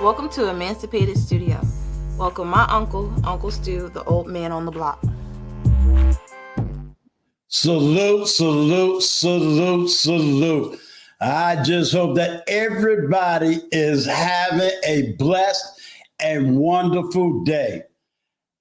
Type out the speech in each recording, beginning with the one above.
Welcome to Emancipated Studio. Welcome my uncle, Uncle Stu, the old man on the block. Salute, salute, salute, salute. I just hope that everybody is having a blessed and wonderful day.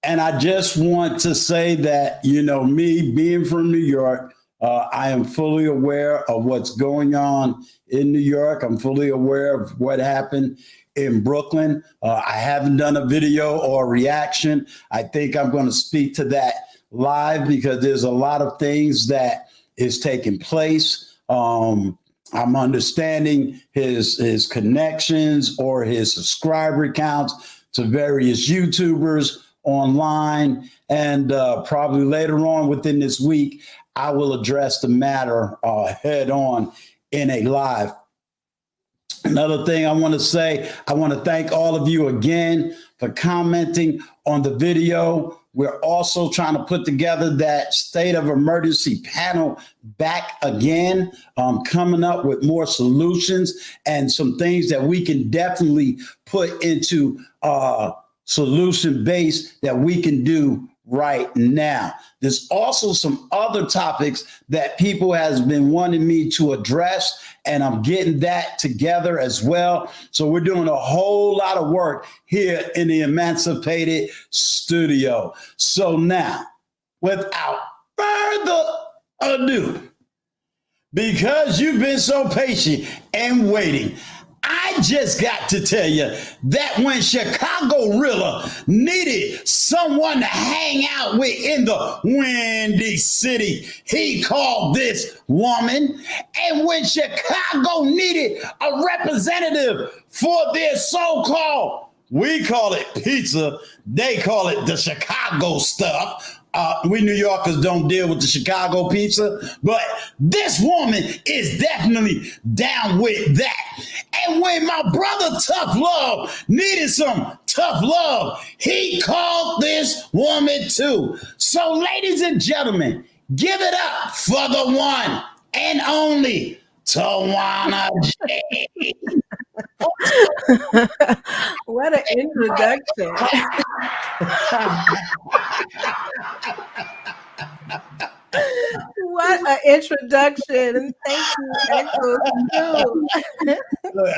And I just want to say that, me being from New York, I am fully aware of what's going on in New York. I'm fully aware of what happened in Brooklyn. I haven't done a video or reaction. I think I'm going to speak to that live because there's a lot of things that is taking place. I'm understanding his connections or his subscriber counts to various YouTubers online. And probably later on within this week, I will address the matter head on in a live. Another thing I want to say, I want to thank all of you again for commenting on the video. We're also trying to put together that state of emergency panel back again, coming up with more solutions and some things that we can definitely put into solution base that we can do right now. There's also some other topics that people has been wanting me to address, and I'm getting that together as well. So we're doing a whole lot of work here in the Emancipated Studio. So now, without further ado, because you've been so patient and waiting, I just got to tell you that when Chicago Rilla needed someone to hang out with in the Windy City, he called this woman. And when Chicago needed a representative for their so-called, we call it pizza, they call it the Chicago stuff. We New Yorkers don't deal with the Chicago pizza, but this woman is definitely down with that. And when my brother Tough Love needed some tough love, he called this woman too. So ladies and gentlemen, give it up for the one and only Tawana J. What an introduction. What an introduction. And thank you, Echo. Look,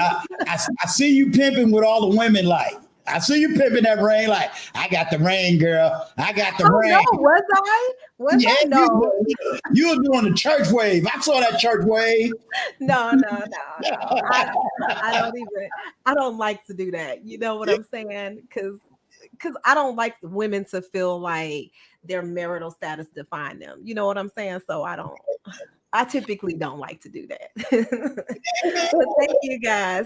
I see you pimping with all the women like. I see you pimping that ring like, I got the ring, girl. I got the ring. No, was I? Was I? No. You were doing the church wave. I saw that church wave. No. I don't like to do that. You know what I'm saying? Because I don't like women to feel like their marital status define them. You know what I'm saying? So I typically don't like to do that. But thank you guys.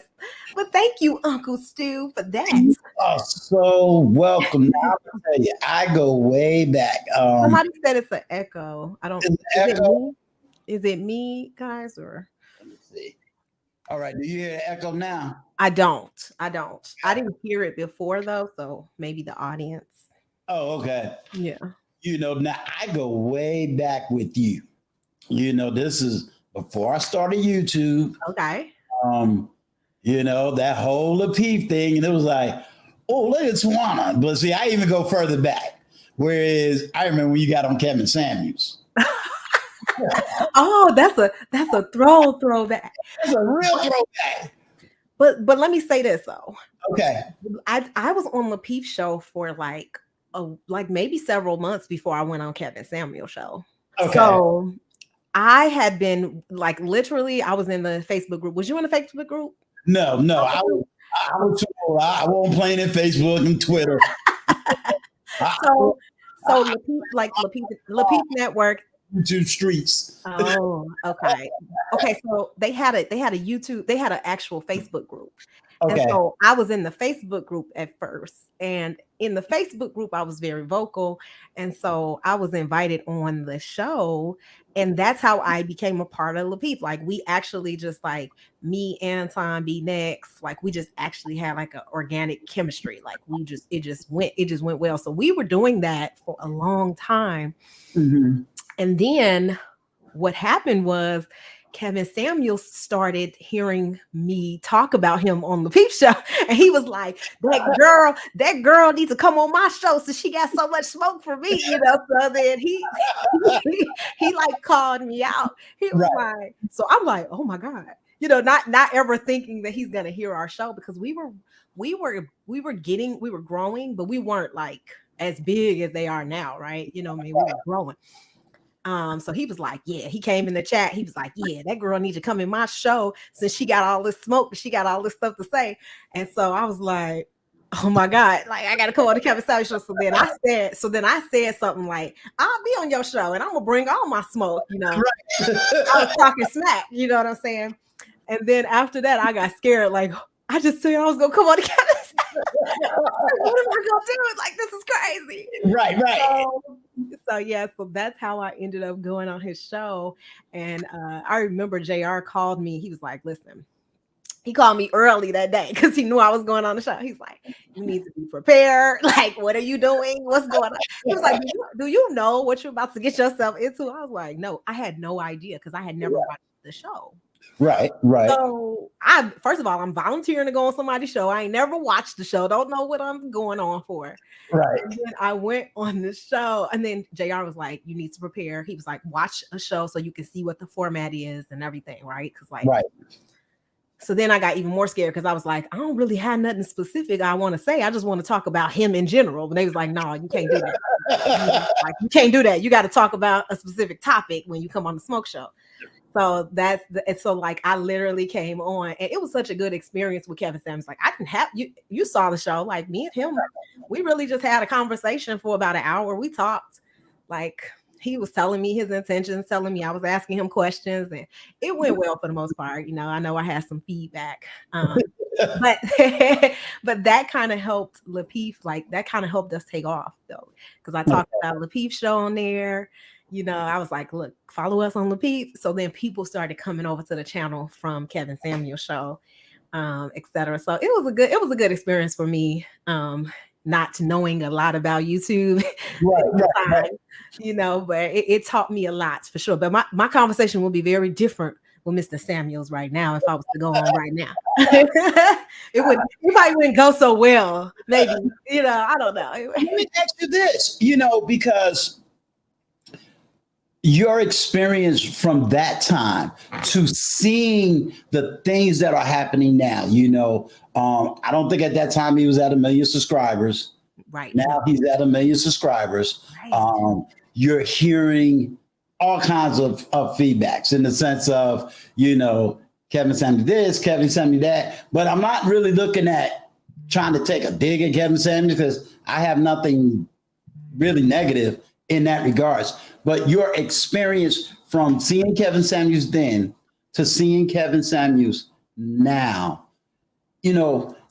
But thank you, Uncle Stu, for that. You are so welcome. Now, I'll tell you, I go way back. Somebody said it's an echo. I don't. Echo? Is it me, guys, or? Let me see. All right. Do you hear the echo now? I don't. I didn't hear it before though, so maybe the audience. Oh, okay. Yeah. Now I go way back with you. This is before I started YouTube. Okay. That whole Lapeef thing, and it was like, oh, look at Tawana. But see, I even go further back. Whereas I remember when you got on Kevin Samuels. Oh, that's a throwback. That's a real throwback. But let me say this though. Okay. I was on Lapeef show for like maybe several months before I went on Kevin Samuel show. Okay. So I had been literally, I was in the Facebook group. Was you in the Facebook group? No. I wasn't playing in Facebook and Twitter. So Lapeef Network. YouTube streets. Oh, okay. Okay, so they had an actual Facebook group. Okay. And so I was in the Facebook group at first. And in the Facebook group, I was very vocal. And so I was invited on the show. And that's how I became a part of Lapeef. We actually just me, Anton, B Next, we just actually had an organic chemistry. It just went well. So we were doing that for a long time. Mm-hmm. And then what happened was Kevin Samuels started hearing me talk about him on the Peep Show, and he was like, that girl needs to come on my show since she got so much smoke for me, you know." So then he like called me out. He was like, so I'm like, oh my God, you know, not ever thinking that he's gonna hear our show, because we were growing, but we weren't like as big as they are now, right? You know, I mean, we were growing. So he was like, yeah, he came in the chat. He was like, yeah, that girl needs to come in my show since she got all this smoke, she got all this stuff to say. And so I was like, oh my God, like I gotta come on the Kevin Samuels show. So then I said something like, I'll be on your show and I'm gonna bring all my smoke, you know. I was talking smack, you know what I'm saying? And then after that, I got scared, like I just said I was gonna come on the Kevin Samuels. What am I gonna do? Like, this is crazy. Right. So yeah, so that's how I ended up going on his show. And I remember JR called me. He was like, listen, he called me early that day because he knew I was going on the show. He's like, you need to be prepared. Like, what are you doing? What's going on? He was like, do you know what you're about to get yourself into? I was like, no, I had no idea because I had never watched the show. Right. So first of all, I'm volunteering to go on somebody's show. I ain't never watched the show. Don't know what I'm going on for. Right. And then I went on the show, and then JR was like, you need to prepare. He was like, watch a show so you can see what the format is and everything, right? Because so then I got even more scared because I was like, I don't really have nothing specific I want to say. I just want to talk about him in general. But they was like, no, you can't do that. Like, you can't do that. You got to talk about a specific topic when you come on the smoke show. So so like I literally came on, and it was such a good experience with Kevin Samuels. Like, I didn't have you saw the show, like me and him, we really just had a conversation for about an hour. We talked, like he was telling me his intentions, telling me, I was asking him questions, and it went well for the most part. You know I had some feedback, but but that kind of helped Lapeef, like that kind of helped us take off though, because I talked about Lapeef show on there. You know, I was like, look, follow us on Lapeef. So then people started coming over to the channel from Kevin Samuels show, etc. So it was a good experience for me, not knowing a lot about YouTube, Right. You know, but it taught me a lot for sure. But my conversation will be very different with Mr. Samuels right now if I was to go on right now. It probably wouldn't go so well, maybe. You know, I don't know. Let me ask you this, because your experience from that time to seeing the things that are happening now, I don't think at that time he was at 1 million subscribers. Right. Now he's at 1 million subscribers. Right. You're hearing all kinds of feedbacks in the sense of, Kevin sent me this, Kevin sent me that. But I'm not really looking at trying to take a dig at Kevin Samuels because I have nothing really negative in that regards. But your experience from seeing Kevin Samuels then to seeing Kevin Samuels now,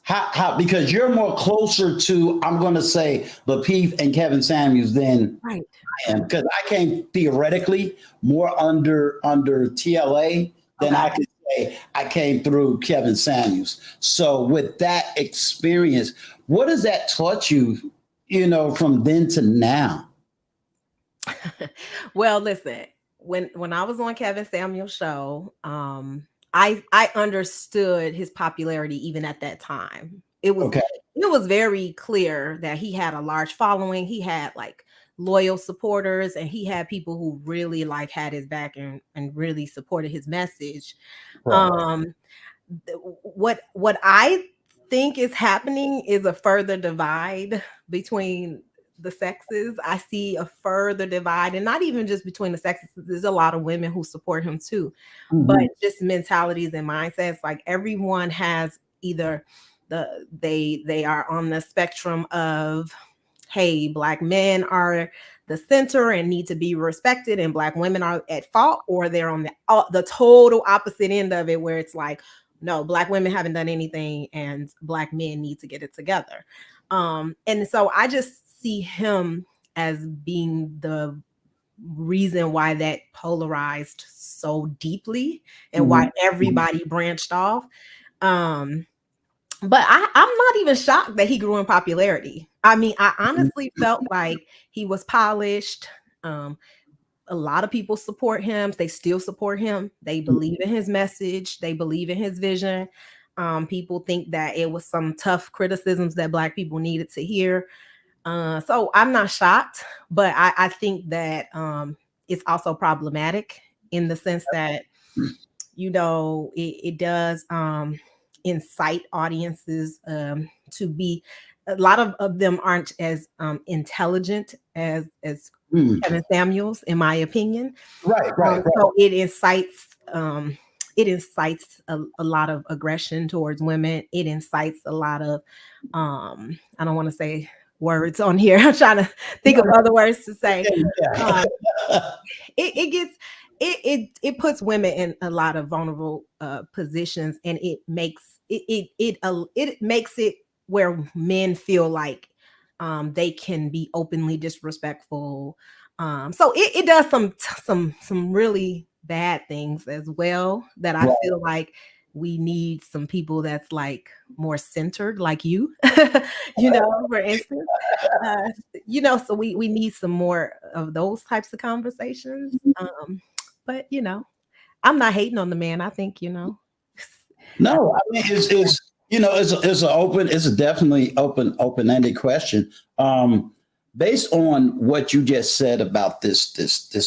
how because you're more closer to, I'm going to say, Lapeef and Kevin Samuels than I am, because I came theoretically more under TLA than I could say I came through Kevin Samuels. So with that experience, what has that taught you, from then to now? Well, listen, when I was on Kevin Samuels show, I understood his popularity even at that time. It was very clear that he had a large following. He had like loyal supporters, and he had people who really like had his back and really supported his message. Right. What I think is happening is a further divide between the sexes. I see a further divide, and not even just between the sexes. There's a lot of women who support him too, but just mentalities and mindsets. Like, everyone has either they are on the spectrum of, hey, Black men are the center and need to be respected, and Black women are at fault, or they're on the total opposite end of it, where it's like, no, Black women haven't done anything and Black men need to get it together. And so I just see him as being the reason why that polarized so deeply and why everybody branched off. But I'm not even shocked that he grew in popularity. I mean, I honestly felt like he was polished. a lot of people support him. They still support him. They believe in his message. They believe in his vision. People think that it was some tough criticisms that Black people needed to hear. So I'm not shocked, but I think that it's also problematic in the sense that, it does incite audiences to be, a lot of them aren't as intelligent as Kevin Samuels, in my opinion. Right. So it incites a lot of aggression towards women. It incites a lot of I don't want to say words on here. I'm trying to think of other words to say. It gets it puts women in a lot of vulnerable positions, and it makes it makes it where men feel like they can be openly disrespectful. So it does some really bad things as well, that I feel like we need some people that's like more centered, like you, for instance. So we need some more of those types of conversations. But I'm not hating on the man. I think, No, I mean it's a definitely open-ended question. Based on what you just said about this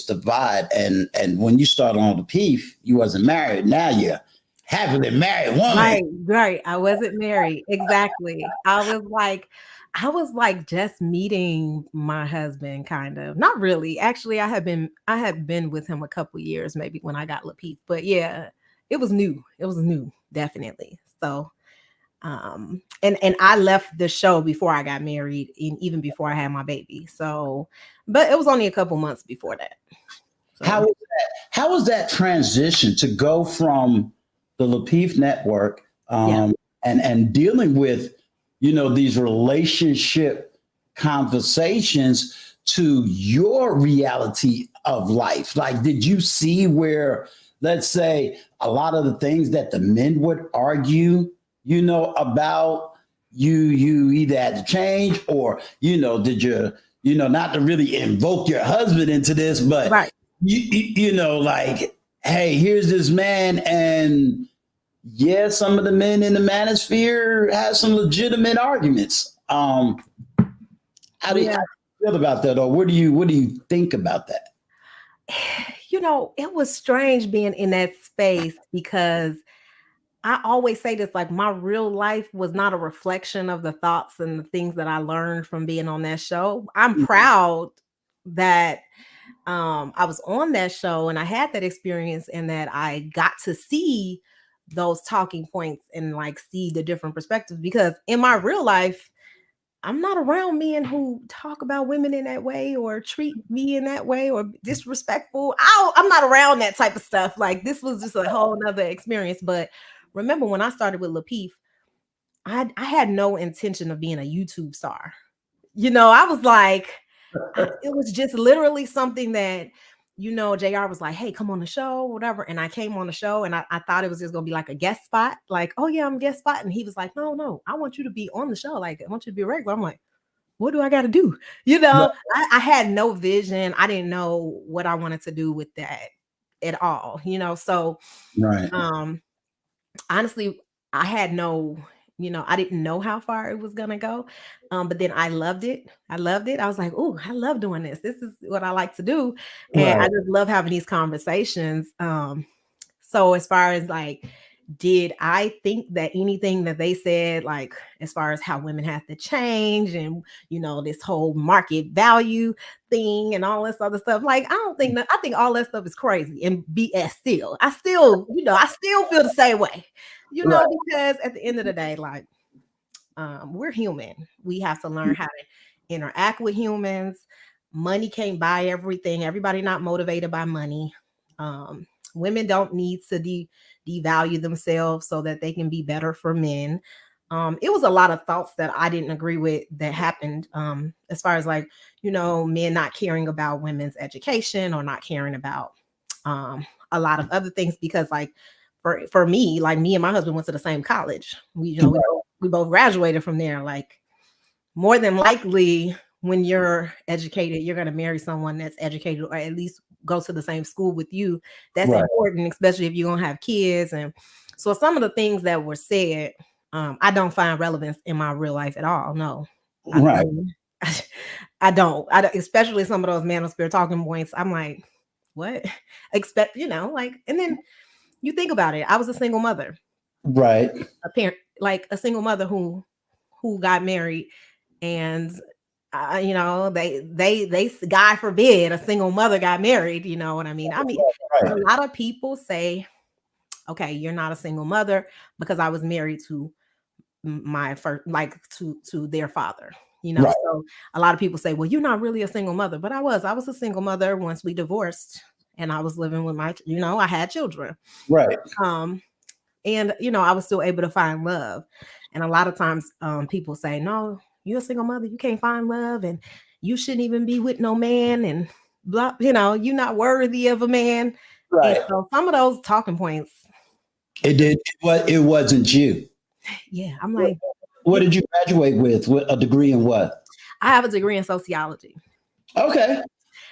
divide, and when you started on the PEEF, you wasn't married. Now you're happily married woman. Right. I wasn't married. Exactly. I was like just meeting my husband, kind of. Not really. Actually, I had been with him a couple years, maybe, when I got Lapeef. But yeah, it was new. It was new, definitely. So and I left the show before I got married, and even before I had my baby. So, but it was only a couple months before that. So. How was that transition to go from the Lapeef Network and dealing with these relationship conversations to your reality of life? Like, did you see where, let's say, a lot of the things that the men would argue, about, you either had to change, or did you, not to really invoke your husband into this, but right. Like, hey, here's this man, and some of the men in the manosphere have some legitimate arguments. How do you feel about that, or what do you think about that? It was strange being in that space, because I always say this, like, my real life was not a reflection of the thoughts and the things that I learned from being on that show. I'm proud that I was on that show and I had that experience, and that I got to see those talking points and like see the different perspectives, because in my real life, I'm not around men who talk about women in that way or treat me in that way or disrespectful. I'm not around that type of stuff. Like, this was just a whole nother experience. But remember, when I started with Lapeef, I had no intention of being a YouTube star. I was like, it was just literally something that, JR was like, hey, come on the show, whatever. And I came on the show, and I thought it was just going to be like a guest spot. Like, oh yeah, I'm a guest spot. And he was like, no, I want you to be on the show. Like, I want you to be a regular. I'm like, what do I got to do? I had no vision. I didn't know what I wanted to do with that at all, So, right. Honestly, I had no, I didn't know how far it was going to go. But then I loved it. I was like, oh, I love doing this. This is what I like to do. And I just love having these conversations. So as far as like, did I think that anything that they said, like as far as how women have to change and, this whole market value thing and all this other stuff, like, I don't think that, I think all that stuff is crazy and BS still. I still feel the same way, because at the end of the day, like, we're human. We have to learn how to interact with humans. Money can't buy everything. Everybody not motivated by money. Women don't need to devalue themselves so that they can be better for men. It was a lot of thoughts that I didn't agree with that happened, as far as like, men not caring about women's education or not caring about a lot of other things, because like for me, like me and my husband went to the same college. We both graduated from there. Like, more than likely, when you're educated, you're going to marry someone that's educated or at least go to the same school with you. That's Right. important, especially if you're going to have kids. And so some of the things that were said, I don't find relevance in my real life at all. No, I Right. mean, I don't, especially some of those manosphere talking points. I'm like, what? Expect, like, and then you think about it. I was a single mother, Right. a parent, like a single mother who got married, and they God forbid a single mother got married. You know what I mean? Right. A lot of people say, okay, you're not a single mother because I was married to my first, like to their father. Right. So a lot of people say, well, you're not really a single mother, but I was a single mother once we divorced, and I was living with I had children. Right. And I was still able to find love. And a lot of times people say, no, you're a single mother, you can't find love, and you shouldn't even be with no man, and blah, you're not worthy of a man. And Right. so some of those talking points, It did. It wasn't you. yeah, I'm like, What did you graduate with? What, a degree in what? I have a degree in sociology. Okay.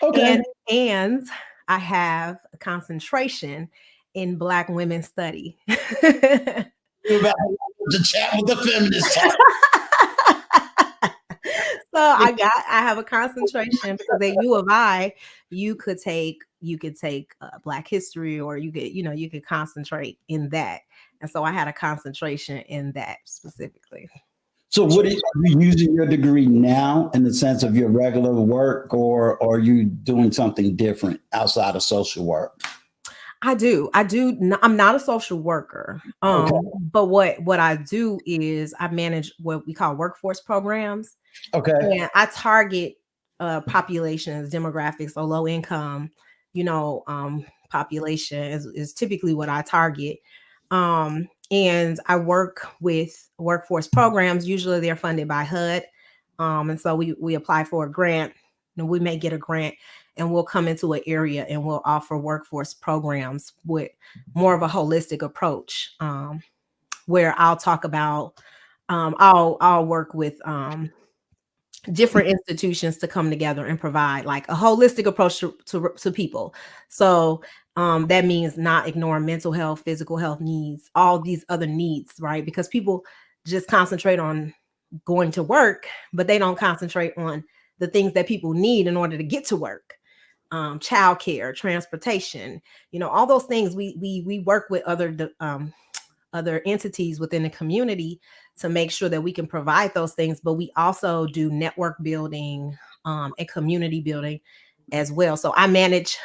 Okay. And I have a concentration in Black women study. You're about to chat with the feminists. So I have a concentration because at U of I, you could take Black history, or you could concentrate in that. And so I had a concentration in that specifically. So are you using your degree now in the sense of your regular work, or are you doing something different outside of social work? I do. I'm not a social worker. Okay. But what I do is I manage what we call workforce programs. Okay. And I target populations, demographics, or low income, population is typically what I target. And I work with workforce programs. Usually they're funded by HUD. And so we apply for a grant, and we may get a grant, and we'll come into an area and we'll offer workforce programs with more of a holistic approach, where I'll talk about, I'll work with different institutions to come together and provide like a holistic approach to people. So that means not ignoring mental health, physical health needs, all these other needs, right? Because people just concentrate on going to work, but they don't concentrate on the things that people need in order to get to work. Childcare, transportation, all those things. We work with other entities within the community to make sure that we can provide those things, but we also do network building and community building as well. So I manage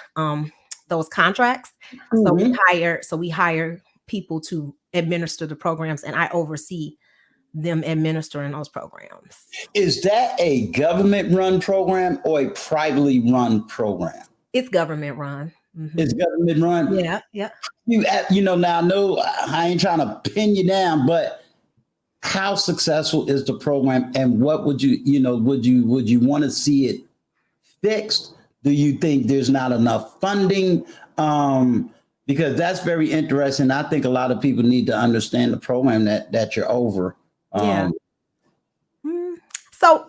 those contracts. Mm-hmm. So we hire people to administer the programs, and I oversee them administering those programs. Is that a government run program or a privately run program? It's government run. Mm-hmm. It's government run. Yeah. Now I know I ain't trying to pin you down, but how successful is the program, and what would you want to see it fixed? Do you think there's not enough funding? Because that's very interesting. I think a lot of people need to understand the program that you're over. Yeah. So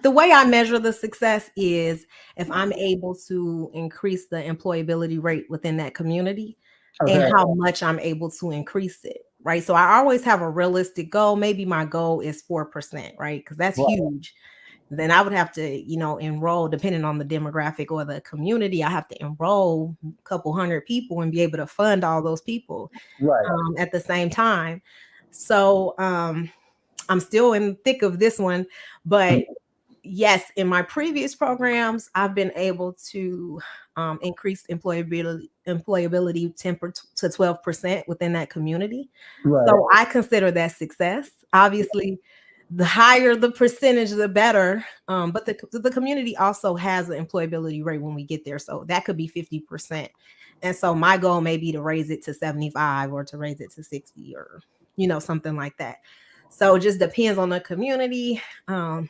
the way I measure the success is if I'm able to increase the employability rate within that community, and how much I'm able to increase it, right? So I always have a realistic goal. Maybe my goal is 4%, right? Because that's huge. Then I would have to, enroll, depending on the demographic or the community, I have to enroll a couple hundred people and be able to fund all those people at the same time. So I'm still in the thick of this one, but yes, in my previous programs, I've been able to increase employability 10 to 12% within that community. Right. So I consider that success. Obviously, the higher the percentage, the better. But the community also has an employability rate when we get there. So that could be 50%. And so my goal may be to raise it to 75 or to raise it to 60 or, something like that. So it just depends on the community. I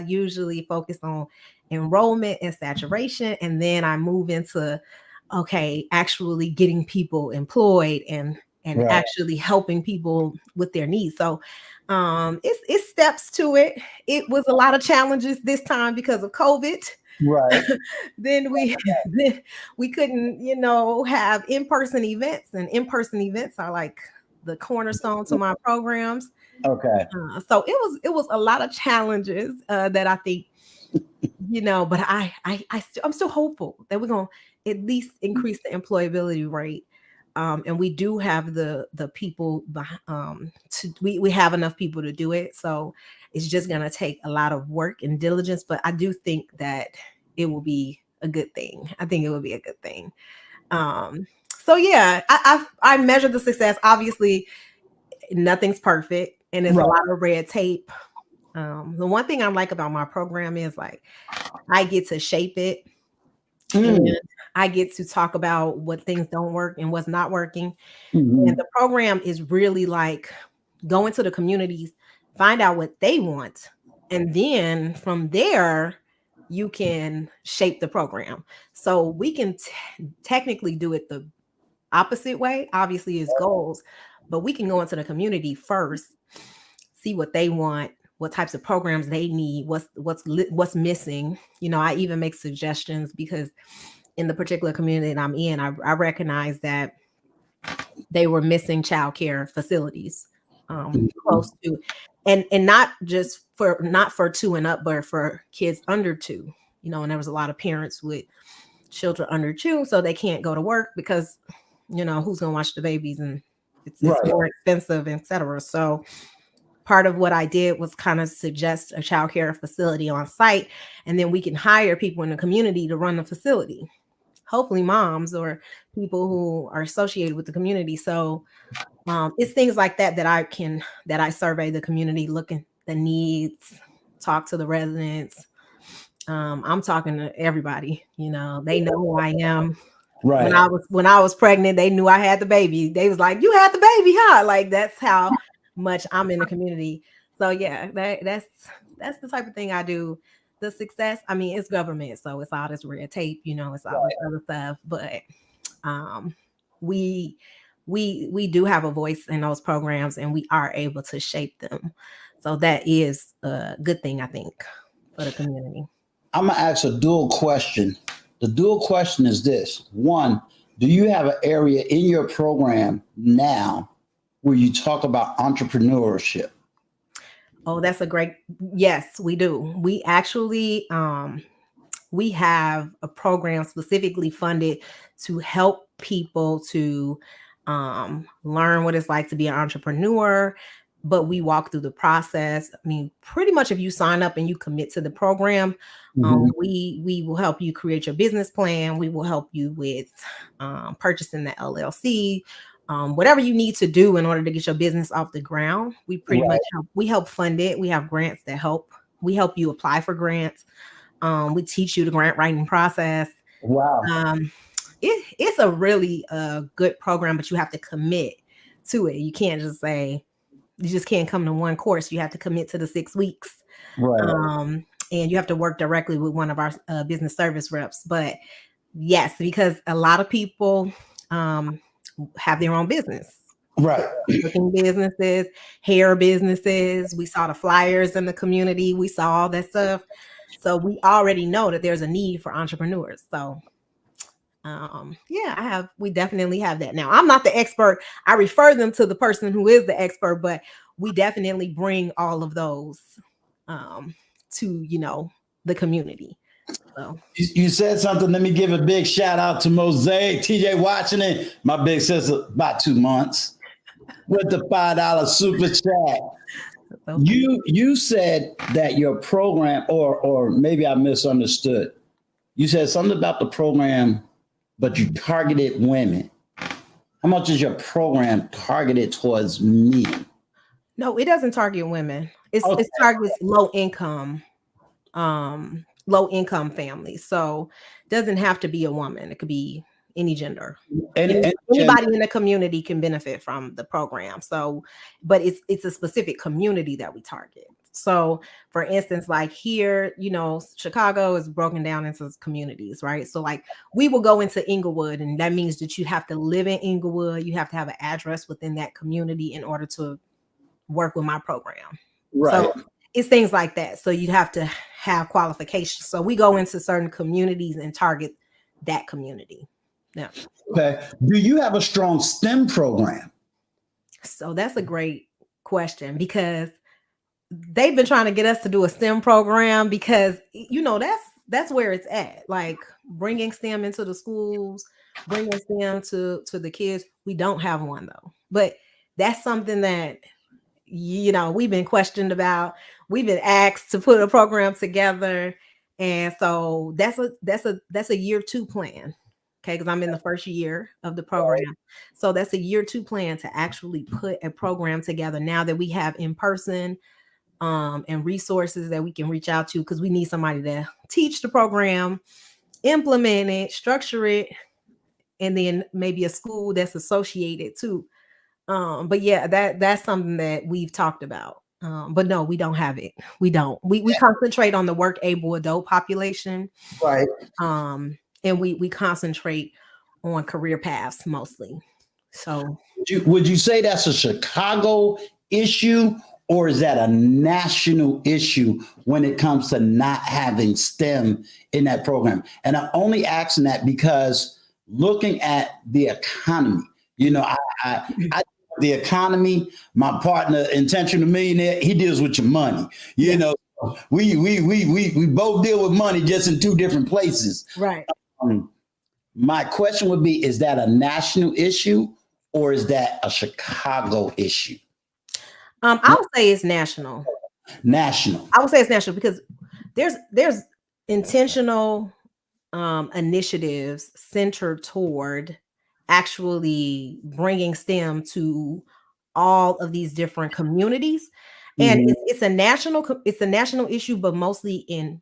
usually focus on enrollment and saturation, and then I move into, actually getting people employed and and actually helping people with their needs. So it's steps to it. It was a lot of challenges this time because of COVID. Right. then we couldn't, have in-person events, and in-person events are like the cornerstone to my programs. Okay. So it was a lot of challenges that I think, but I'm still hopeful that we're going to at least increase the employability rate. And we do have the people we have enough people to do it. So it's just going to take a lot of work and diligence, but I do think that it will be a good thing. I think it will be a good thing. So yeah, I measure the success. Obviously, nothing's perfect, and there's a lot of red tape. The one thing I like about my program is like I get to shape it. And I get to talk about what things don't work and what's not working. And the program is really like go into the communities, find out what they want. And then from there, you can shape the program. So we can technically do it the opposite way, obviously is goals, but we can go into the community first, see what they want, what types of programs they need, what's missing. I even make suggestions because in the particular community that I'm in, I recognize that they were missing childcare facilities close to, and not for 2 and up, but for kids under 2. And there was a lot of parents with children under 2, so they can't go to work because who's gonna watch the babies, and it's more expensive, etc. So part of what I did was kind of suggest a childcare facility on site, and then we can hire people in the community to run the facility. Hopefully moms or people who are associated with the community. So it's things like that I survey the community, look at the needs, talk to the residents. I'm talking to everybody, they know who I am. Right. When I was pregnant, they knew I had the baby. They was like, "You had the baby, huh?" Like that's how much I'm in the community. So yeah, that's the type of thing I do. The success, I mean, it's government, so it's all this red tape, it's all this other stuff. But we do have a voice in those programs, and we are able to shape them. So that is a good thing, I think, for the community. I'm gonna ask a dual question. The dual question is this: one, do you have an area in your program now where you talk about entrepreneurship? Oh, that's a great, yes, we do. We actually, we have a program specifically funded to help people to learn what it's like to be an entrepreneur, but we walk through the process. I mean, pretty much if you sign up and you commit to the program, we will help you create your business plan. We will help you with purchasing the LLC, whatever you need to do in order to get your business off the ground. We pretty much help fund it. We have grants that help. We help you apply for grants. We teach you the grant writing process. Wow. It's a really good program, but you have to commit to it. You can't just say, you just can't come to one course. You have to commit to the 6 weeks. Right. And you have to work directly with one of our business service reps. But yes, because a lot of people have their own business. Right. Cooking businesses, hair businesses. We saw the flyers in the community. We saw all that stuff. So we already know that there's a need for entrepreneurs. So we definitely have that. Now, I'm not the expert. I refer them to the person who is the expert, but we definitely bring all of those to, the community. So You said something. Let me give a big shout out to Mosaic, TJ watching it. My big sister, about 2 months with the $5 super chat. Okay. You said that your program, or maybe I misunderstood. You said something about the program, but you targeted women. How much is your program targeted towards men? No, it doesn't target women. It targets low income families. So it doesn't have to be a woman. It could be any gender. Anybody in the community can benefit from the program. So, but it's a specific community that we target. So, for instance, like here, you know, Chicago is broken down into communities, right? So, like, we will go into Inglewood, and that means that you have to live in Inglewood. You have to have an address within that community in order to work with my program. Right. So, it's things like that. So, you have to have qualifications. So, we go into certain communities and target that community. Yeah. Okay. Do you have a strong STEM program? So, that's a great question because they've been trying to get us to do a STEM program because you know that's where it's at. Like bringing STEM into the schools, bringing STEM to the kids. We don't have one though, but that's something that you know we've been questioned about. We've been asked to put a program together, and so that's a year 2 plan. Okay, because I'm in the first year of the program. So that's a year 2 plan to actually put a program together now that we have in person and resources that we can reach out to because we need somebody to teach the program, implement it, structure it, and then maybe a school that's associated too. But yeah, that's something that we've talked about. But no, we don't have it. We don't. We concentrate on the work able adult population. Right. And we concentrate on career paths mostly. So Would you say that's a Chicago issue, or is that a national issue when it comes to not having STEM in that program? And I'm only asking that because looking at the economy, you know, I the economy, my partner, Intentional Millionaire, he deals with your money. You know, we both deal with money just in two different places. right. My question would be, is that a national issue or is that a Chicago issue? I would say it's national. National. I would say it's national because there's intentional initiatives centered toward actually bringing STEM to all of these different communities, and Mhm. it's a national issue, but mostly in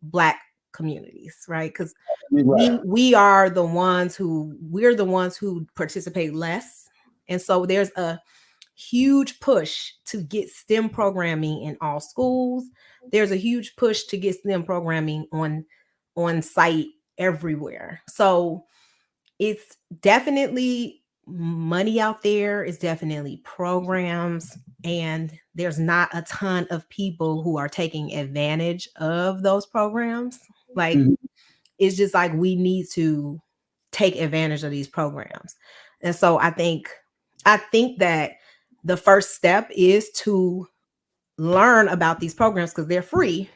Black communities, right? Because Right. we're the ones who participate less, and so there's a huge push to get STEM programming in all schools. There's a huge push to get STEM programming on site everywhere. So it's definitely money out there. It's definitely programs, and there's not a ton of people who are taking advantage of those programs. Like Mhm. it's just like we need to take advantage of these programs. And so I think that the first step is to learn about these programs because they're free.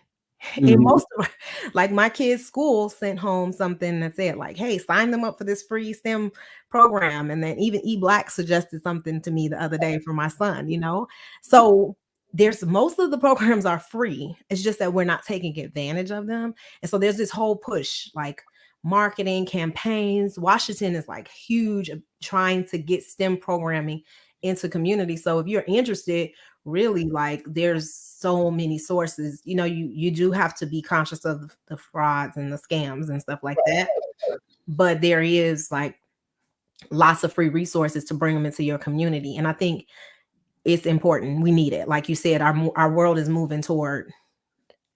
And Mhm. most of like my kids' school sent home something that said, like, hey, sign them up for this free STEM program. And then even eBlack suggested something to me the other day for my son, you know? So there's most of the programs are free. It's just that we're not taking advantage of them. And so there's this whole push, like marketing campaigns. Washington is like huge trying to get STEM programming into community. So if you're interested, really like there's so many sources. You know, you do have to be conscious of the frauds and the scams and stuff like that, but there is like lots of free resources to bring them into your community, and I think it's important. We need it. Like you said, our world is moving toward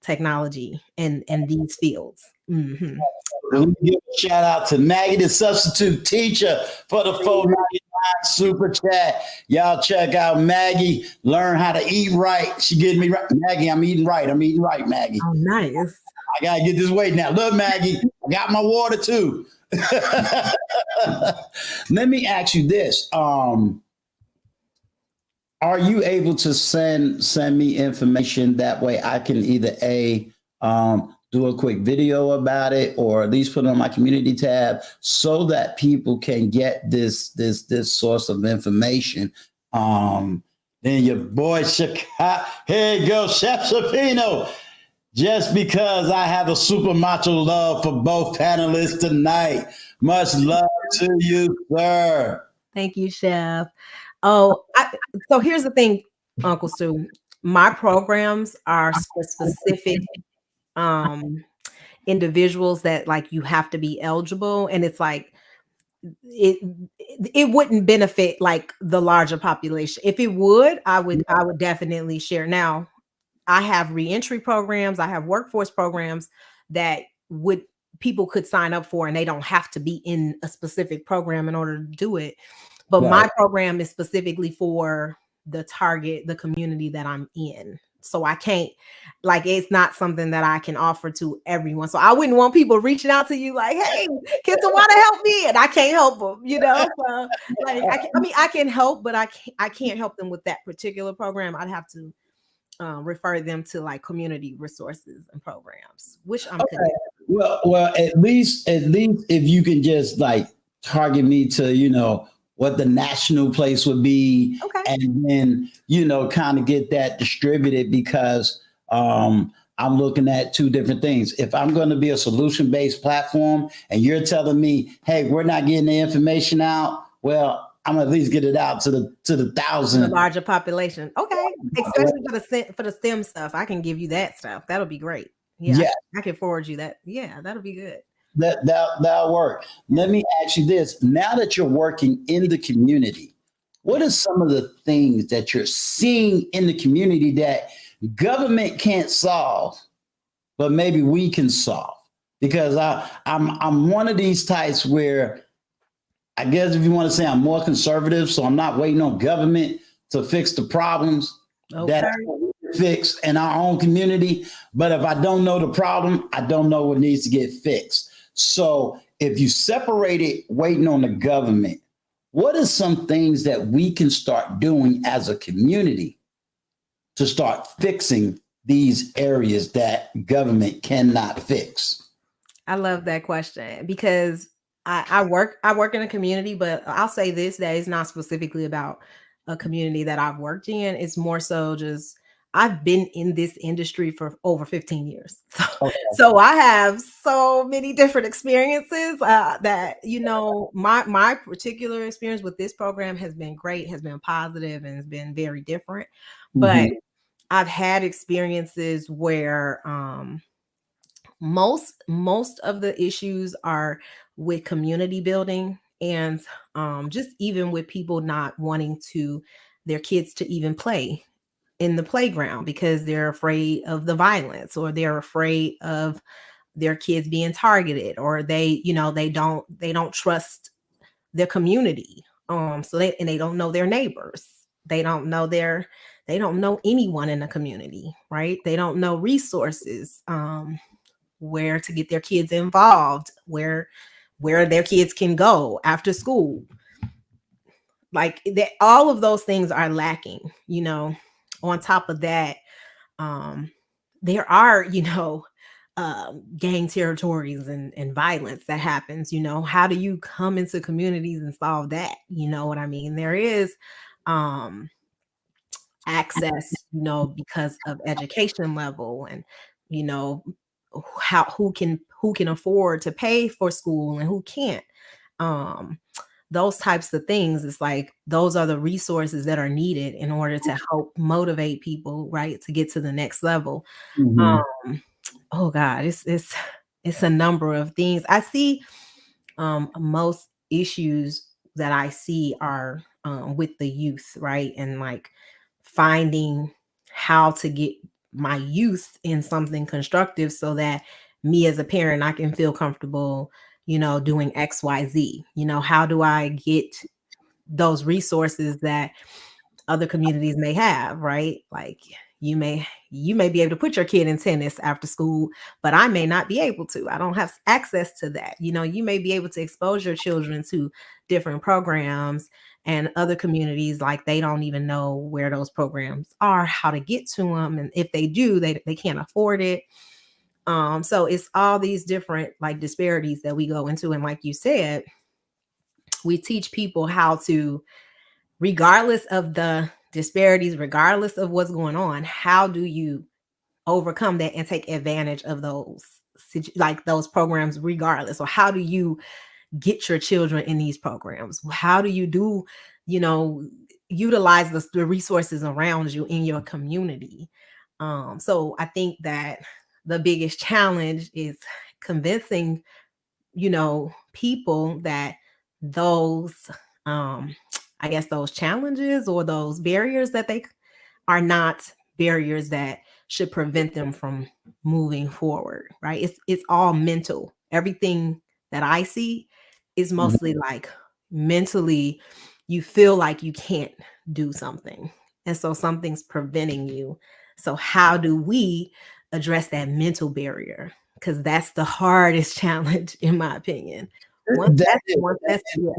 technology and these fields. Let me give a shout out to Maggie, the substitute teacher, for the 499 super chat. Y'all check out Maggie. Learn how to eat right. She getting me right. Maggie, I'm eating right. I'm eating right, Maggie. Oh, nice. I gotta get this weight now. Look, Maggie, I got my water too. Let me ask you this. Are you able to send me information that way I can either do a quick video about it or at least put it on my community tab so that people can get this source of information. Then your boy Chicago, here you go, Chef Shapino. Just because I have a super macho love for both panelists tonight. Much love to you, sir. Thank you, Chef. So here's the thing, Uncle Stu. My programs are for specific um individuals that like you have to be eligible, and it's like it it wouldn't benefit like the larger population. If it would, I would definitely share. Now I have reentry programs, I have workforce programs that would people could sign up for, and they don't have to be in a specific program in order to do it. But Right. my program is specifically for the community that I'm in. So I can't, like, it's not something that I can offer to everyone. So I wouldn't want people reaching out to you like, hey, can someone help me? And I can't help them, you know? So like, I can help, but I can't help them with that particular program. I'd have to refer them to like community resources and programs, which I'm Okay. connected. Well, at least if you can just like target me to, what the national place would be, Okay. and then, kind of get that distributed because I'm looking at two different things. If I'm going to be a solution-based platform and you're telling me, hey, we're not getting the information out, well, I'm gonna at least get it out to the The thousand. larger population. Okay. Especially for the STEM stuff. I can give you that stuff. That'll be great. Yeah. Yeah, I can forward you that. Yeah, that'll be good. that'll work. Yeah. Let me ask you this: now that you're working in the community, what are some of the things that you're seeing in the community that government can't solve, but maybe we can solve? Because I'm one of these types where I guess if you want to say I'm more conservative, so I'm not waiting on government to fix the problems that Okay. we fix in our own community. But if I don't know the problem, I don't know what needs to get fixed. So if you separate it waiting on the government, what are some things that we can start doing as a community to start fixing these areas that government cannot fix? I love that question because I work in a community, but I'll say this, that it's not specifically about a community that I've worked in. It's more so just I've been in this industry for over 15 years. So I have so many different experiences that, my particular experience with this program has been great, has been positive, and has been very different. But Mhm. I've had experiences where most of the issues are with community building, and just even with people not wanting to their kids to even play in the playground because they're afraid of the violence, or they're afraid of their kids being targeted, or they don't trust their community. So they don't know their neighbors. They don't know anyone in the community, right? They don't know resources, where to get their kids involved, where their kids can go after school. Like that, all of those things are lacking. On top of that, um, there are, gang territories and violence that happens. How do you come into communities and solve that? You know what I mean? There is um access, because of education level, and you know how who can afford to pay for school and who can't. um those types of things, it's like those are the resources that are needed in order to help motivate people, right, to get to the next level. Mhm. um oh god, it's a number of things I see. Most issues that I see are with the youth, right? And like finding how to get my youth in something constructive so that me as a parent, I can feel comfortable, doing XYZ. How do I get those resources that other communities may have, right? Like you may be able to put your kid in tennis after school, but I may not be able to. I don't have access to that. You may be able to expose your children to different programs, and other communities, like, they don't even know where those programs are, how to get to them, and if they do, they can't afford it. So it's all these different like disparities that we go into, and like you said, we teach people how to, regardless of the disparities, regardless of what's going on, how do you overcome that and take advantage of those like those programs regardless? Or how do you get your children in these programs? How do you you know utilize the resources around you in your community? So I think that the biggest challenge is convincing people that those um I guess those challenges or those barriers that they are not barriers that should prevent them from moving forward, right? It's all mental. Everything that I see is mostly like mentally you feel like you can't do something. And so something's preventing you. So how do we address that mental barrier? Because that's the hardest challenge, in my opinion. Once that's yeah.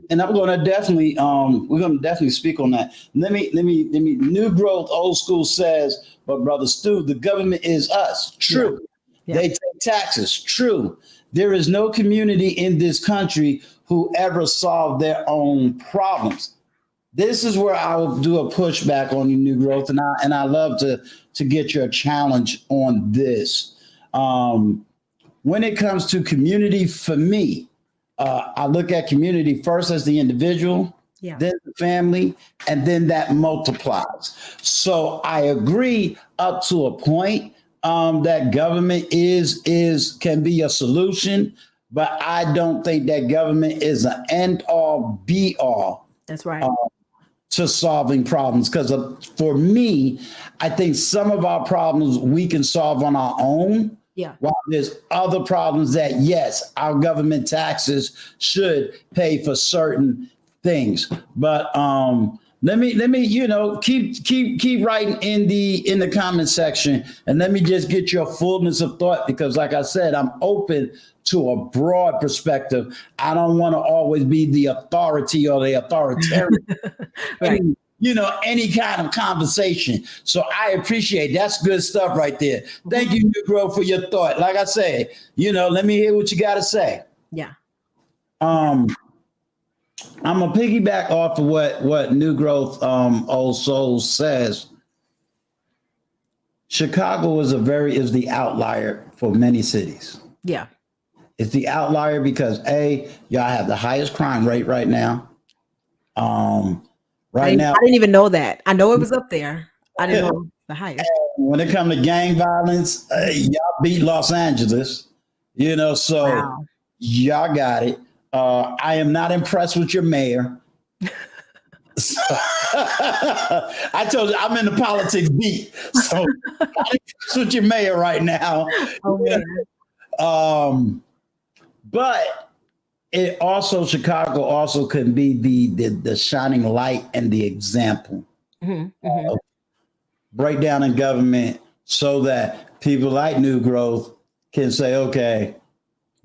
And I'm going to definitely, we're going to definitely speak on that. Let me. New Growth Old School says, but Brother Stu, the government is us. True. Yeah. They take taxes. True. There is no community in this country who ever solved their own problems. This is where I will do a pushback on you, New Growth, and I love to get your challenge on this. When it comes to community, for me, I look at community first as the individual, then the family, and then that multiplies. So I agree up to a point that government can be a solution, but I don't think that government is an end all be all. That's right. To solving problems, because for me, I think some of our problems we can solve on our own. Yeah. While there's other problems that, yes, our government taxes should pay for certain things. But let me keep writing in the comment section, and let me just get your fullness of thought, because like I said, I'm open to a broad perspective. I don't want to always be the authority or the authoritarian. Right. Any kind of conversation. So I appreciate that's good stuff right there. Thank you, New Growth, for your thought. Like I say, let me hear what you got to say. Yeah. I'm gonna piggyback off of what New Growth Old Soul says. Chicago is the outlier for many cities. Yeah. It's the outlier because y'all have the highest crime rate right now. I didn't even know that. I know it was up there. I didn't know the highest. When it comes to gang violence, y'all beat Los Angeles, so wow. Y'all got it. I am not impressed with your mayor. So, I told you I'm in the politics beat, so I'm not impressed with your mayor right now. Oh, man. But it also, Chicago also can be the shining light and the example. Breakdown in government, so that people like New Growth can say, okay,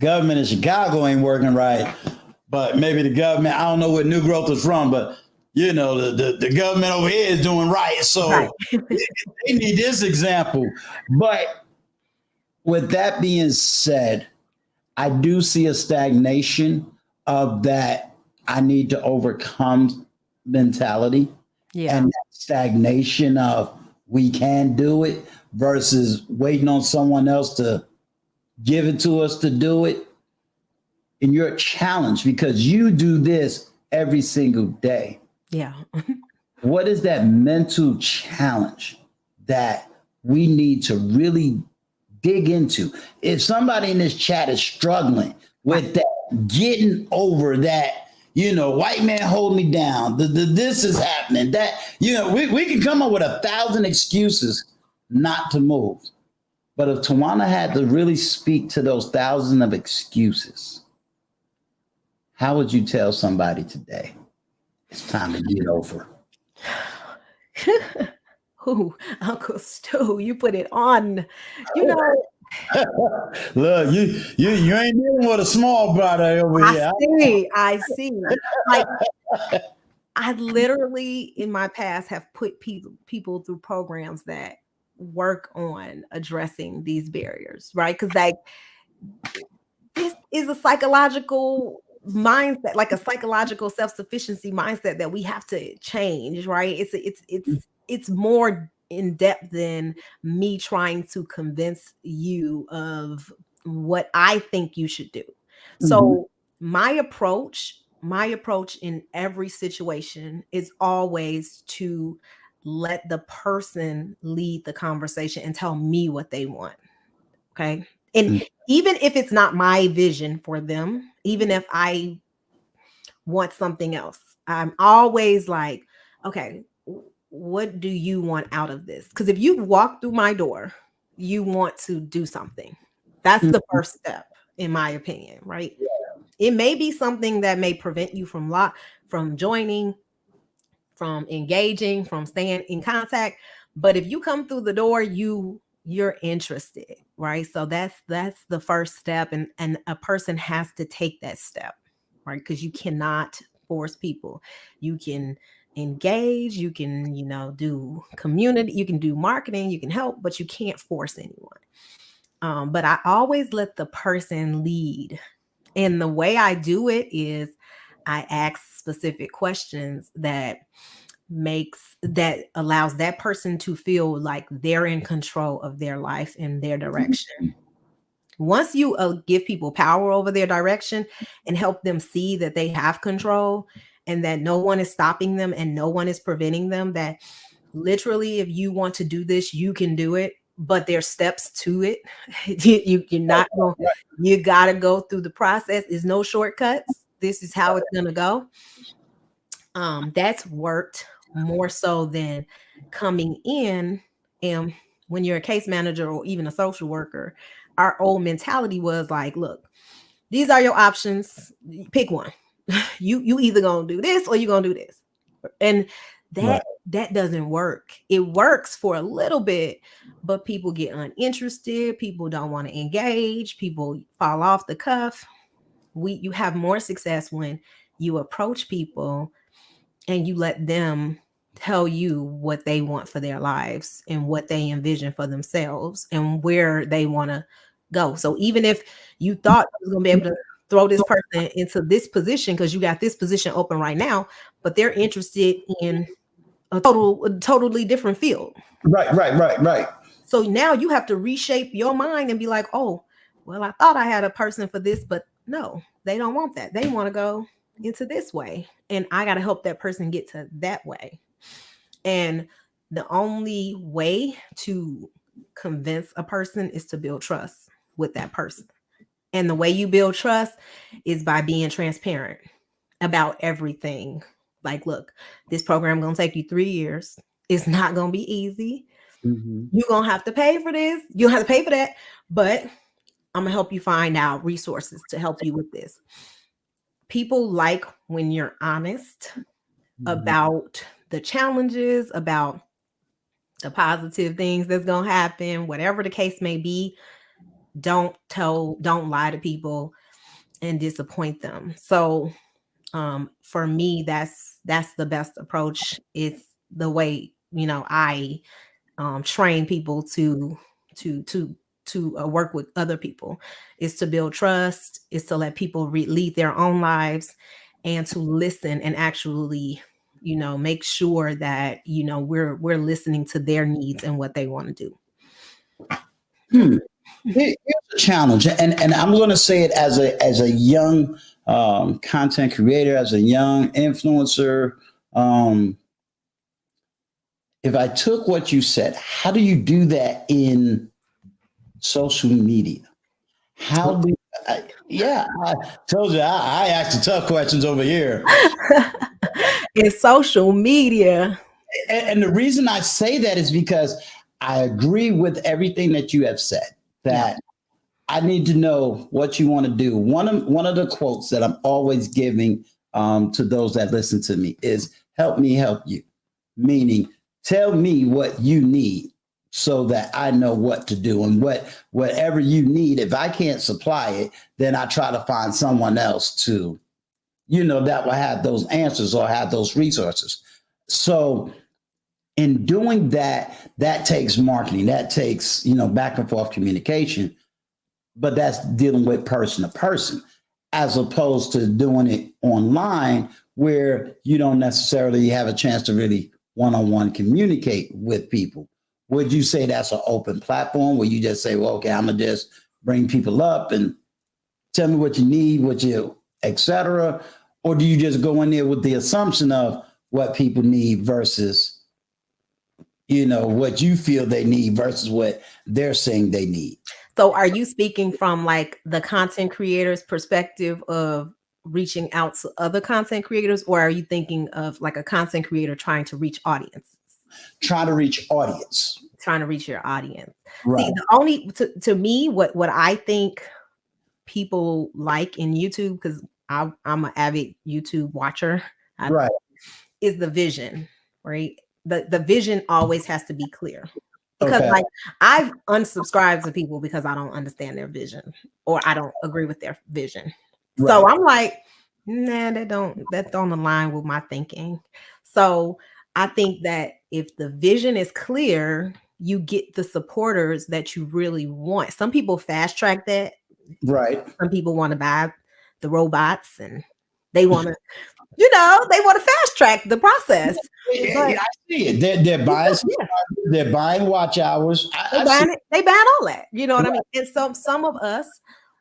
government in Chicago ain't working right, but maybe the government, I don't know where New Growth is from, but the government over here is doing right. So they need this example. But with that being said, I do see a stagnation of that I need to overcome mentality. Yeah. And that stagnation of we can do it versus waiting on someone else to give it to us to do it. And you're challenged because you do this every single day. Yeah. What is that mental challenge that we need to really dig into? If somebody in this chat is struggling with that, getting over that, white man hold me down, this is happening, that, we can come up with 1,000 excuses not to move. But if Tawana had to really speak to those 1,000 of excuses, how would you tell somebody today it's time to get over? Ooh, Uncle Stu, you put it on. Look, you ain't dealing with a small brother over here. I see. Like, I literally in my past have put people through programs that work on addressing these barriers, right? Because this is a psychological mindset, like a psychological self-sufficiency mindset that we have to change, right? It's more in depth than me trying to convince you of what I think you should do. So my approach in every situation is always to let the person lead the conversation and tell me what they want. Okay. And even if it's not my vision for them, even if I want something else, I'm always like, okay, what do you want out of this? Because if you walk through my door, you want to do something. That's the first step, in my opinion, right? It may be something that may prevent you from joining, from engaging, from staying in contact. But if you come through the door, you're interested, right? So that's the first step, and a person has to take that step, right? Because you cannot force people. You can engage, you can, do community, you can do marketing, you can help, but you can't force anyone. But I always let the person lead. And the way I do it is I ask specific questions that allows that person to feel like they're in control of their life and their direction. Once you give people power over their direction and help them see that they have control and that no one is stopping them and no one is preventing them, that literally if you want to do this, you can do it, but there's steps to it. You're not going, you got to go through the process. There's no shortcuts. This is how it's going to go. That's worked more so than coming in. And when you're a case manager or even a social worker, our old mentality was like, look, these are your options. Pick one. You either gonna do this or you're gonna do this. And that doesn't work. It works for a little bit, but people get uninterested, people don't want to engage, people fall off the cuff. You have more success when you approach people and you let them tell you what they want for their lives and what they envision for themselves and where they want to go. So even if you thought you was going to be able to throw this person into this position because you got this position open right now, but they're interested in a totally different field. Right. So now you have to reshape your mind and be like, oh, well, I thought I had a person for this, but no, they don't want that. They want to go into this way. And I got to help that person get to that way. And the only way to convince a person is to build trust with that person. And the way you build trust is by being transparent about everything. Like, look, this program going to take you 3 years. It's not going to be easy. You're going to have to pay for this. You don't have to pay for that. But I'm going to help you find out resources to help you with this. People like when you're honest about the challenges, about the positive things that's going to happen, whatever the case may be. Don't lie to people and disappoint them. So for me, that's the best approach. It's the way, I train people to work with other people, is to build trust, is to let people lead their own lives, and to listen and actually, make sure that, we're listening to their needs and what they want to do. Here's a challenge, and I'm going to say it as a young content creator, as a young influencer. If I took what you said, how do you do that in social media? How do I told you I asked the tough questions over here. In social media. And the reason I say that is because I agree with everything that you have said, that I need to know what you want to do. One of the quotes that I'm always giving to those that listen to me is help me help you, meaning tell me what you need so that I know what to do, and whatever you need, if I can't supply it, then I try to find someone else to, that will have those answers or have those resources. So in doing that, that takes marketing, that takes, back and forth communication, but that's dealing with person to person, as opposed to doing it online where you don't necessarily have a chance to really one-on-one communicate with people. Would you say that's an open platform where you just say, well, okay, I'm gonna just bring people up and tell me what you need, what you, et cetera? Or do you just go in there with the assumption of what people need versus, what you feel they need versus what they're saying they need? So are you speaking from like the content creator's perspective of reaching out to other content creators, or are you thinking of like a content creator trying to reach audiences? trying to reach audience. Trying to reach your audience. Right. See, the only to me, what I think people like in YouTube, because I'm an avid YouTube watcher, Right. is the vision, right? The vision always has to be clear. Because Okay. like I've unsubscribed to people because I don't understand their vision or I don't agree with their vision. Right. So I'm like, nah, that don't align with my thinking. So I think that if the vision is clear, you get the supporters that you really want. Some people fast track that. Right. Some people want to buy the robots and they want to, they want to fast track the process. I see it. They're buying they're buying watch hours. They buying it. They buying all that. You know what I mean? And so some of us,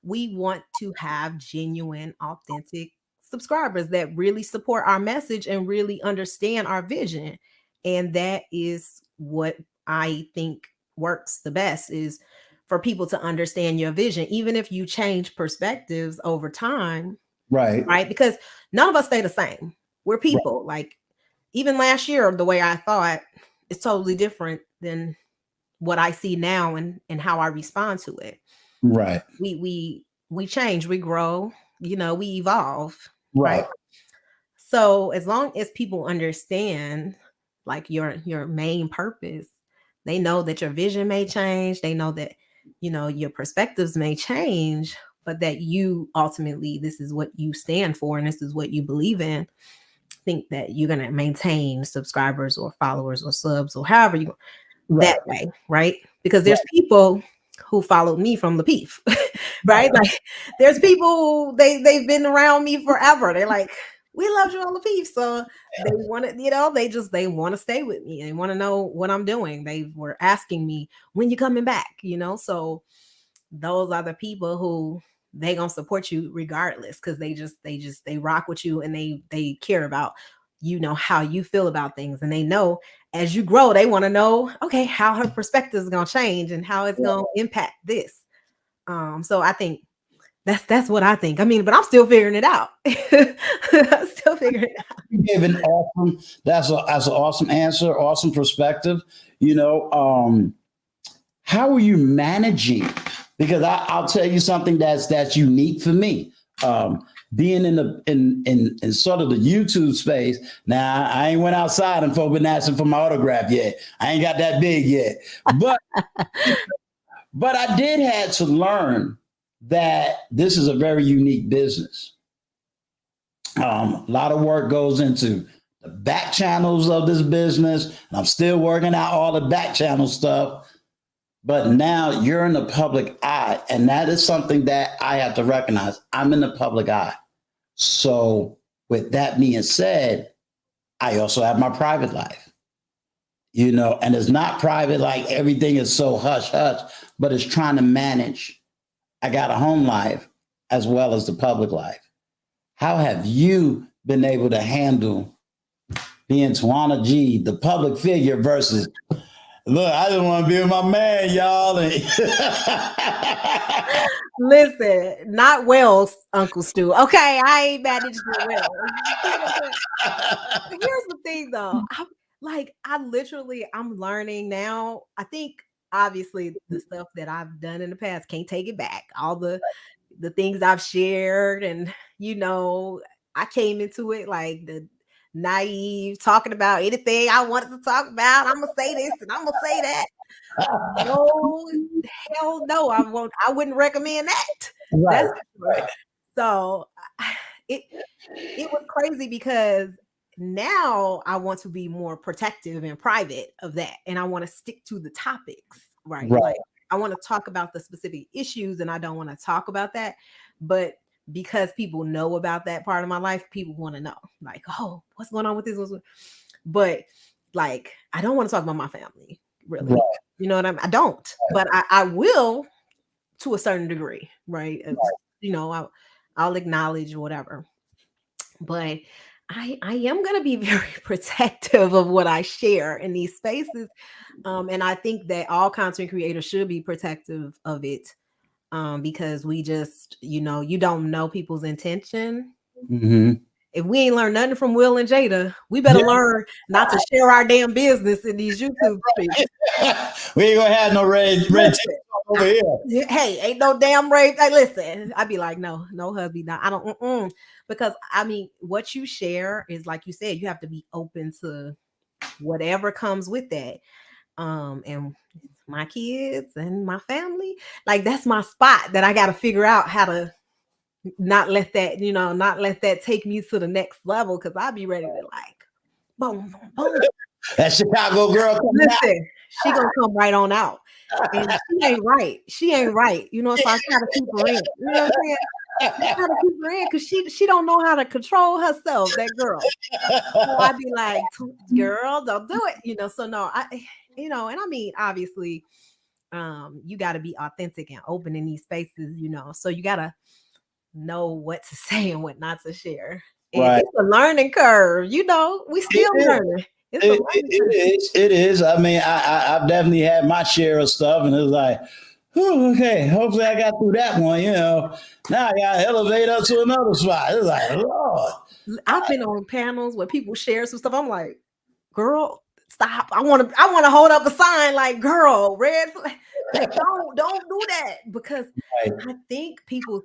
we want to have genuine, authentic subscribers that really support our message and really understand our vision. And that is what I think works the best, is for people to understand your vision, even if you change perspectives over time. Right. Right? Because none of us stay the same. We're people. Like even last year, the way I thought is totally different than what I see now and how I respond to it. Right. We change, we grow, we evolve. Right. So as long as people understand like your main purpose, they know that your vision may change, they know that your perspectives may change, but that you ultimately, this is what you stand for and this is what you believe in. Think that you're going to maintain subscribers or followers or subs or however you that way, right? Because there's people who followed me from the peef, right? Like there's people, they've been around me forever. They're like, we loved you on the peef. So they want to, they want to stay with me. They want to know what I'm doing. They were asking me, when you coming back, so those are the people who they gonna support you regardless, because they rock with you and they care about how you feel about things, and they know as you grow they want to know, okay, how her perspective is gonna change and how it's gonna impact this. So I think that's what I think. I mean, but I'm still figuring it out. I'm still figuring it out. You gave an awesome. That's an awesome answer. Awesome perspective. How are you managing? Because I'll tell you something that's unique for me. Being in sort of the YouTube space. Now I ain't went outside and folk been asking for my autograph yet. I ain't got that big yet. But I did have to learn that this is a very unique business. A lot of work goes into the back channels of this business, and I'm still working out all the back channel stuff. But now you're in the public eye, and that is something that I have to recognize. I'm in the public eye. So with that being said, I also have my private life, and it's not private like everything is so hush hush, but it's trying to manage. I got a home life as well as the public life. How have you been able to handle being Tawana G, the public figure, versus, look, I just want to be with my man, y'all. Listen, not well, Uncle Stu. Okay, I ain't managed it well. Here's the thing, though. I'm learning now. I think obviously the stuff that I've done in the past, can't take it back. All the things I've shared, and I came into it like the naive, talking about anything I wanted to talk about. I'm gonna say this and I'm gonna say that. No, hell no, I wouldn't recommend that. Right. That's so it was crazy because now I want to be more protective and private of that, and I want to stick to the topics, right? Like I want to talk about the specific issues and I don't want to talk about that, but because people know about that part of my life, people want to know, like, oh, what's going on with this? But like, I don't want to talk about my family, really. Right. You know what I mean? I don't, but I will to a certain degree, right? I'll acknowledge whatever. But I am going to be very protective of what I share in these spaces. And I think that all content creators should be protective of it. Because we just, you don't know people's intention. Mm-hmm. if we ain't learned nothing from Will and Jada, we better learn not to share our damn business in these YouTube streets. We ain't gonna have no red tape over here. Hey, ain't no damn rape. Hey, listen, I'd be like, no, hubby, no, I don't, because I mean, what you share is like you said, you have to be open to whatever comes with that. And my kids and my family, like that's my spot that I got to figure out how to not let that, not let that take me to the next level, because I'll be ready to like, boom, boom, boom. That Chicago girl. Listen, she gonna come right on out. And she ain't right. She ain't right. So I try to keep her in. You know what I'm saying? I try to keep her in because she don't know how to control herself, that girl. So I'd be like, girl, don't do it. So no, and I mean, obviously, you got to be authentic and open in these spaces, so you got to know what to say and what not to share. And Right. it's a learning curve, we still learning. It is. I mean, I've definitely had my share of stuff, and it's like, okay, hopefully I got through that one. Now I got to elevate up to another spot. It's like, Lord. I've been on panels where people share some stuff. I'm like, girl, stop. I want to hold up a sign like, girl, red flag. Don't do that, because right. I think people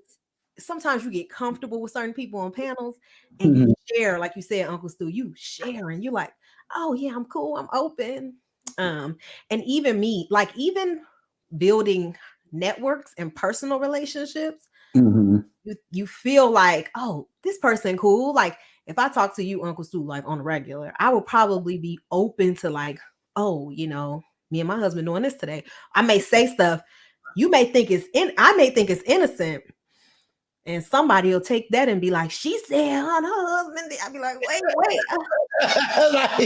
sometimes you get comfortable with certain people on panels and you share, like you said, Uncle Stu, you share and you're like, oh yeah, I'm cool, I'm open. And even me, like even building networks and personal relationships, you feel like, oh, this person cool. Like if I talk to you, Uncle Stu, like on a regular, I would probably be open to like, oh, me and my husband doing this today. I may say stuff you may think I may think it's innocent. And somebody will take that and be like, she said on her husband. I'd be like, wait.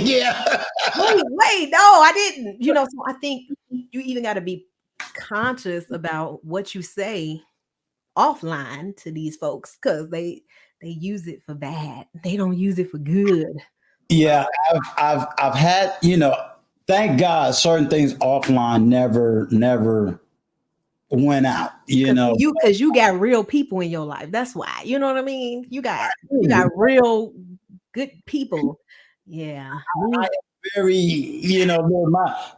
Yeah. Wait, no, I didn't. So I think you even got to be conscious about what you say offline to these folks, because they use it for bad. They don't use it for good. Yeah, I've had, thank God certain things offline never went out, because you got real people in your life. That's why, you know what I mean? You got real good people. Yeah. I am very,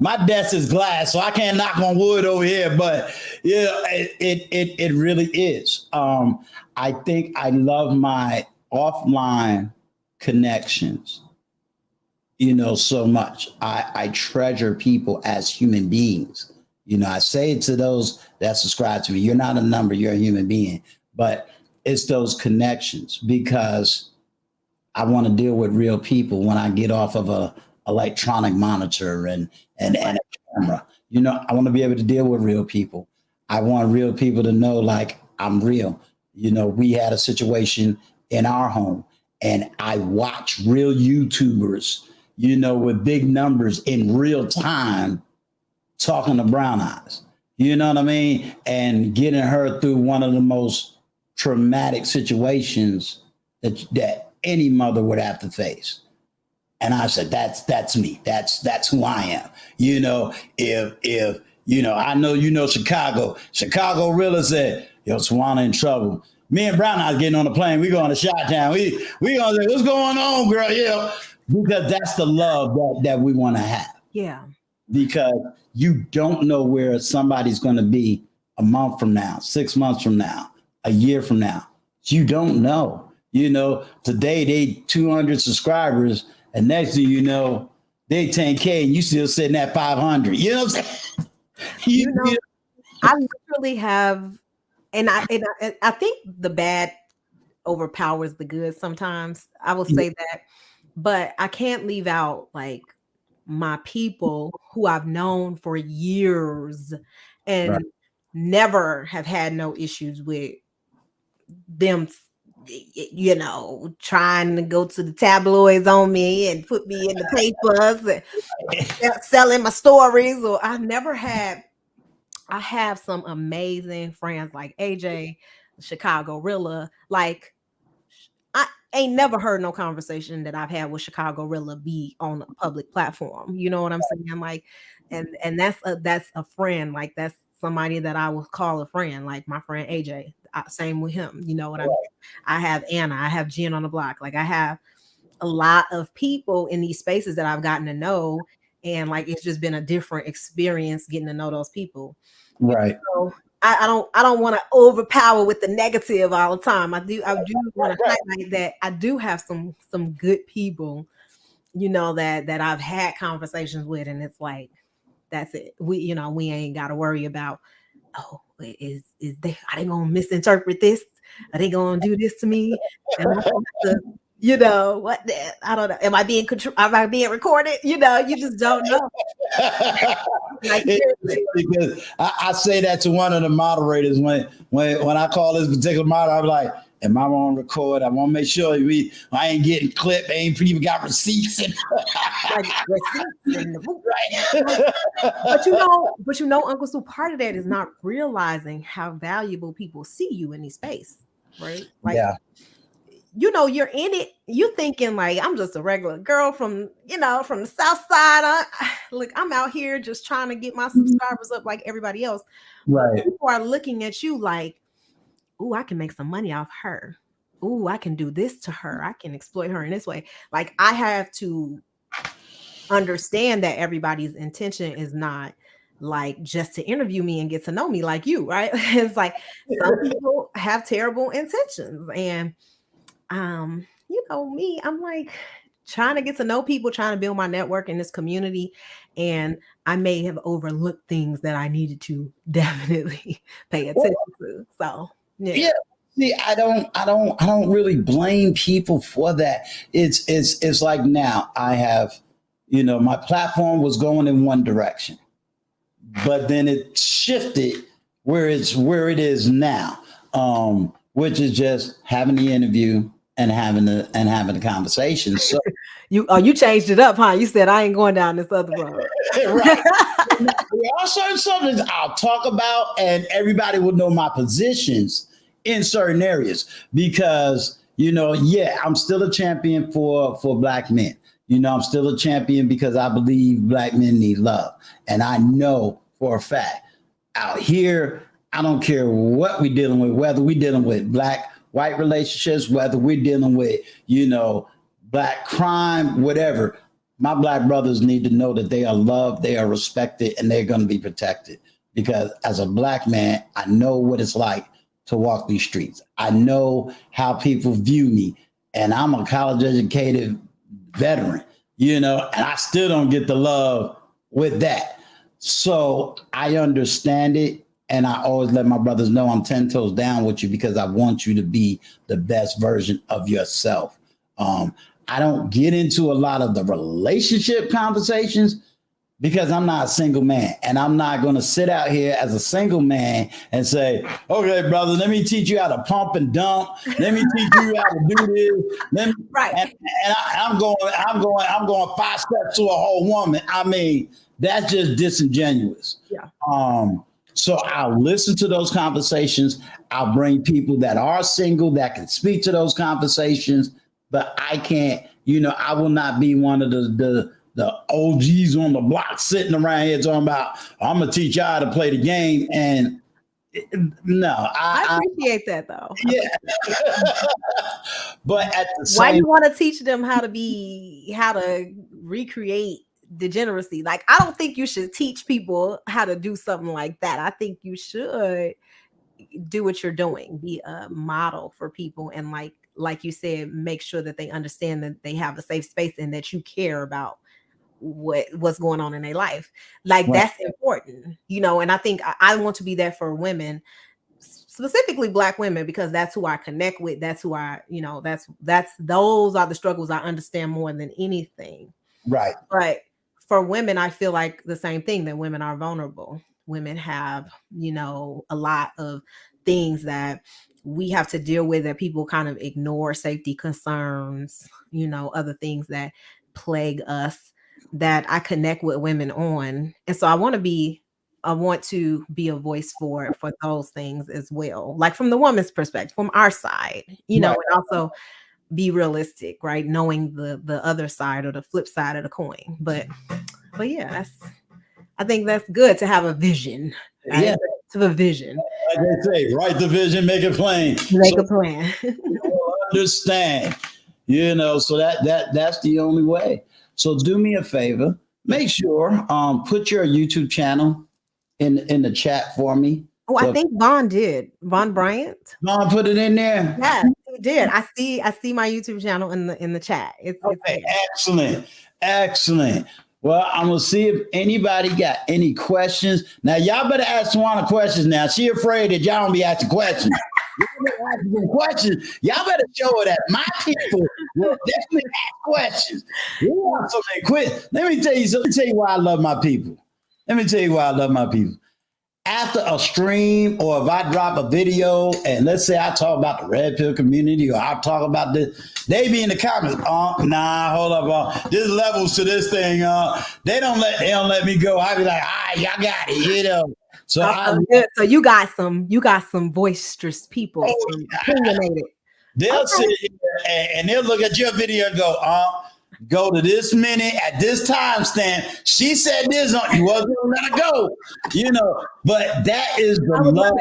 my desk is glass, so I can't knock on wood over here, but it really is. I think I love my offline connections, so much. I treasure people as human beings. I say it to those that subscribe to me, you're not a number, you're a human being. But it's those connections, because I want to deal with real people when I get off of a electronic monitor and a camera. I want to be able to deal with real people. I want real people to know like I'm real. We had a situation in our home, and I watch real YouTubers, with big numbers in real time talking to Brown Eyes. You know what I mean? And getting her through one of the most traumatic situations that any mother would have to face. And I said, that's me. That's who I am. If I know Chicago really said, yo, Tawana in trouble. Me and Brown Eyes getting on the plane. We going to Chi-Town. We gonna say, what's going on, girl? Because that's the love that we want to have. Yeah. Because you don't know where somebody's going to be a month from now, 6 months from now, a year from now. You don't know. Today they 200 subscribers, and next thing you know, they 10K, and you still sitting at 500. You know what I'm saying? I literally have, and I think the bad overpowers the good sometimes. I will say that, but I can't leave out like my people who I've known for years and never have had no issues with them, trying to go to the tabloids on me and put me in the papers and selling my stories. Or I have some amazing friends like AJ, Chicago Rilla. Like I ain't never heard no conversation that I've had with Chicago Rilla be on a public platform. You know what I'm saying? Like, and that's a friend. Like that's somebody that I would call a friend. Like my friend AJ. same with him. You know what I mean? I have Anna, I have Jen on the block. Like I have a lot of people in these spaces that I've gotten to know, and like it's just been a different experience getting to know those people. Right. So I don't want to overpower with the negative all the time. I do want to highlight that I do have some good people, that I've had conversations with, and it's like that's it. We ain't got to worry about, oh, is are they gonna misinterpret this? Are they gonna do this to me? And I have to, I don't know. Am I being recorded? You just don't know. Like, because I say that to one of the moderators when I call this particular moderator, I'm like, am I on record? I want to make sure I ain't getting clipped. I ain't even got receipts. Like receipts in the book. Right. but Uncle Sue, part of that is not realizing how valuable people see you in these space, right? Like, yeah. You're in it. You thinking like, I'm just a regular girl from the South Side. Look, I'm out here just trying to get my subscribers up like everybody else. Right. But people are looking at you like, ooh, I can make some money off her. Ooh, I can do this to her. I can exploit her in this way. Like, I have to understand that everybody's intention is not like just to interview me and get to know me like you, right? It's like some people have terrible intentions, and me, I'm like trying to get to know people, trying to build my network in this community, and I may have overlooked things that I needed to definitely pay attention to. So yeah. See, I don't really blame people for that. It's like now I have, my platform was going in one direction, but then it shifted where it is now, which is just having the interview and having the conversation. So you changed it up, huh? You said I ain't going down this other road. Right. There are certain subjects I'll talk about, and everybody will know my positions in certain areas because, I'm still a champion for Black men. I'm still a champion because I believe Black men need love. And I know for a fact out here, I don't care what we're dealing with, whether we're dealing with Black-white relationships, whether we're dealing with, Black crime, whatever. My Black brothers need to know that they are loved, they are respected, and they're going to be protected. Because as a Black man, I know what it's like to walk these streets. I know how people view me, and I'm a college educated veteran, and I still don't get the love with that. So I understand it. And I always let my brothers know I'm 10 toes down with you because I want you to be the best version of yourself. I don't get into a lot of the relationship conversations because I'm not a single man, and I'm not going to sit out here as a single man and say, okay, brother, let me teach you how to pump and dump. Let me teach you how to do this. Right. And I'm going 5 steps to a whole woman. I mean, that's just disingenuous. Yeah. So I'll listen to those conversations. I'll bring people that are single that can speak to those conversations, but I can't, I will not be one of the OGs on the block sitting around here talking about, I'm going to teach y'all how to play the game. And no, I appreciate that though. Yeah. But at the same, why you want to teach them how to recreate degeneracy? Like, I don't think you should teach people how to do something like that. I think you should do what you're doing, be a model for people, and like you said, make sure that they understand that they have a safe space and that you care about what's going on in their life. Like, right. That's important, and I think I want to be there for women, specifically Black women, because that's who I connect with. That's who I, those are the struggles I understand more than anything. Right. But for women, I feel like the same thing, that women are vulnerable. Women have, a lot of things that we have to deal with that people kind of ignore, safety concerns, other things that plague us that I connect with women on. And so I want to be a voice for those things as well. Like, from the woman's perspective, from our side, right. And also be realistic, right? Knowing the other side or the flip side of the coin. But yeah, I think that's good to have a vision. Right? Yeah. To have a vision. Like they say, write the vision, make it plain. Make So a plan. people understand, so that's the only way. So do me a favor, make sure put your YouTube channel in the chat for me. Oh, I So think Vaughn did. Vaughn Bryant. Vaughn put it in there. Yes, he did. I see my YouTube channel in the chat. It's Okay, there. excellent, excellent. Well, I'm gonna see if anybody got any questions. Now, y'all better ask Tawana questions. Now, she afraid that y'all don't be asking questions. Y'all better ask some questions. Y'all better show her that my people will definitely ask questions. We want so many quit. Let me tell you something. Let me tell you why I love my people. Let me tell you why I love my people. After a stream, or if I drop a video and let's say I talk about the red pill community, or I talk about this, they be in the comments, nah, hold up, there's levels to this thing. They don't let me go. I be like, y'all got it, So so you got some boisterous people, some opinionated. They'll sit here and they'll look at your video and go to this minute at this time stamp. She said this on you wasn't gonna let her go, But that is the love.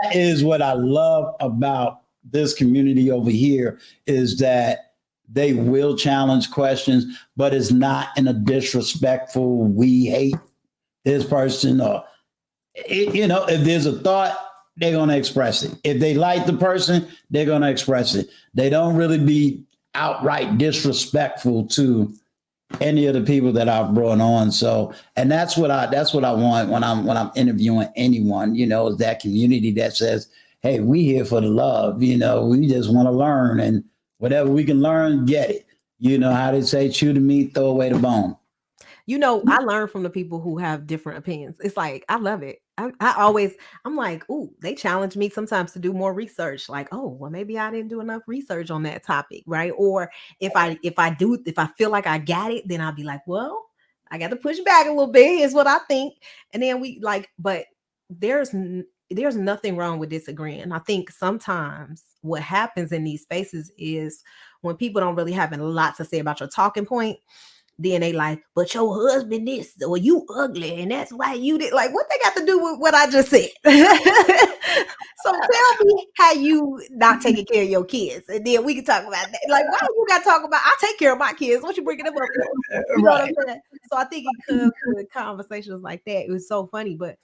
That is what I love about this community over here is that they will challenge questions, but it's not in a disrespectful, we hate this person, or if there's a thought, they're gonna express it. If they like the person, they're gonna express it. They don't really be outright disrespectful to any of the people that I've brought on. So, and that's what I want when I'm interviewing anyone, is that community that says, hey, we here for the love, we just want to learn, and whatever we can learn, get it. You know how they say, chew the meat, throw away the bone. I learn from the people who have different opinions. It's like, I love it. I'm like, ooh, they challenge me sometimes to do more research. Like, oh, well, maybe I didn't do enough research on that topic, right? Or if I feel like I got it, then I'll be like, well, I got to push back a little bit, is what I think. And then but there's nothing wrong with disagreeing. I think sometimes what happens in these spaces is when people don't really have a lot to say about your talking point, then they like, but your husband this, or you ugly, and that's why you did. Like, what they got to do with what I just said? So tell me how you not taking care of your kids, and then we can talk about that. Like, why you got to talk about? I take care of my kids. What you bringing them up for? You know what I'm saying? So I think it comes to conversations like that. It was so funny, but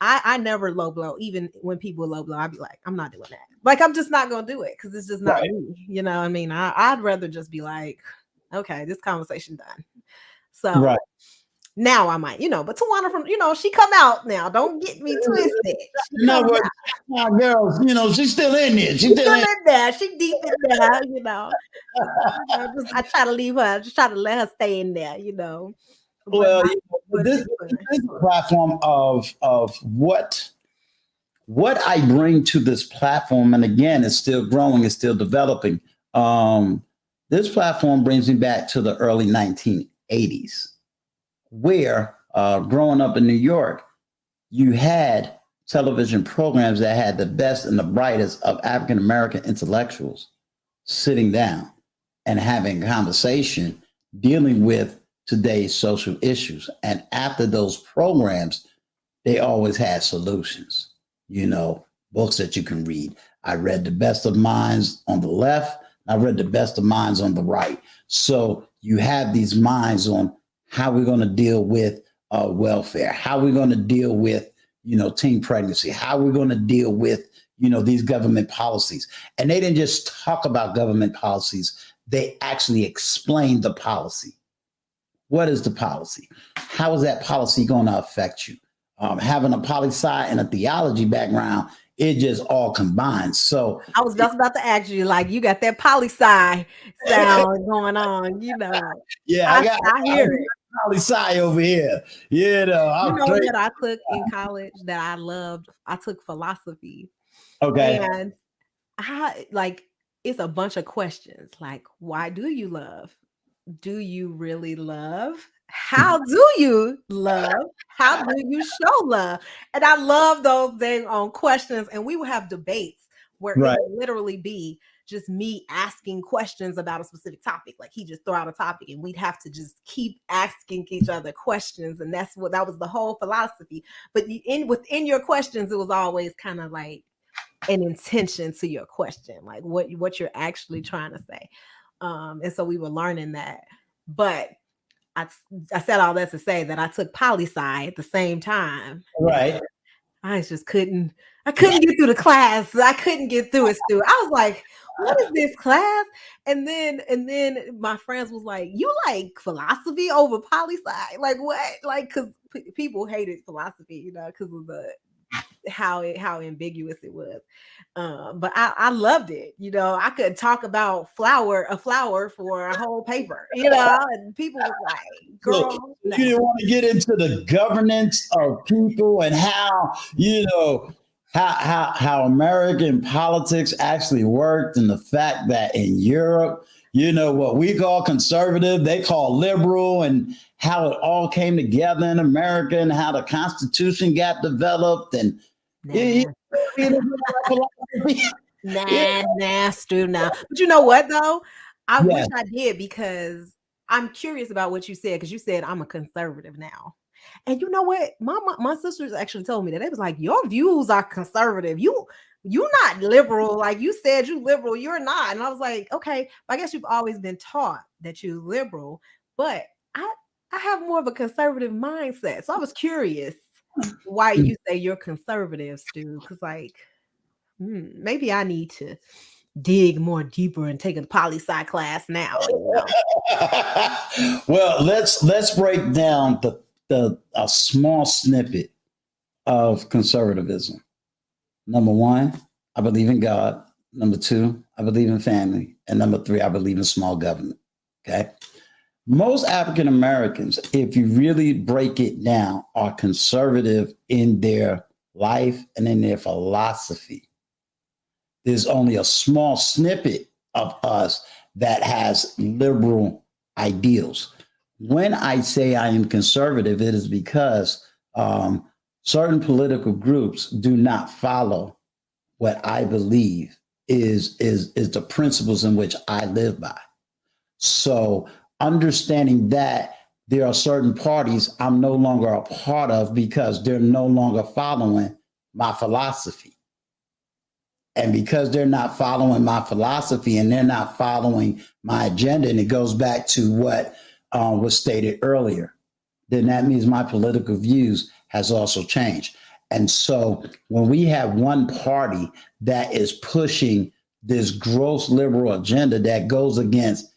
I never low blow. Even when people low blow, I'd be like, I'm not doing that. Like, I'm just not gonna do it because it's just not me. You know what I mean? I'd rather just be like, okay, this conversation done. So now I might, but Tawana from, she come out now. Don't get me twisted. Girls, she's still in there. She's still in there. She deep in there, I try to leave her. Just try to let her stay in there, Well, this is a platform of what I bring to this platform, and again, it's still growing, it's still developing. This platform brings me back to the early 1980s, where growing up in New York, you had television programs that had the best and the brightest of African American intellectuals sitting down and having a conversation dealing with today's social issues. And after those programs, they always had solutions, books that you can read. I read The Best of Minds on the left. I read The Best of Minds on the right. So you have these minds on how we're going to deal with welfare, how we're going to deal with, teen pregnancy, how we're going to deal with, these government policies. And they didn't just talk about government policies. They actually explained the policy. What is the policy? How is that policy going to affect you? Having a poli-sci and a theology background, it just all combines. So I was just about to ask you, like, you got that poli-sci sound going on, Yeah, I hear it. Poli-sci over here. What I took in college that I loved? I took philosophy. Okay. And it's a bunch of questions. Like, why do you love? Do you really love? How do you love? How do you show love? And I love those things on questions. And we would have debates where it would literally be just me asking questions about a specific topic. Like he just throw out a topic and we'd have to just keep asking each other questions. And that was the whole philosophy. But within your questions, it was always kind of like an intention to your question, like what you're actually trying to say. And so we were learning that. But I said all that to say that I took poli-sci at the same time. Right. I just couldn't get through the class. I couldn't get through it, Stu. I was like, what is this class? And then my friends was like, you like philosophy over poli-sci? Like what? Like, because people hated philosophy, you know, because of the how ambiguous it was. But I loved it. You know, I could talk about a flower for a whole paper, you know, and people was like, girl, so you didn't want to get into the governance of people and how, you know, how American politics actually worked, and the fact that in Europe, you know, what we call conservative, they call liberal, and how it all came together in America and how the Constitution got developed. And nah, Stu, nah. But you know what though? I wish I did, because I'm curious about what you said, because you said I'm a conservative now. And you know what? My sisters actually told me that. They was like, your views are conservative. You're not liberal. Like you said, you liberal. You're not. And I was like, okay, I guess you've always been taught that you're liberal, but I have more of a conservative mindset. So I was curious why you say you're conservative, Stu. Because like, maybe I need to dig more deeper and take a poli-sci class now. You know? Well, let's break down a small snippet of conservatism. Number one, I believe in God. Number two, I believe in family. And number three, I believe in small government. Okay. Most African Americans, if you really break it down, are conservative in their life and in their philosophy. There's only a small snippet of us that has liberal ideals. When I say I am conservative, it is because certain political groups do not follow what I believe is the principles in which I live by. So understanding that there are certain parties I'm no longer a part of because they're no longer following my philosophy. And because they're not following my philosophy and they're not following my agenda, and it goes back to what was stated earlier, then that means my political views has also changed. And so when we have one party that is pushing this gross liberal agenda that goes against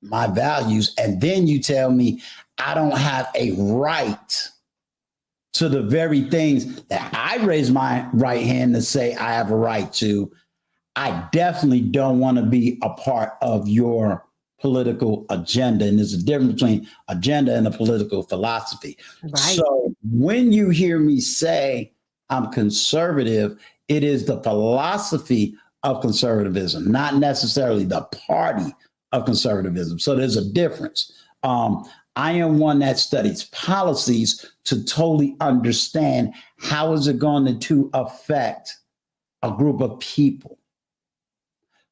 my values, and then you tell me I don't have a right to the very things that I raise my right hand to say I have a right to, I definitely don't want to be a part of your political agenda. And there's a difference between agenda and a political philosophy. Right. So when you hear me say I'm conservative, it is the philosophy of conservatism, not necessarily the party of conservatism. So there's a difference. I am one that studies policies to totally understand how is it going to affect a group of people.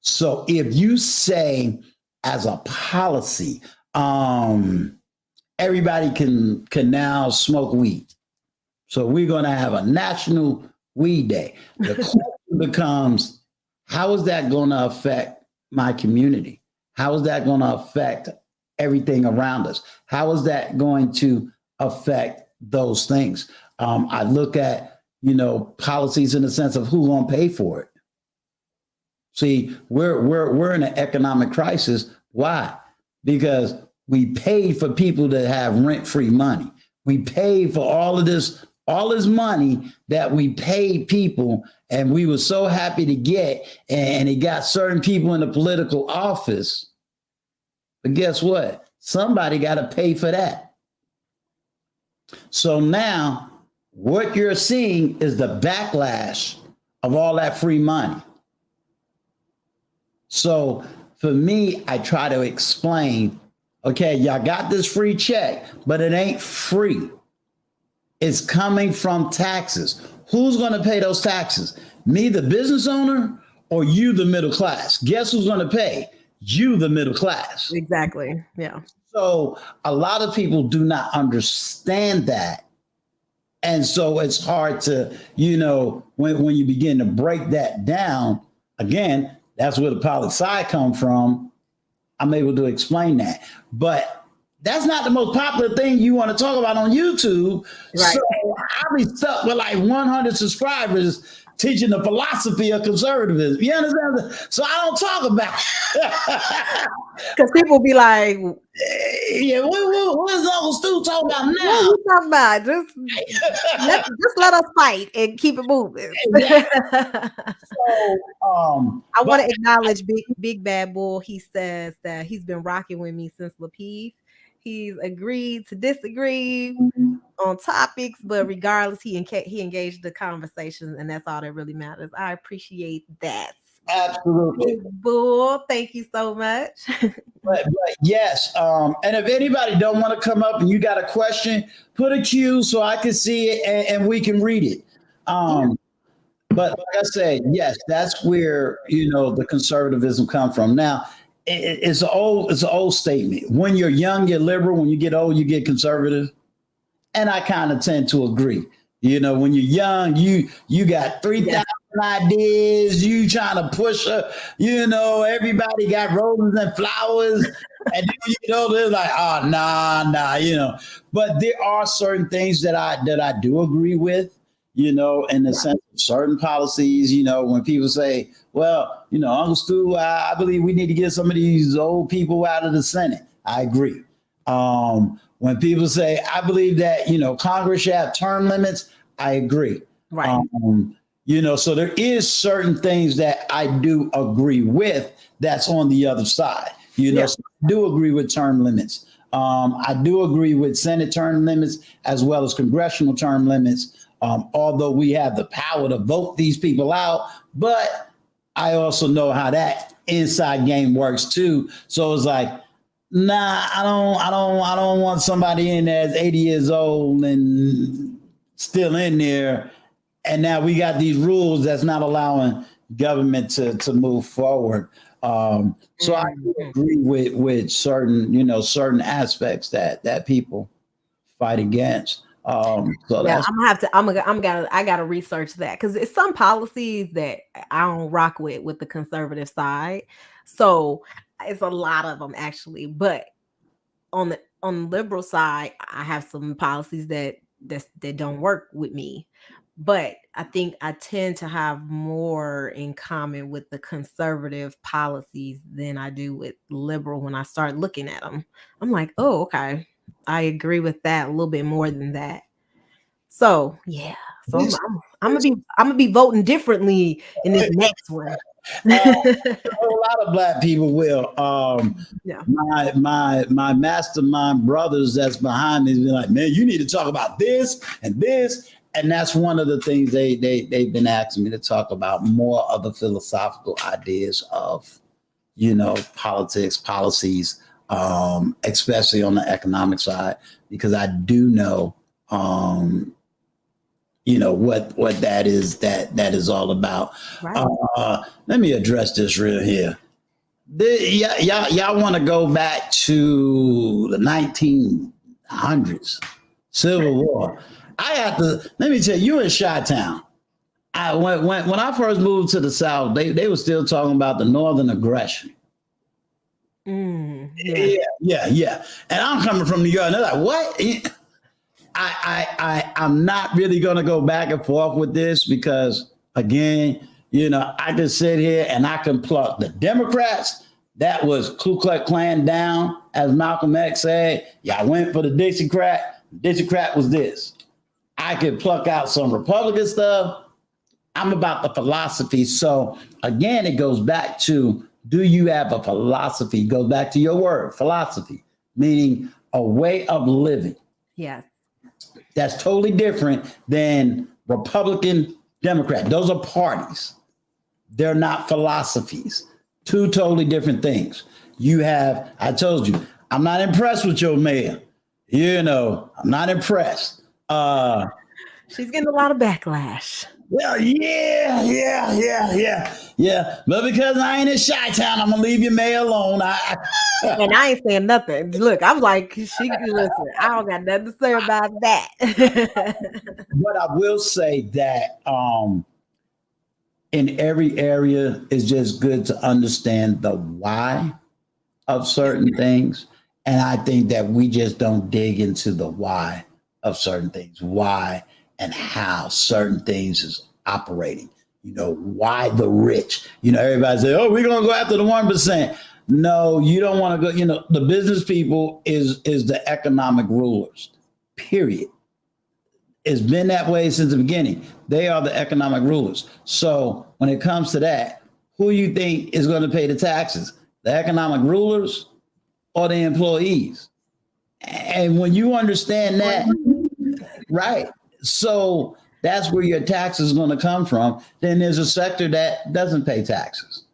So if you say as a policy, everybody can now smoke weed. So we're going to have a national weed day. The question becomes, how is that going to affect my community? How is that going to affect everything around us? How is that going to affect those things? I look at, policies in the sense of who's going to pay for it. See, we're in an economic crisis. Why? Because we paid for people to have rent-free money. We paid for all this money that we paid people, and we were so happy to get, and it got certain people in the political office. But guess what? Somebody got to pay for that. So now what you're seeing is the backlash of all that free money. So for me, I try to explain, okay, y'all got this free check, but it ain't free. It's coming from taxes. Who's going to pay those taxes? Me, the business owner, or you, the middle class? Guess who's going to pay? You, the middle class. Exactly. Yeah. So a lot of people do not understand that. And so it's hard to, when you begin to break that down, again, that's where the poli sci come from. I'm able to explain that. But that's not the most popular thing you want to talk about on YouTube. Right. So I'll be stuck with like 100 subscribers teaching the philosophy of conservatism. You understand? So I don't talk about it. Because people be like, yeah, what is Uncle Stu talking about now? What are you talking about? Just let us fight and keep it moving. So, I want to acknowledge Big Bad Bull. He says that he's been rocking with me since Lapeef. He's agreed to disagree on topics, but regardless, he engaged the conversation, and that's all that really matters. I appreciate that. Absolutely. Big Bull, thank you so much. but yes, and if anybody don't want to come up and you got a question, put a Q so I can see it and we can read it. But like I said, yes, that's where the conservatism come from. Now, it's an old statement. When you're young, you're liberal. When you get old, you get conservative. And I kind of tend to agree. When you're young, you got 3,000 ideas. You trying to push everybody got roses and flowers. And then, they're like, oh, nah. But there are certain things that I do agree with. In the sense of certain policies, when people say, well, Uncle Stu, I believe we need to get some of these old people out of the Senate. I agree. When people say, I believe that, Congress should have term limits, I agree. Right. So there is certain things that I do agree with that's on the other side. So I do agree with term limits. I do agree with Senate term limits as well as congressional term limits. Although we have the power to vote these people out, but I also know how that inside game works too. So it's like, nah, I don't want somebody in there that's 80 years old and still in there. And now we got these rules that's not allowing government to move forward. So I agree with certain aspects that people fight against. I gotta research that because it's some policies that I don't rock with the conservative side. So it's a lot of them actually, but on the liberal side, I have some policies that don't work with me. But I think I tend to have more in common with the conservative policies than I do with liberal. When I start looking at them, I'm like, oh, okay. I agree with that a little bit more than that. So yeah, so I'm gonna be voting differently in this next one. A lot of Black people will. My mastermind brothers that's behind me be like, man, you need to talk about this and this, and that's one of the things they've been asking me to talk about, more of the philosophical ideas of politics, policies. Especially on the economic side, because I do know, what that is all about. Right. Let me address this real here. Y'all want to go back to the 1900s, Civil War. Let me tell you, in Chi-Town, when I first moved to the South, they were still talking about the Northern aggression. Yeah. And I'm coming from New York, and they're like, what? I'm not really gonna go back and forth with this because, again, I can sit here and I can pluck the Democrats. That was Ku Klux Klan down, as Malcolm X said. I went for the Dixiecrat. Dixiecrat was this. I could pluck out some Republican stuff. I'm about the philosophy. So again, it goes back to, do you have a philosophy? Goes back to your word, philosophy, meaning a way of living. Yes. That's totally different than Republican, Democrat. Those are parties. They're not philosophies. Two totally different things. I told you, I'm not impressed with your mayor. I'm not impressed. She's getting a lot of backlash. Well, yeah. But because I ain't in Chi-Town, I'm gonna leave your mail alone. And I ain't saying nothing. Look, I'm like, listen, I don't got nothing to say about that. But I will say that in every area, it's just good to understand the why of certain things. And I think that we just don't dig into the why of certain things, why and how certain things is operating. You know, why the rich? You know, everybody say, "Oh, we're gonna go after the 1%." No, you don't want to go. You know, the business people is the economic rulers. Period. It's been that way since the beginning. They are the economic rulers. So when it comes to that, who you think is going to pay the taxes? The economic rulers or the employees? And when you understand that, right? So that's where your taxes are going to come from. Then there's a sector that doesn't pay taxes.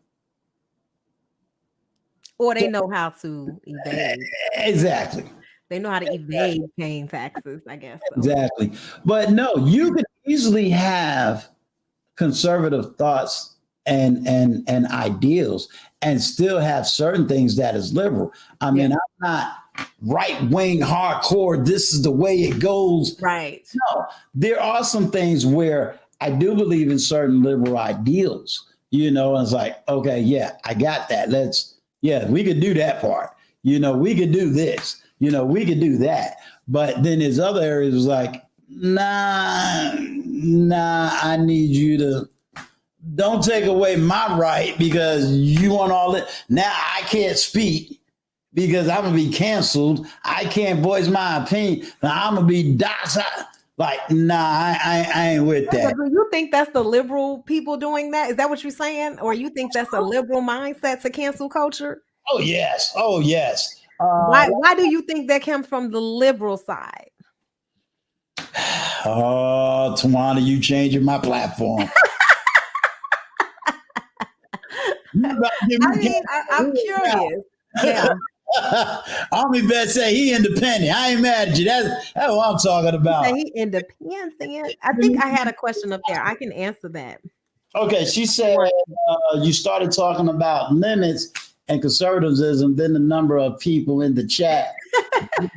Or they know how to evade. Exactly. They know how to evade paying taxes, I guess. So. Exactly. But no, you could easily have conservative thoughts and ideals and still have certain things that is liberal. I mean, I'm not right wing hardcore. This is the way it goes. Right. No, there are some things where I do believe in certain liberal ideals. You know, and it's like, okay, yeah, I got that. We could do that part. You know, we could do this. You know, we could do that. But then there's other areas like, nah, I need you to don't take away my right because you want all it. Now I can't speak because I'm gonna be canceled. I can't voice my opinion. I'm gonna be docile. Like, nah, I ain't with that. Do you think that's the liberal people doing that? Is that what you're saying? Or you think that's a liberal mindset to cancel culture? Oh yes. Why do you think that comes from the liberal side? Oh, Tawana, you changing my platform. I'm curious. Yeah. Army vet say he independent. I ain't mad at you. That's what I'm talking about. He independent. I think I had a question up there. I can answer that. Okay, she said you started talking about limits and conservatism. Then the number of people in the chat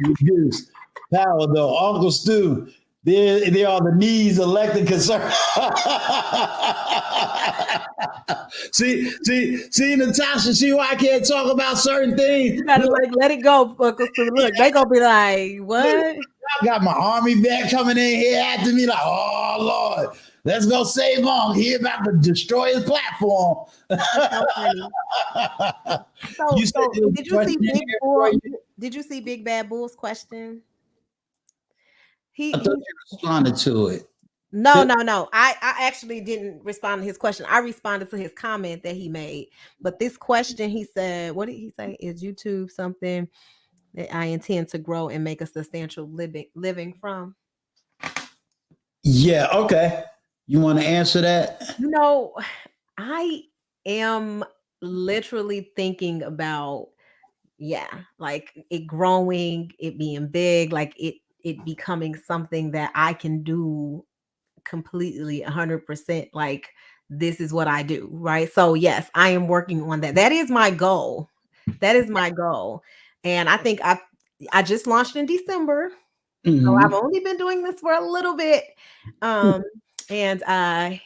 reduced. Power though, Uncle Stu. They are the knees elected conservatives. see, Natasha, see why I can't talk about certain things. You gotta let it go, Uncle Stu. Look, they gonna be like, what? I got my army vet coming in here after me, like, oh Lord, let's go save on. He about to destroy his platform. So did you see Big Bull? Did you see Big Bad Bull's question? I thought you responded to it. No. I actually didn't respond to his question. I responded to his comment that he made. But this question, he said, what did he say? Is YouTube something that I intend to grow and make a substantial living from? Yeah, okay. You want to answer that? No, I am literally thinking about, like it growing, it being big, like it becoming something that I can do completely 100%. Like this is what I do, right? So yes, I am working on that. That is my goal. And I think I just launched in December. So I've only been doing this for a little bit. And I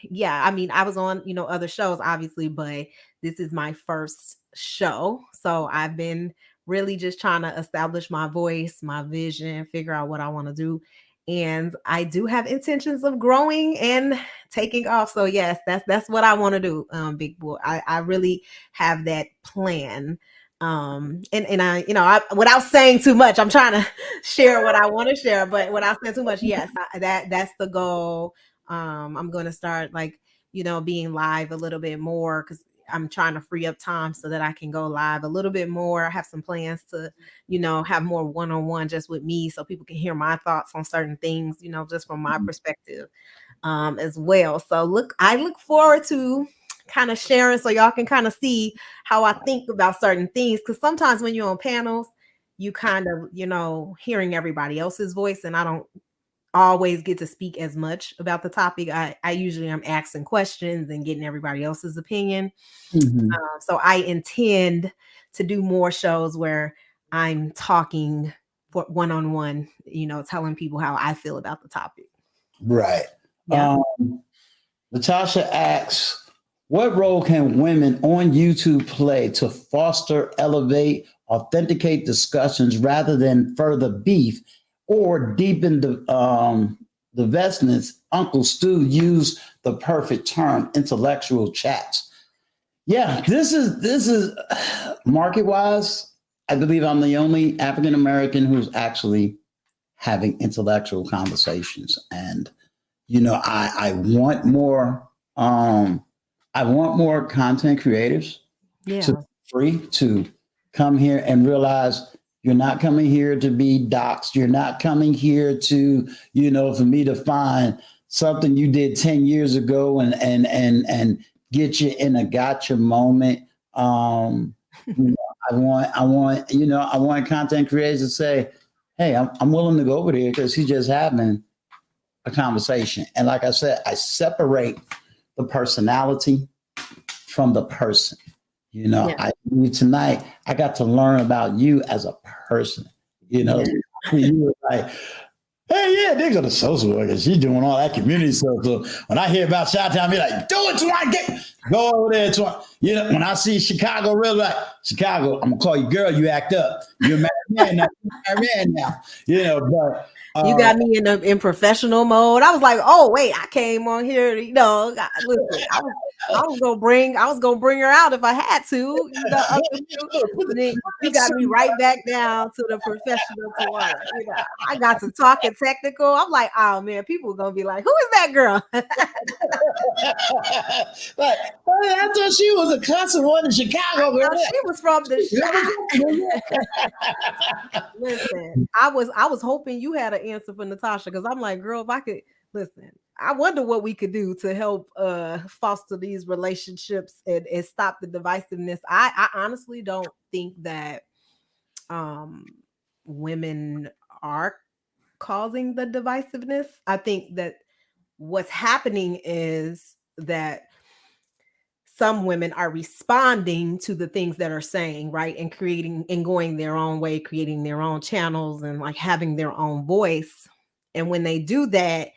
mean, I was on, other shows obviously, but this is my first show. So I've been really just trying to establish my voice, my vision, figure out what I want to do. And I do have intentions of growing and taking off. So yes, that's what I want to do, Big Boy. I really have that plan. And I, without saying too much, I'm trying to share what I want to share, but without saying too much, yes, that's the goal. I'm going to start being live a little bit more because I'm trying to free up time so that I can go live a little bit more. I have some plans to, have more one-on-one just with me so people can hear my thoughts on certain things, just from my perspective as well. So I look forward to kind of sharing so y'all can kind of see how I think about certain things. Because sometimes when you're on panels, you kind of, hearing everybody else's voice, and I always get to speak as much about the topic. I usually am asking questions and getting everybody else's opinion. Mm-hmm. So I intend to do more shows where I'm talking for one-on-one, telling people how I feel about the topic. Right. Yeah. Natasha asks, what role can women on YouTube play to foster, elevate, authenticate discussions rather than further beef or deepen the vestments? Uncle Stu used the perfect term, intellectual chats. Yeah, this is market wise. I believe I'm the only African American who's actually having intellectual conversations, and I want more. I want more content creators to Yeah. free to come here and realize you're not coming here to be doxxed. You're not coming here to, for me to find something you did 10 years ago and get you in a gotcha moment. You know, I want content creators to say, hey, I'm willing to go over there because he's just having a conversation. And like I said, I separate the personality from the person. Yeah. Tonight, I got to learn about you as a person. Yeah. You were like, hey, yeah, they go to social worker. She's doing all that community stuff. So when I hear about Chi-Town, be like, do it, Tawana. Go over there, Tawana. When I see Chicago, real like, Chicago, I'm gonna call you girl. You act up. You're a married man now. You're a married man now. But You got me in professional mode. I was like, oh wait, I came on here. Listen, I was gonna bring her out if I had to. Then you got me right back down to the professional Tawana. I got to talking technical. I'm like, oh man, people are gonna be like, who is that girl? Like, I thought she was a constant one in Chicago. Girl. She was from the Listen, I was hoping you had an answer for Natasha because I'm like, girl, if I could listen, I wonder what we could do to help foster these relationships and stop the divisiveness. I honestly don't think that women are causing the divisiveness. I think that what's happening is that some women are responding to the things that are saying, right? And creating and going their own way, creating their own channels and like having their own voice. And when they do that,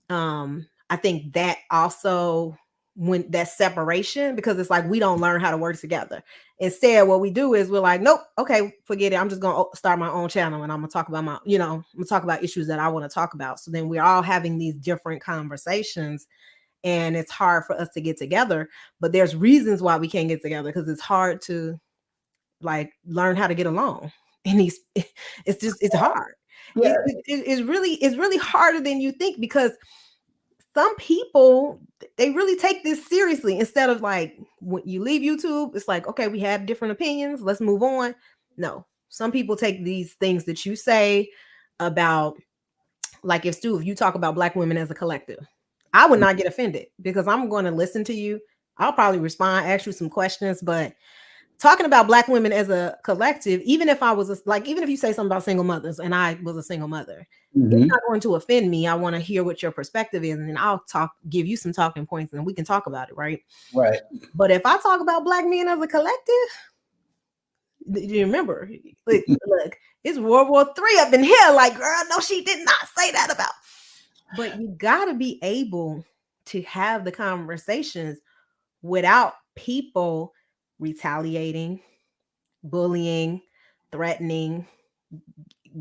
I think that also when that separation, because it's like we don't learn how to work together. Instead, what we do is we're like, nope, okay, forget it. I'm just gonna start my own channel and I'm gonna talk about I'm gonna talk about issues that I want to talk about. So then we're all having these different conversations and it's hard for us to get together, but there's reasons why we can't get together because it's hard to like learn how to get along. And it's hard. Yeah. It's really harder than you think because some people they really take this seriously instead of like when you leave YouTube, it's like, okay, we have different opinions, let's move on. No, some people take these things that you say about like if you talk about Black women as a collective, I would not get offended because I'm going to listen to you. I'll probably respond, ask you some questions, but talking about Black women as a collective, even if even if you say something about single mothers and I was a single mother, it's not going to offend me. I want to hear what your perspective is, and then I'll give you some talking points and we can talk about it, right? Right. But if I talk about Black men as a collective, you remember, look, it's World War III up in here. Like, girl, no, she did not say that about. But you got to be able to have the conversations without people retaliating, bullying, threatening,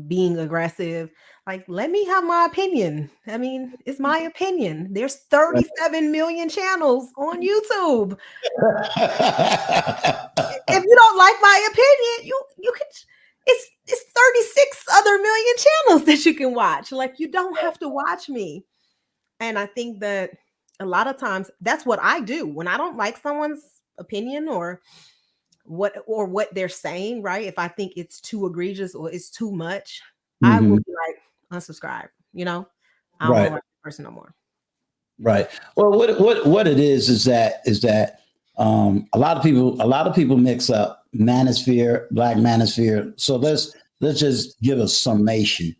being aggressive. Like, let me have my opinion. I mean, it's my opinion. There's 37 million channels on YouTube. If you don't like my opinion, you can it's 36 other million channels that you can watch. Like, you don't have to watch me. And I think that a lot of times that's what I do when I don't like someone's opinion or what they're saying, right? If I think it's too egregious or it's too much, I will be like, unsubscribe, I don't want to like the person no more. Right. Well, what it is that a lot of people mix up manosphere, Black manosphere. So let's just give a summation.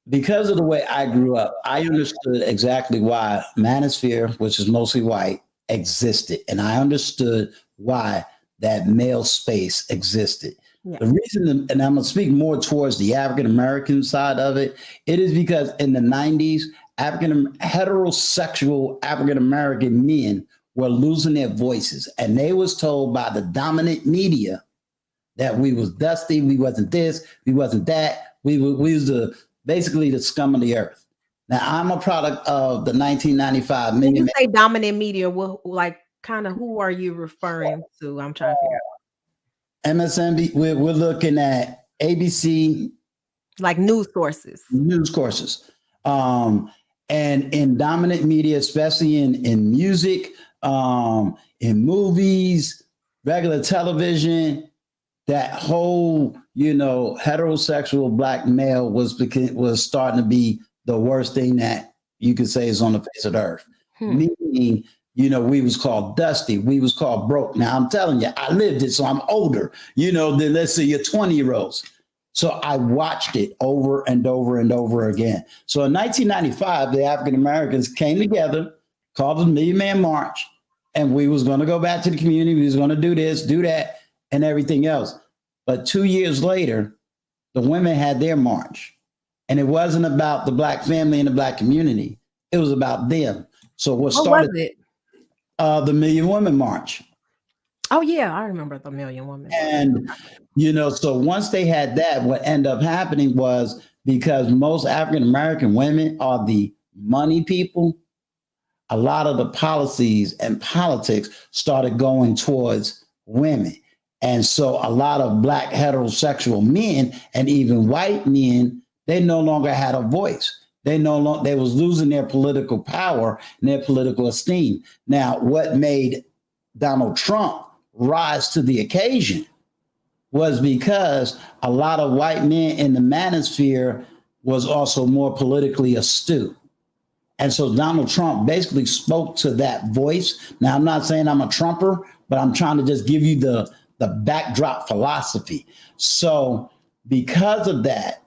because of the way I grew up, I understood exactly why manosphere, which is mostly white, existed. And I understood why that male space existed. Yeah. The reason, and I'm going to speak more towards the African American side of it, it is because in the 90s, heterosexual African American men were losing their voices. And they was told by the dominant media that we was dusty, we wasn't this, we wasn't that, we was basically the scum of the earth. Now I'm a product of the 1995 When you million. say dominant media, like kind of who are you referring to? I'm trying to figure out. MSNBC, we're looking at ABC, Like news sources. news courses, and in dominant media, especially in music, in movies, regular television. That whole, heterosexual black male was starting to be the worst thing that you could say is on the face of the earth. Meaning, we was called dusty, we was called broke. Now I'm telling you, I lived it, so I'm older, than let's say your 20-year-olds. So I watched it over and over and over again. So in 1995, the African Americans came together, called the Million Man March, and we was going to go back to the community. We was going to do this, do that, and everything else. But 2 years later, the women had their march. And it wasn't about the black family and the black community. It was about them. So what started was it? The Million Women March. Oh, yeah, I remember the Million Women. And, so once they had that, what ended up happening was, because most African American women are the money people, a lot of the policies and politics started going towards women. And so a lot of black heterosexual men and even white men, they no longer had a voice. They was losing their political power and their political esteem. Now, what made Donald Trump rise to the occasion was because a lot of white men in the manosphere was also more politically astute. And so Donald Trump basically spoke to that voice. Now, I'm not saying I'm a Trumper, but I'm trying to just give you the backdrop philosophy. So because of that,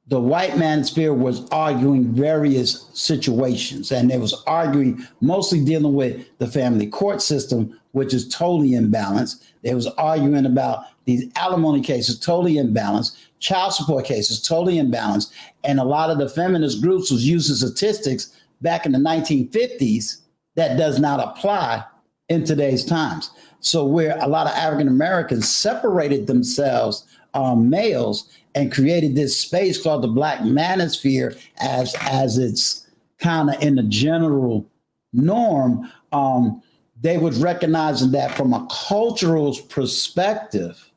the white manosphere was arguing various situations, and they was arguing mostly dealing with the family court system, which is totally imbalanced. They was arguing about these alimony cases, totally imbalanced, child support cases, totally imbalanced. And a lot of the feminist groups was using statistics back in the 1950s that does not apply in today's times. So where a lot of African Americans separated themselves, males, and created this space called the Black manosphere as it's kind of in the general norm, they was recognizing that from a cultural perspective,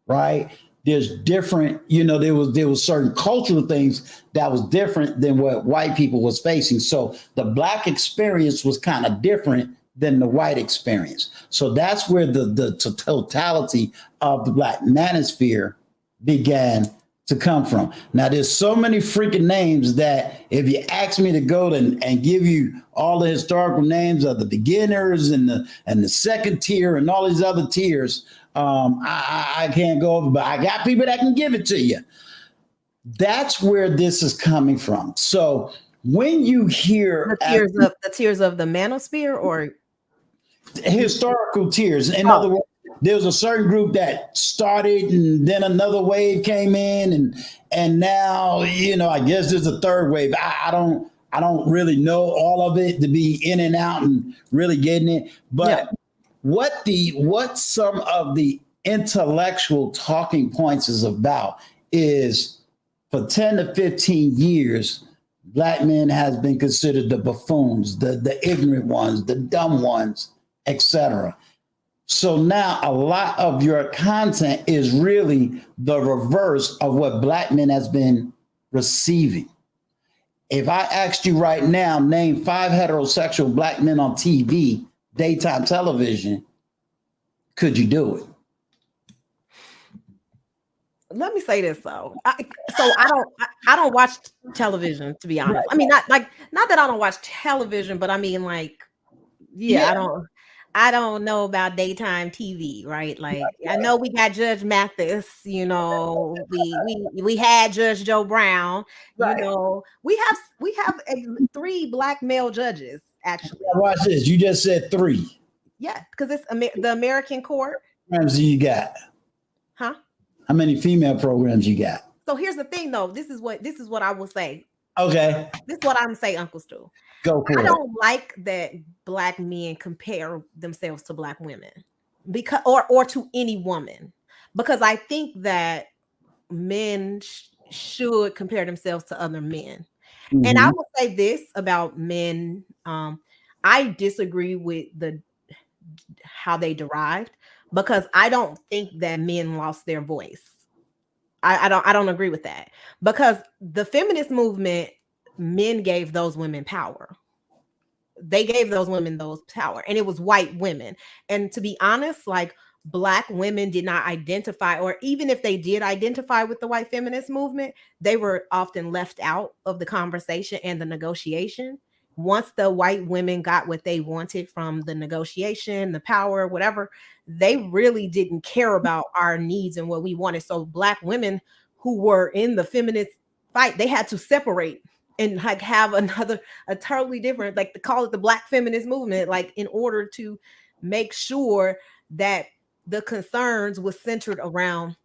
right? There's different, there was certain cultural things that was different than what white people was facing. So the Black experience was kind of different than the white experience. So that's where the totality of the Black manosphere began to come from. Now, there's so many freaking names that if you ask me to go and give you all the historical names of the beginners and the second tier and all these other tiers, I can't go over, but I got people that can give it to you. That's where this is coming from. So when you hear the tiers of the manosphere or historical tiers, in other words, there was a certain group that started and then another wave came in and now, I guess there's a third wave. I don't really know all of it to be in and out and really getting it. But what some of the intellectual talking points is about is for 10 to 15 years, Black men has been considered the buffoons, the ignorant ones, the dumb ones, etc. So now a lot of your content is really the reverse of what Black men has been receiving. If I asked you right now, name 5 heterosexual Black men on TV, daytime television, could you do it? Let me say this though. I don't watch television, to be honest. I mean, not that I don't watch television, but I mean, like, I don't. I don't know about daytime TV, right? Like I know we got Judge Mathis, we had Judge Joe Brown, Right. we have three black male judges actually. Watch this. You just said three. Yeah, because it's the American court, Programs do you got? huh? How many female programs you got? So here's the thing, though. This is what I will say. Okay, This is what I'm gonna say, Uncle Stu. go I for it. don't like that black men compare themselves to black women because or to any woman because I think that men should compare themselves to other men. And I Mm-hmm. will say this about men. I disagree with the how they derived because I don't think that men lost their voice. I don't agree with that because the feminist movement, men gave those women power. They gave those women those power, and it was white women. And to be honest, like black women did not identify, or even if they did identify with the white feminist movement, they were often left out of the conversation and the negotiation. Once the white women got what they wanted from the negotiation, the power, whatever, they really didn't care about our needs and what we wanted. So black women who were in the feminist fight, they had to separate and like have a totally different, like to call it the black feminist movement, like in order to make sure that the concerns was centered around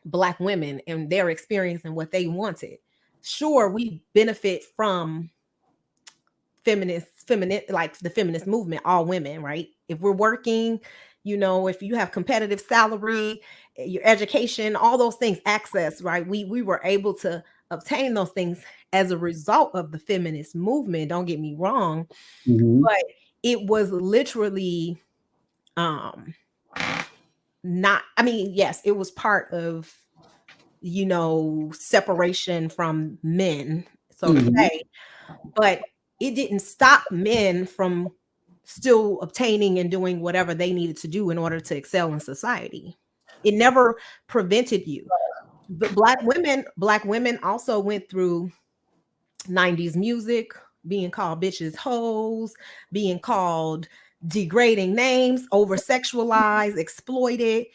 black women and their experience and what they wanted. Sure, we benefit from feminist like the feminist movement, all women, right? If we're working, if you have competitive salary, your education, all those things, access, right? We were able to obtain those things as a result of the feminist movement. Don't get me wrong, Mm-hmm. but it was literally um not, I mean, yes, it was part of separation from men, so to Mm-hmm. say, but it didn't stop men from still obtaining and doing whatever they needed to do in order to excel in society. It never prevented you. But black women also went through 90s music, being called bitches, hoes, being called degrading names, over sexualized, exploited.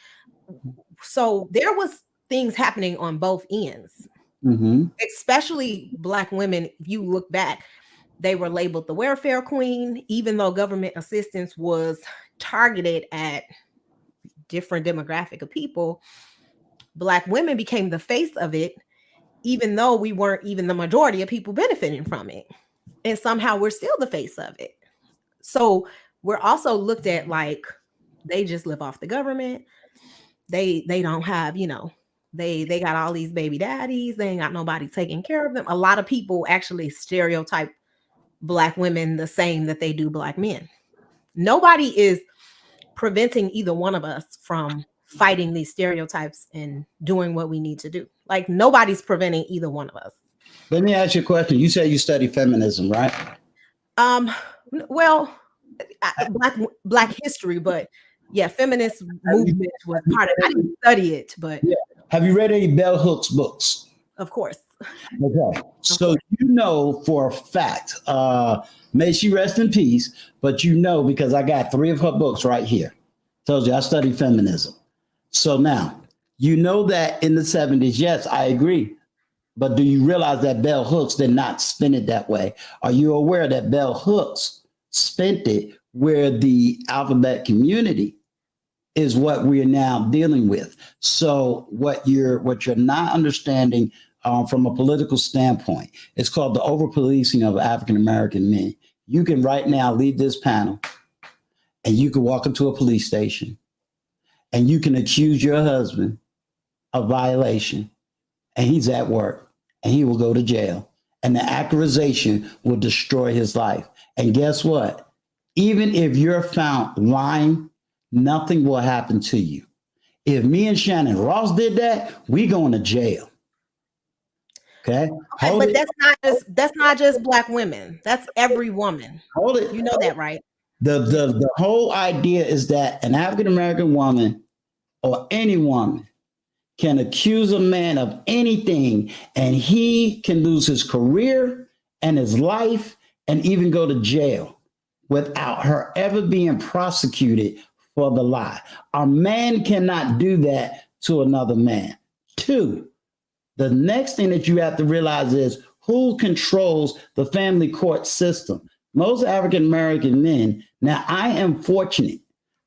So there was things happening on both ends, Mm-hmm. especially black women. If you look back, they were labeled the welfare queen, even though government assistance was targeted at different demographic of people. Black women became the face of it, even though we weren't even the majority of people benefiting from it. And somehow we're still the face of it. So we're also looked at like they just live off the government. They don't have, they got all these baby daddies. They ain't got nobody taking care of them. A lot of people actually stereotype black women the same that they do black men. Nobody is preventing either one of us from fighting these stereotypes and doing what we need to do. Like nobody's preventing either one of us. Let me ask you a question. You said you study feminism, right? Um, well, black history, but yeah, feminist movement was part of it. I didn't study it, but Yeah. Have you read any Bell Hooks books? of course. Okay. Of So course. you know for a fact, may she rest in peace, but because I got three of her books right here. Told you I study feminism. So now, you know that in the 70s, yes, I agree. But do you realize that Bell Hooks did not spin it that way? Are you aware that Bell Hooks spent it where the alphabet community is what we are now dealing with? So what you're not understanding from a political standpoint, it's called the over policing of African American men. You can right now leave this panel and you can walk into a police station and you can accuse your husband of violation and he's at work and he will go to jail and the accusation will destroy his life. And guess what? Even if you're found lying, nothing will happen to you. If me and Shannon Ross did that, we going to jail. Okay. Okay, but that's not just black women. That's every woman. Hold it. You know that, right? The whole idea is that an African American woman or any woman can accuse a man of anything and he can lose his career and his life and even go to jail. without her ever being prosecuted for the lie. A man cannot do that to another man. Two, the next thing that you have to realize is who controls the family court system. Most African American men. Now, I am fortunate.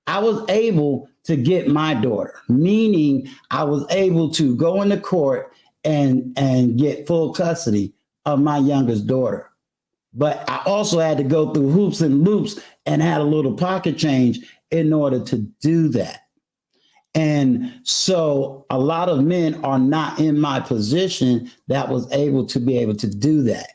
I was able to get my daughter, meaning I was able to go into court and get full custody of my youngest daughter. But I also had to go through hoops and loops and had a little pocket change in order to do that. And so a lot of men are not in my position that was able to be able to do that.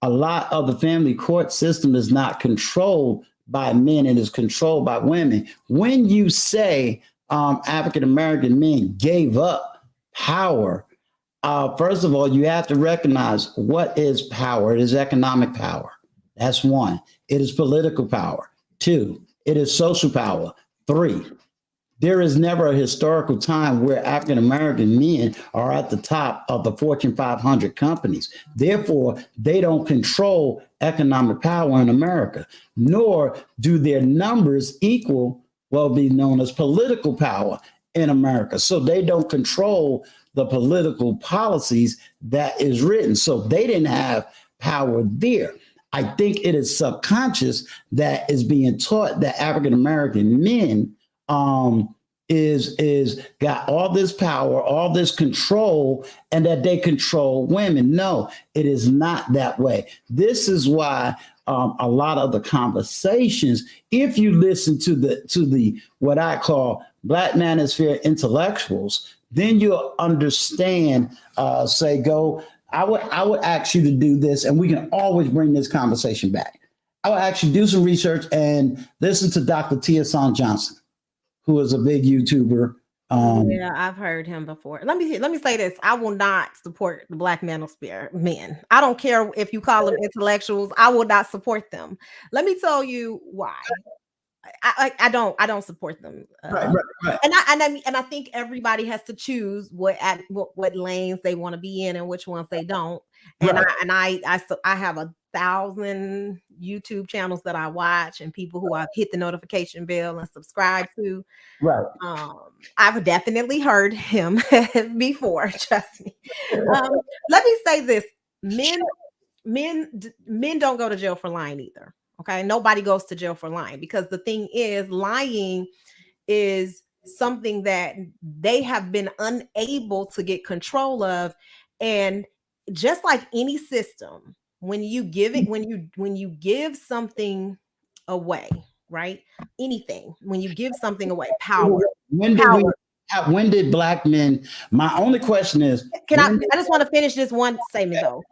A lot of the family court system is not controlled by men, it is controlled by women. When you say African American men gave up power, first of all, you have to recognize what is power. It is economic power. That's one. It is political power. Two, it is social power. Three, there is never a historical time where African American men are at the top of the Fortune 500 companies. Therefore, they don't control economic power in America, nor do their numbers equal what will be known as political power in America. So they don't control the political policies that is written. So they didn't have power there. I think it is subconscious that is being taught that African American men is got all this power, all this control, and that they control women. No, it is not that way. This is why a lot of the conversations, if you listen to the what I call Black manosphere intellectuals, then you'll understand. I would ask you to do this, and we can always bring this conversation back. I would actually do some research and listen to Dr. Tia Son Johnson, who is a big YouTuber. Yeah, I've heard him before. Let me say this. I will not support the Black manosphere men. I don't care if you call them intellectuals. I will not support them. Let me tell you why. I don't support them. Right. And I think everybody has to choose what lanes they want to be in and which ones they don't. And right. I have 1,000 YouTube channels that I watch and people who I've hit the notification bell and subscribe to. Right. I've definitely heard him before. Trust me. Let me say this: men don't go to jail for lying either. Okay, nobody goes to jail for lying, because the thing is, lying is something that they have been unable to get control of. And just like any system, when you give something away, right? Anything, when you give something away, power. When did Black men? My only question is, I just want to finish this one statement though.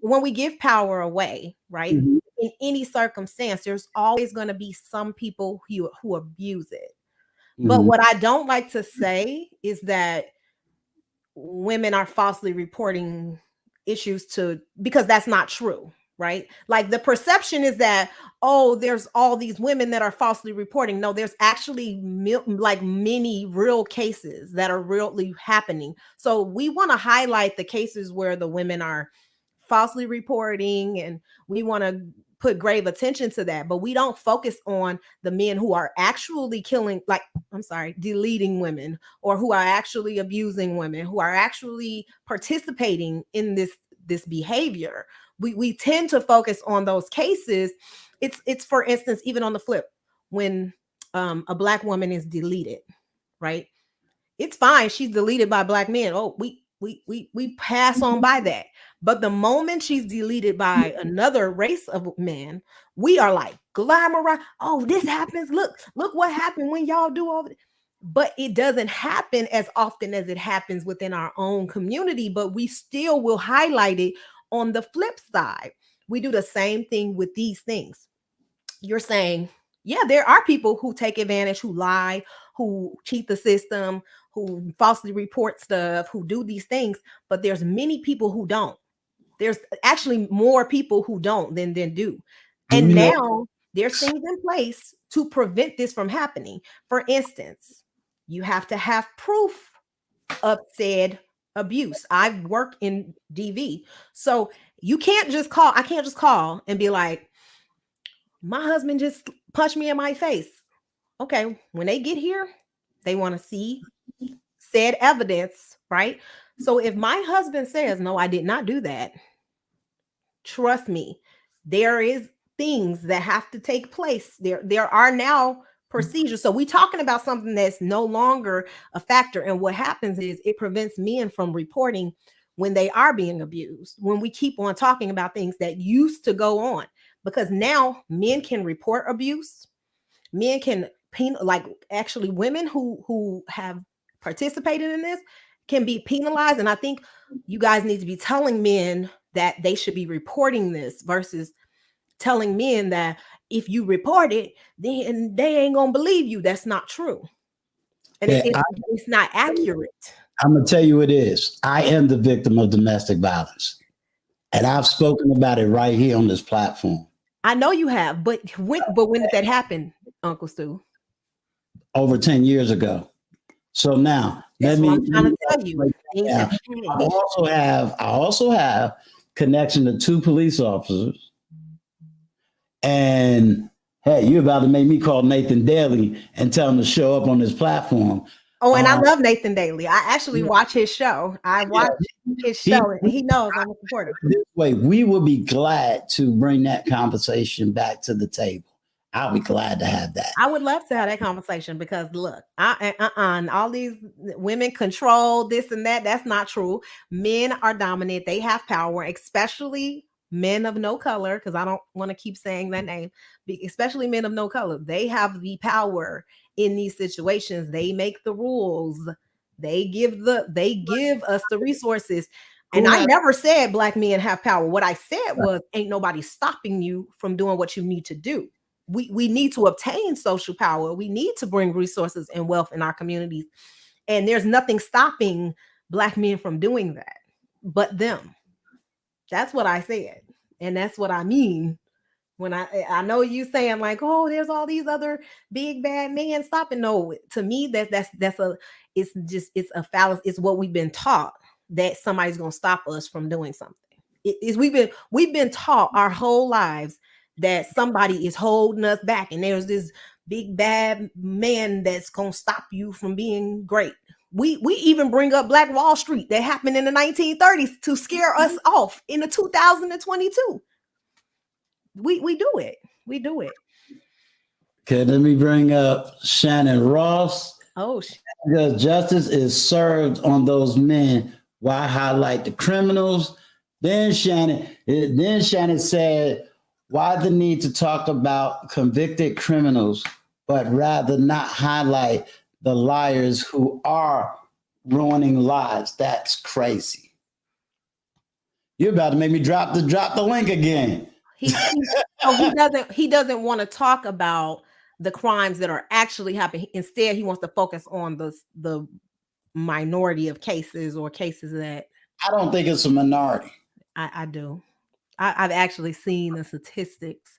When we give power away, right? Mm-hmm. In any circumstance, there's always going to be some people who abuse it. Mm-hmm. But what I don't like to say is that women are falsely reporting issues because that's not true, right? Like the perception is that, oh, there's all these women that are falsely reporting. No, there's actually many real cases that are really happening. So we want to highlight the cases where the women are falsely reporting, and we want to put grave attention to that, but we don't focus on the men who are actually deleting women, or who are actually abusing women, who are actually participating in this behavior. We tend to focus on those cases. It's for instance, even on the flip, when a Black woman is deleted, right? It's fine. She's deleted by Black men. Oh, we pass on by that. But the moment she's deleted by another race of men, we are like glamorize. Oh, this happens. Look what happened when y'all do all that. But it doesn't happen as often as it happens within our own community, but we still will highlight it on the flip side. We do the same thing with these things. You're saying, yeah, there are people who take advantage, who lie, who cheat the system, who falsely report stuff, who do these things, but there's many people who don't. There's actually more people who don't than do. And now there's things in place to prevent this from happening. For instance, you have to have proof of said abuse. I've worked in DV. So I can't just call and be like, My husband just punched me in my face. Okay, when they get here, they want to see said evidence, right? So if my husband says, no, I did not do that, trust me, there is things that have to take place. There are now procedures. So we're talking about something that's no longer a factor. And what happens is it prevents men from reporting when they are being abused, when we keep on talking about things that used to go on, because now men can report abuse, men can like actually women who have participated in this can be penalized. And I think you guys need to be telling men that they should be reporting this versus telling men that if you report it, then they ain't gonna believe you. That's not true. And Yeah, it's not accurate. I'm going to tell you what it is. I am the victim of domestic violence. And I've spoken about it right here on this platform. I know you have, but when did that happen, Uncle Stu? Over 10 years ago. So now, that's what I'm trying to tell you. I also have connection to 2 police officers. And hey, you're about to make me call Nathan Daly and tell him to show up on this platform. Oh, and I love Nathan Daly. I actually watch his show. I watch his show, and he knows I'm a supporter. This way, we would be glad to bring that conversation back to the table. I'll be glad to have that. I would love to have that conversation because look, all these women control this and that. That's not true. Men are dominant. They have power, especially men of no color, because I don't want to keep saying that name, especially men of no color. They have the power in these situations. They make the rules. They give us the resources. And I never said black men have power. What I said was ain't nobody stopping you from doing what you need to do. We need to obtain social power. We need to bring resources and wealth in our communities. And there's nothing stopping black men from doing that but them. That's what I said. And that's what I mean when I know you saying like, oh, there's all these other big bad men stopping. No, to me, it's a fallacy. It's what we've been taught, that somebody's gonna stop us from doing something. We've been taught our whole lives that somebody is holding us back, and there's this big bad man that's gonna stop you from being great. We even bring up Black Wall Street that happened in the 1930s to scare us off in the 2022. We do it. We do it. Okay, let me bring up Shannon Ross. Oh, because justice is served on those men. Why highlight the criminals? Then Shannon said, why the need to talk about convicted criminals, but rather not highlight the liars who are ruining lives? That's crazy. You're about to make me drop the link again. He doesn't want to talk about the crimes that are actually happening. Instead, he wants to focus on the minority of cases or cases that I don't think it's a minority. I do. I've actually seen the statistics.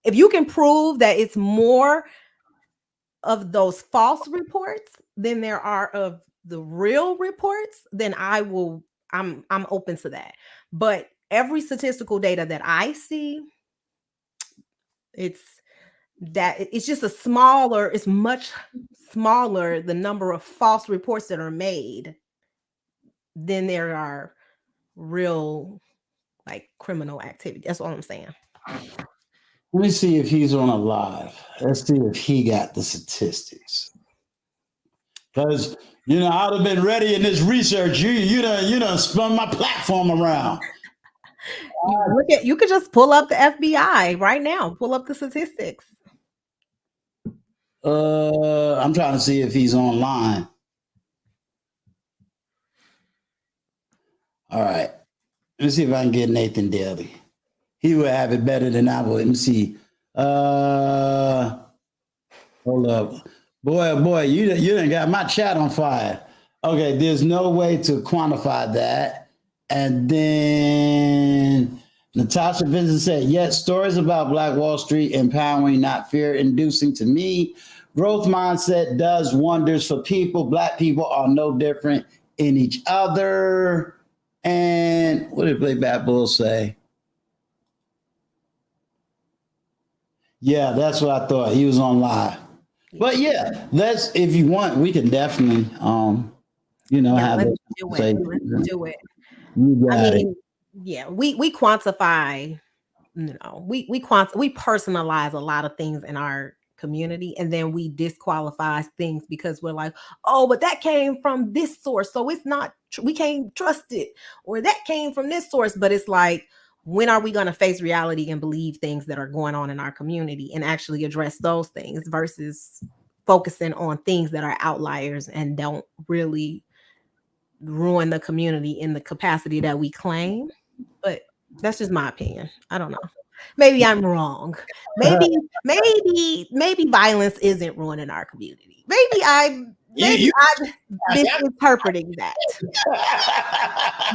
If you can prove that it's more of those false reports than there are of the real reports, then I'm open to that. But every statistical data that I see, it's much smaller the number of false reports that are made than there are real like criminal activity. That's all I'm saying. Let me see if he's on a live. Let's see if he got the statistics. Because I'd have been ready in this research. You done spun my platform around. You could just pull up the FBI right now. Pull up the statistics. I'm trying to see if he's online. All right. Let me see if I can get Nathan Daly. He would have it better than I would. Let me see. Hold up. Boy, you done got my chat on fire. Okay, there's no way to quantify that. And then Natasha Vincent said, yet stories about Black Wall Street empowering, not fear-inducing to me. Growth mindset does wonders for people. Black people are no different in each other. And what did Play Bad Bull say? Yeah, that's what I thought. He was on live. But yeah, let's if you want, we can definitely Yeah, have let's this do it. Let's conversation. do it. You I got it. mean, yeah, we quantify, we personalize a lot of things in our community, and then we disqualify things because we're like, oh, but that came from this source, so it's not we can't trust it, or that came from this source. But it's like, when are we going to face reality and believe things that are going on in our community and actually address those things versus focusing on things that are outliers and don't really ruin the community in the capacity that we claim? But that's just my opinion. I don't know. Maybe I'm wrong. Maybe violence isn't ruining our community. You, Maybe you I'm misinterpreting that.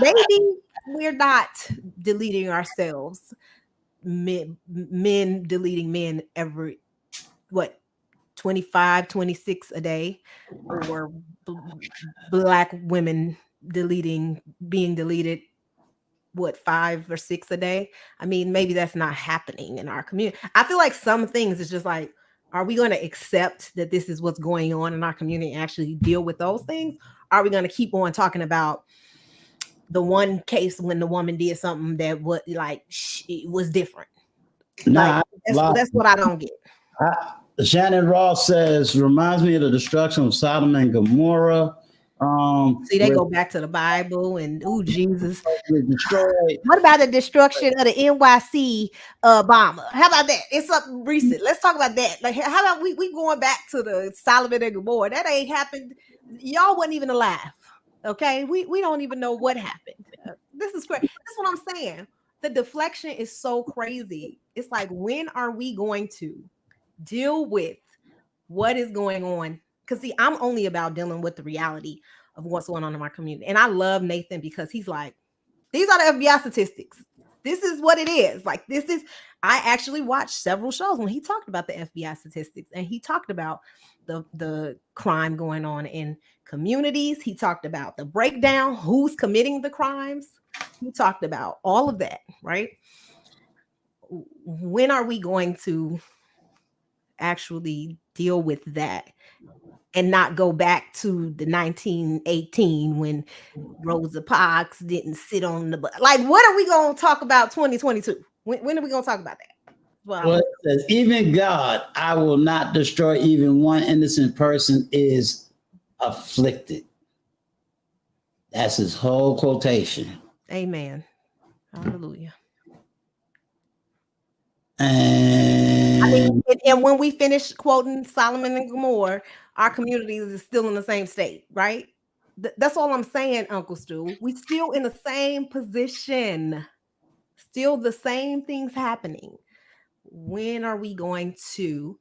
Maybe we're not deleting ourselves. Men deleting men every, what, 25, 26 a day, or black women being deleted, what, 5 or 6 a day. I mean, maybe that's not happening in our community. I feel like some things is just like, are we going to accept that this is what's going on in our community and actually deal with those things? Are we going to keep on talking about the one case when the woman did something that was like, it was different? Like, nah, that's what I don't get. Shannon Ross says reminds me of the destruction of Sodom and Gomorrah. See, they Where go back to the Bible and, oh, Jesus. were destroyed. What about the destruction of the NYC bomber? How about that? It's something recent. Let's talk about that. Like, how about we going back to the Solomon and Gomorrah? That ain't happened. Y'all wasn't even alive. Okay, we don't even know what happened. This is crazy. That's what I'm saying. The deflection is so crazy. It's like, when are we going to deal with what is going on? Because see, I'm only about dealing with the reality of what's going on in my community. And I love Nathan because he's like, these are the FBI statistics. This is what it is. Like, this is, I actually watched several shows when he talked about the FBI statistics, and he talked about the crime going on in communities. He talked about the breakdown, who's committing the crimes. He talked about all of that, right? When are we going to actually deal with that and not go back to the 1918 when Rosa Parks didn't sit on the butt? Like, what are we going to talk about 2022? When are we going to talk about that? Well, it says, even God, I will not destroy even one innocent person, is afflicted. That's his whole quotation. Amen. Hallelujah. And And when we finish quoting Solomon and Gomorrah, our community is still in the same state, right? That's all I'm saying, Uncle Stu. We still in the same position, still the same things happening. When are we going to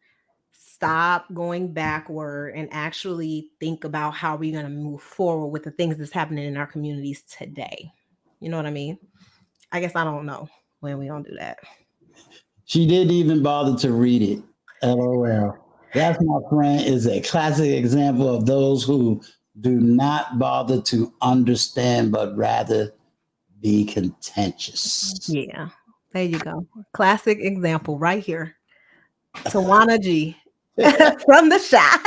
stop going backward and actually think about how we're going to move forward with the things that's happening in our communities today? You know what I mean? I guess I don't know when we don't do that. she didn't even bother to read it. LOL. That's, my friend, is a classic example of those who do not bother to understand, but rather be contentious. Yeah, there you go. Classic example right here. Tawana G from the shot.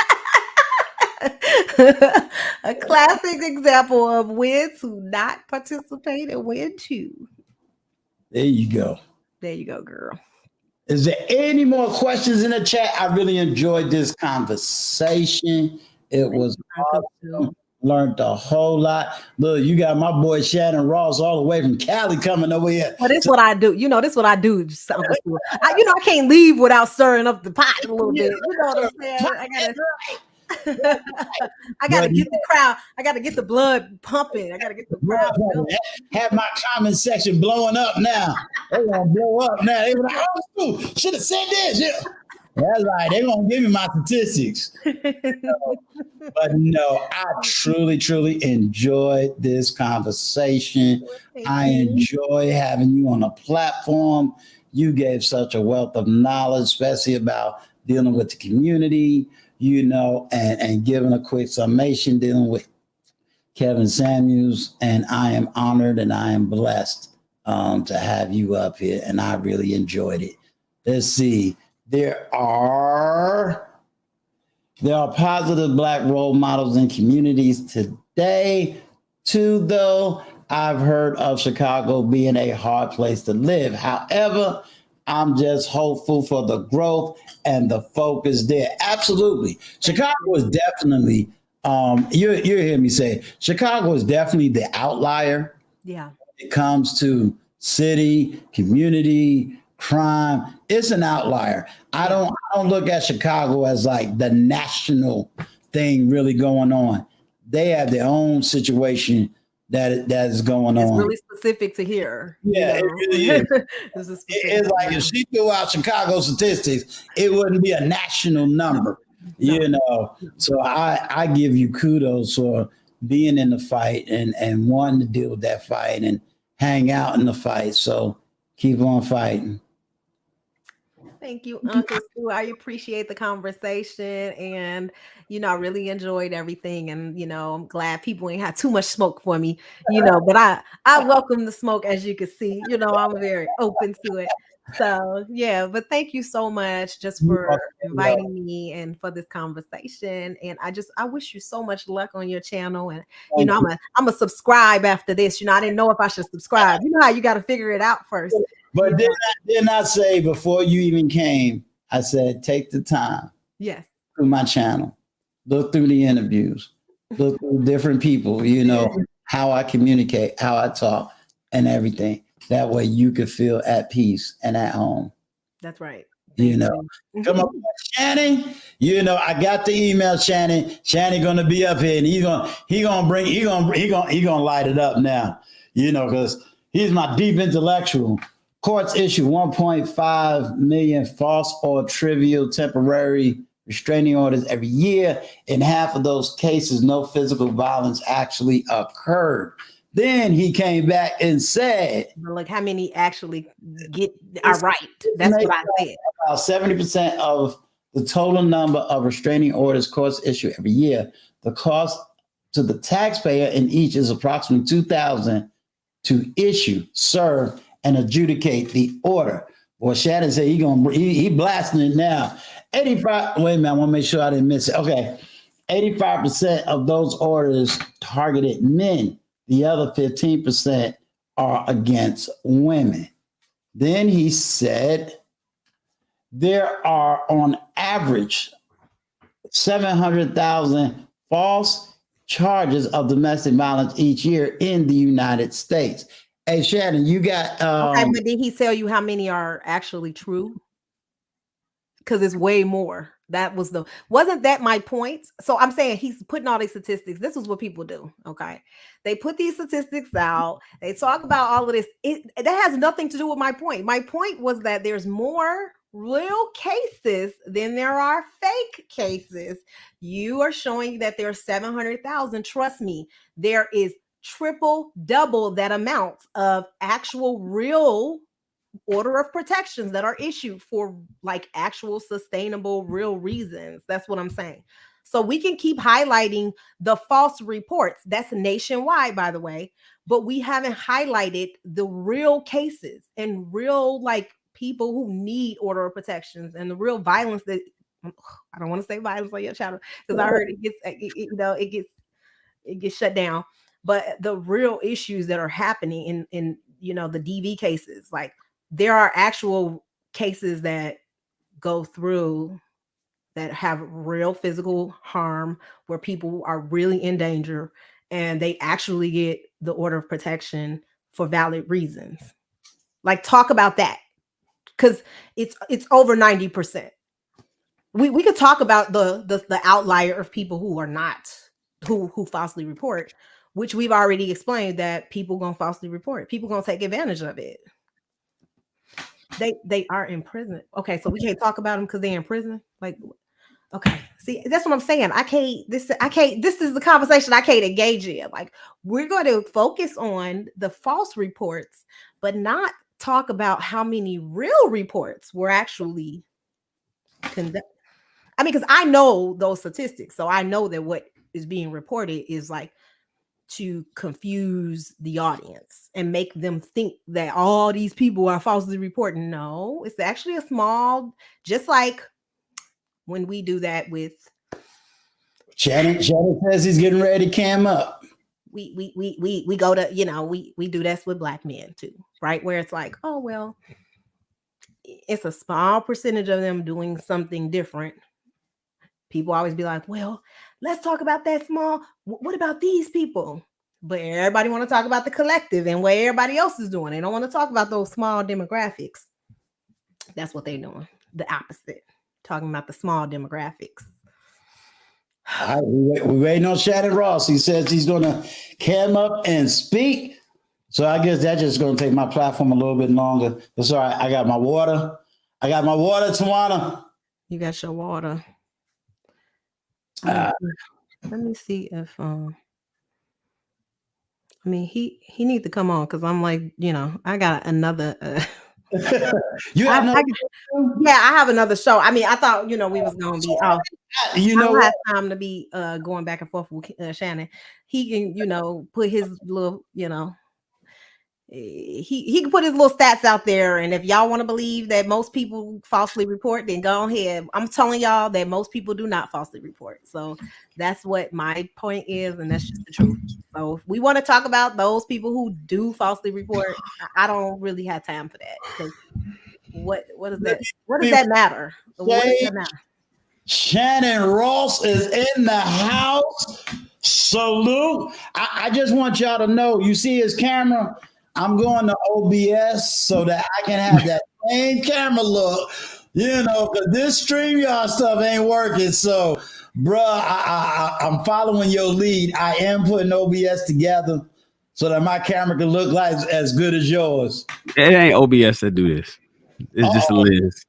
A classic example of when to not participate and when to. There you go. There you go, girl. Is there any more questions in the chat? I really enjoyed this conversation. It was awesome. Learned a whole lot. Look, you got my boy Shannon Ross all the way from Cali coming over here. Well, this is what I do. This is what I do. I can't leave without stirring up the pot a little bit. You know what I'm saying? I gotta get the crowd. I gotta get the blood pumping. I gotta get the crowd going. Have my comment section blowing up now. They're gonna blow up now. They were like, oh, should have said this. Yeah. That's right. They're gonna give me my statistics. But no, I truly, truly enjoyed this conversation. I enjoy having you on a platform. You gave such a wealth of knowledge, especially about dealing with the community, and giving a quick summation dealing with Kevin Samuels. And I am honored and I am blessed to have you up here. And I really enjoyed it. Let's see. There are positive Black role models in communities today. Too, though, I've heard of Chicago being a hard place to live. However, I'm just hopeful for the growth and the focus there. Absolutely. Chicago is definitely, you hear me say, Chicago is definitely the outlier. Yeah. It comes to city, community, crime. It's an outlier. I don't look at Chicago as like the national thing really going on. They have their own situation that is going It's on. really specific to here. Yeah, it really is. It's like if Yeah. she threw out Chicago statistics, it wouldn't be a national number, No. you know. So I give you kudos for being in the fight and wanting to deal with that fight and hang out in the fight. So keep on fighting. Thank you, Uncle Stu. I appreciate the conversation, and I really enjoyed everything. And I'm glad people ain't had too much smoke for me, But I welcome the smoke, as you can see. I'm very open to it. So yeah, but thank you so much just for inviting me and for this conversation. And I wish you so much luck on your channel. And I'm a subscribe after this. I didn't know if I should subscribe. You know how you got to figure it out first. But didn't I say before you even came, I said, take the time. Yes. Through my channel, look through the interviews, look through different people, how I communicate, how I talk, and everything. That way you could feel at peace and at home. That's right. Come up, Shannon. I got the email, Shannon. Shannon gonna be up here, and he gonna light it up now. Because he's my deep intellectual. Courts issue 1.5 million false or trivial temporary restraining orders every year. In half of those cases, no physical violence actually occurred. Then he came back and said, "Look, how many actually are right?" That's what I said. About 70% of the total number of restraining orders courts issue every year. The cost to the taxpayer in each is approximately $2,000 to issue, serve, and adjudicate the order. Well, Shannon said he blasting it now. 85. Wait a minute, I want to make sure I didn't miss it. Okay, 85% of those orders targeted men. The other 15% are against women. Then he said there are on average 700,000 false charges of domestic violence each year in the United States. Hey, Shannon, you got okay, but did he tell you how many are actually true? Because it's way more. Wasn't that my point? So I'm saying he's putting all these statistics. This is what people do. Okay. They put these statistics out. They talk about all of this. That has nothing to do with my point. My point was that there's more real cases than there are fake cases. You are showing that there are 700,000. Trust me, there is triple, double that amount of actual real order of protections that are issued for like actual sustainable real reasons. That's what I'm saying. So we can keep highlighting the false reports. That's nationwide, by the way, but we haven't highlighted the real cases and real like people who need order of protections and the real violence that I don't want to say violence on your channel because I heard it gets shut down. But the real issues that are happening in the DV cases, like there are actual cases that go through that have real physical harm where people are really in danger and they actually get the order of protection for valid reasons. Like talk about that because it's over 90%. We could talk about the outlier of people who are not who falsely report, which we've already explained that people gonna falsely report. People gonna take advantage of it. They are in prison. Okay, so we can't talk about them because they're in prison. Like, okay, see, that's what I'm saying. I can't. This is the conversation I can't engage in. Like, we're going to focus on the false reports, but not talk about how many real reports were actually conducted. I mean, because I know those statistics, so I know that what is being reported is like to confuse the audience and make them think that all these people are falsely reporting. No, it's actually a small, just like when we do that with Shannon says he's getting ready to cam up. we go to, you know, we do this with black men too, right? Where it's like, oh well, it's a small percentage of them doing something different. People always be like, well, let's talk about that small. What about these people? But everybody want to talk about the collective and what everybody else is doing. They don't want to talk about those small demographics. That's what they're doing. The opposite. Talking about the small demographics. All right, we're waiting on Shannon Ross. He says he's going to cam up and speak. So I guess that's just going to take my platform a little bit longer. It's all right. I got my water. Tawana. You got your water. Let me see if I mean he need to come on because I'm like, you know, I got another I have another show. I mean, I thought, you know, we was gonna be off. You know, I don't have time to be going back and forth with Shannon. He can, you know, put his little, you know, he can put his little stats out there, and if y'all want to believe that most people falsely report, then go ahead. I'm telling y'all that most people do not falsely report. So that's what my point is, and that's just the truth. So if we want to talk about those people who do falsely report, I don't really have time for that, because what does that matter? What does that matter? Shannon Ross is in the house. Salute. I just want y'all to know, you see his camera? I'm going to OBS so that I can have that same camera look, you know, because this StreamYard stuff ain't working. So, bruh, I'm following your lead. I am putting OBS together so that my camera can look like as good as yours. It ain't OBS that do this. It's just a lens.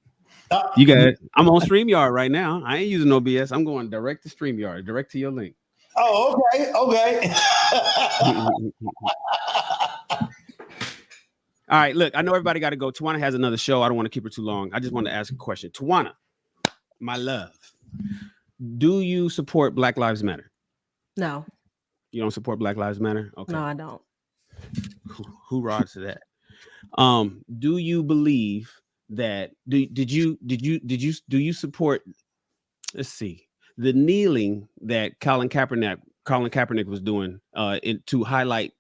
You got it. I'm on StreamYard right now. I ain't using OBS. I'm going direct to StreamYard, direct to your link. Oh, okay. All right, look, I know everybody got to go. Tawana has another show. I don't want to keep her too long. I just want to ask a question. Tawana, my love, do you support Black Lives Matter? No. You don't support Black Lives Matter? Okay. No, I don't. Hoorah to that. Do you believe that? Do you support? Let's see, the kneeling that Colin Kaepernick was doing to highlight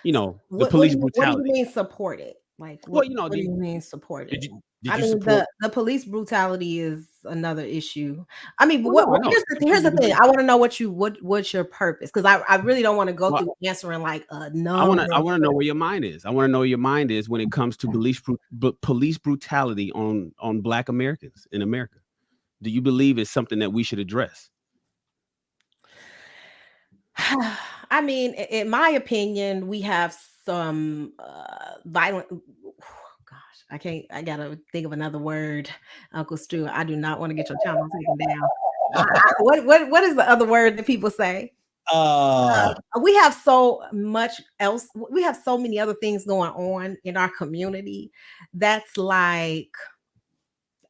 you know, the police brutality. What do you mean support it? Like, what do you mean support it? Did you support the police brutality is another issue. I mean, here's the thing. I want to know what's your purpose, because I really don't want to go through answering like no. I want to know where your mind is. I want to know where your mind is when it comes to police brutality on Black Americans in America. Do you believe it's something that we should address? I mean, in my opinion, we have some violent. I gotta think of another word, Uncle Stu. I do not want to get your channel taken down. What is the other word that people say? We have so much else. We have so many other things going on in our community. That's like,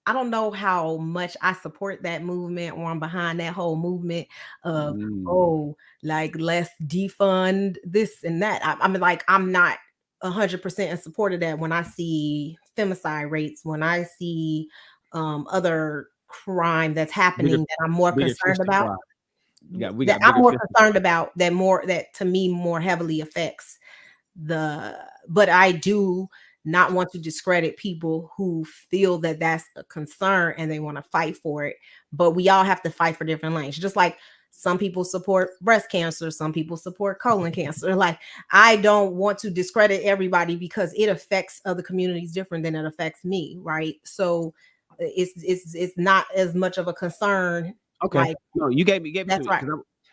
I don't know how much I support that movement, or I'm behind that whole movement of, like, let's defund this and that. I mean, like, I'm not 100% in support of that when I see femicide rates, when I see other crime that's happening that I'm more concerned about. I'm more concerned about that to me more heavily affects but I do not want to discredit people who feel that that's a concern and they want to fight for it. But we all have to fight for different lanes. Just like some people support breast cancer, some people support colon cancer. Like, I don't want to discredit everybody because it affects other communities different than it affects me, right? So it's not as much of a concern. Okay. Like, no, you gave me that's right.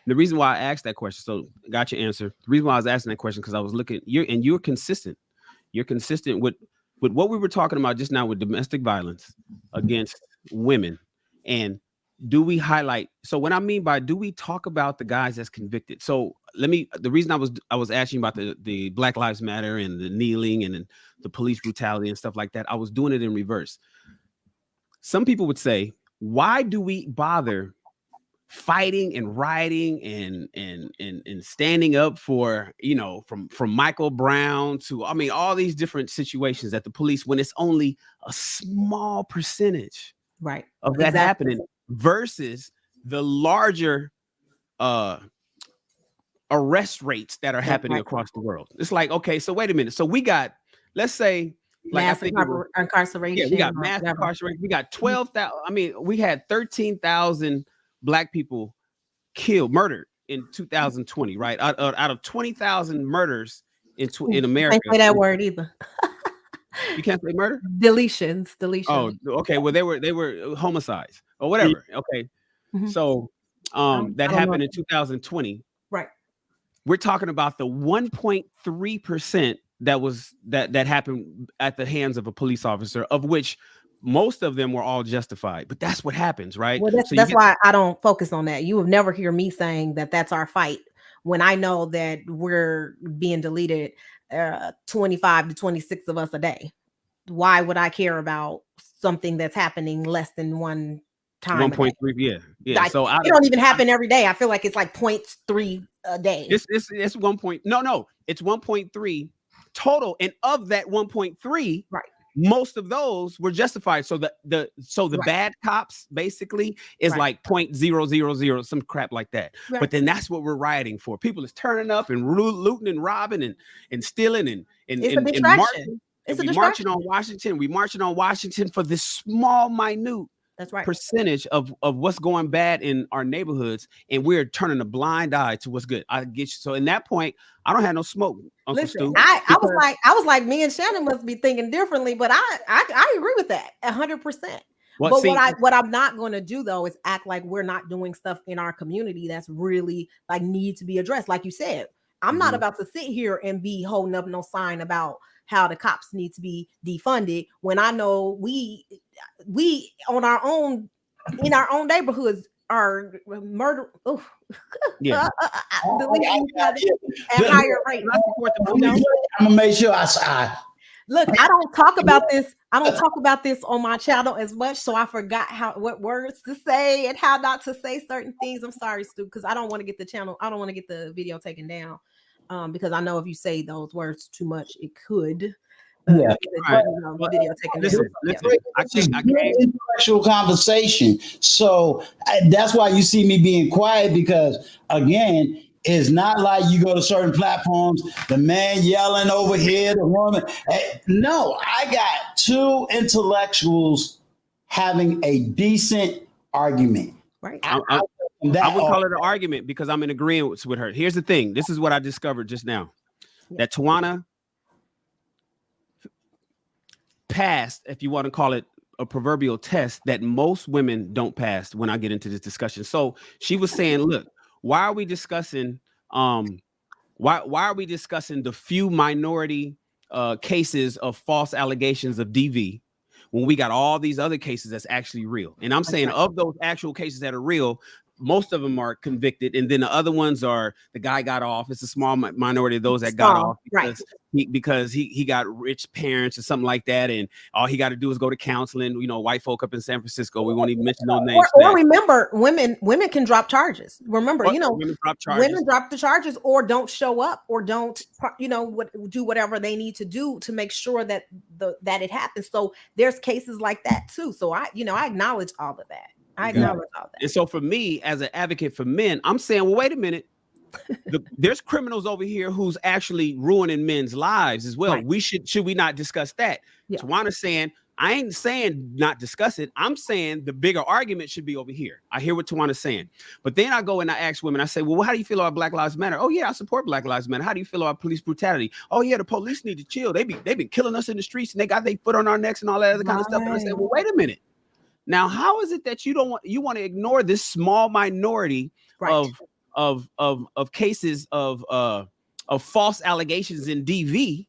The reason why I asked that question, so got your answer. The reason why I was asking that question, because I was looking, you're consistent. You're consistent with what we were talking about just now with domestic violence against women. And do we highlight? So what I mean by, do we talk about the guys that's convicted? So the reason I was asking about the Black Lives Matter and the kneeling and the police brutality and stuff like that, I was doing it in reverse. Some people would say, why do we bother fighting and rioting and standing up for, you know, from Michael Brown to, I mean, all these different situations that the police, when it's only a small percentage right of that happening versus the larger arrest rates that are happening across the world. It's like, okay, so wait a minute. So we got, let's say, like mass I think incarceration. yeah, we got mass incarceration. We got 12,000. I mean, we had 13,000 Black people murdered in 2020, right? Out of 20,000 murders in America. Can't say that word either. You can't say murder? Deletions. Oh, okay. Well, they were homicides or whatever. Okay. So that happened in 2020. Right. We're talking about the 1.3% that happened at the hands of a police officer, of which most of them were all justified. But that's what happens, right? Well, that's why I don't focus on that. You will never hear me saying that that's our fight when I know that we're being deleted 25 to 26 of us a day. Why would I care about something that's happening less than one time? 1.3, yeah. Like, so it don't even happen every day. I feel like it's like 0.3 a day. It's 1 point. No, it's 1.3 total, and of that 1.3, right, most of those were justified. So the bad cops basically is like 0.000, some crap like that. Right. But then that's what we're rioting for. People is turning up and looting and robbing and stealing and marching. And we marching on Washington. We marching on Washington for this small, minute percentage of what's going bad in our neighborhoods, and we're turning a blind eye to what's good. I get you. So in that point, I don't have no smoke. Uncle Stu, I was like, me and Shannon must be thinking differently, but I agree with that 100%. What I'm not going to do though is act like we're not doing stuff in our community that's really like need to be addressed. Like you said, I'm not about to sit here and be holding up no sign about how the cops need to be defunded when I know we on our own in our own neighborhoods are murder at higher rates. I'm gonna make sure I look. I don't talk about this. I don't talk about this on my channel as much, so I forgot what words to say and how not to say certain things. I'm sorry, Stu, because I don't want to get the channel. I don't want to get the video taken down. Because I know if you say those words too much, it could. Video taken down. I can't intellectual conversation. So that's why you see me being quiet, because again, it's not like you go to certain platforms, the man yelling over here, the woman. No, I got two intellectuals having a decent argument. Right. I would call it an argument because I'm in agreement with her. Here's the thing. This is what I discovered just now. That Tawana passed, if you want to call it a proverbial test, that most women don't pass when I get into this discussion. So she was saying, look, why are we discussing why are we discussing the few minority cases of false allegations of DV when we got all these other cases that's actually real? And I'm saying of those actual cases that are real, most of them are convicted, and then the other ones are the guy got off. It's a small minority of those that got off because he got rich parents or something like that, and all he got to do is go to counseling. You know, white folk up in San Francisco. We won't even mention those names. Or remember, women can drop charges. Remember, women drop the charges, or don't show up, or don't do whatever they need to do to make sure that that it happens. So there's cases like that too. So I acknowledge all of that. I acknowledge all that. And so for me, as an advocate for men, I'm saying, well, wait a minute. There's criminals over here who's actually ruining men's lives as well. Right. Should we not discuss that? Yeah. Tawana's saying, I ain't saying not discuss it. I'm saying the bigger argument should be over here. I hear what Tawana's saying. But then I go and I ask women, I say, well, how do you feel about Black Lives Matter? Oh, yeah, I support Black Lives Matter. How do you feel about police brutality? Oh, yeah, the police need to chill. They've been killing us in the streets, and they got their foot on our necks and all that other kind of stuff. And I say, well, wait a minute. Now, how is it that you want to ignore this small minority of cases of false allegations in DV,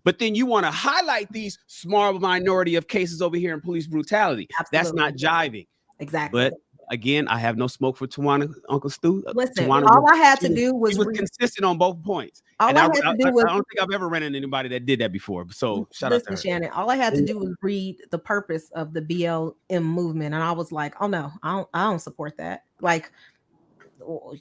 but then you want to highlight these small minority of cases over here in police brutality? Absolutely. That's not jiving. Exactly. Again, I have no smoke for Tawana, Uncle Stu. Listen, Tawana all I had to do was consistent on both points. All and I had to do was, I don't think I've ever ran into anybody that did that before. So shout out to her. Shannon, all I had to do was read the purpose of the BLM movement, and I was like, oh no, I don't support that. Like,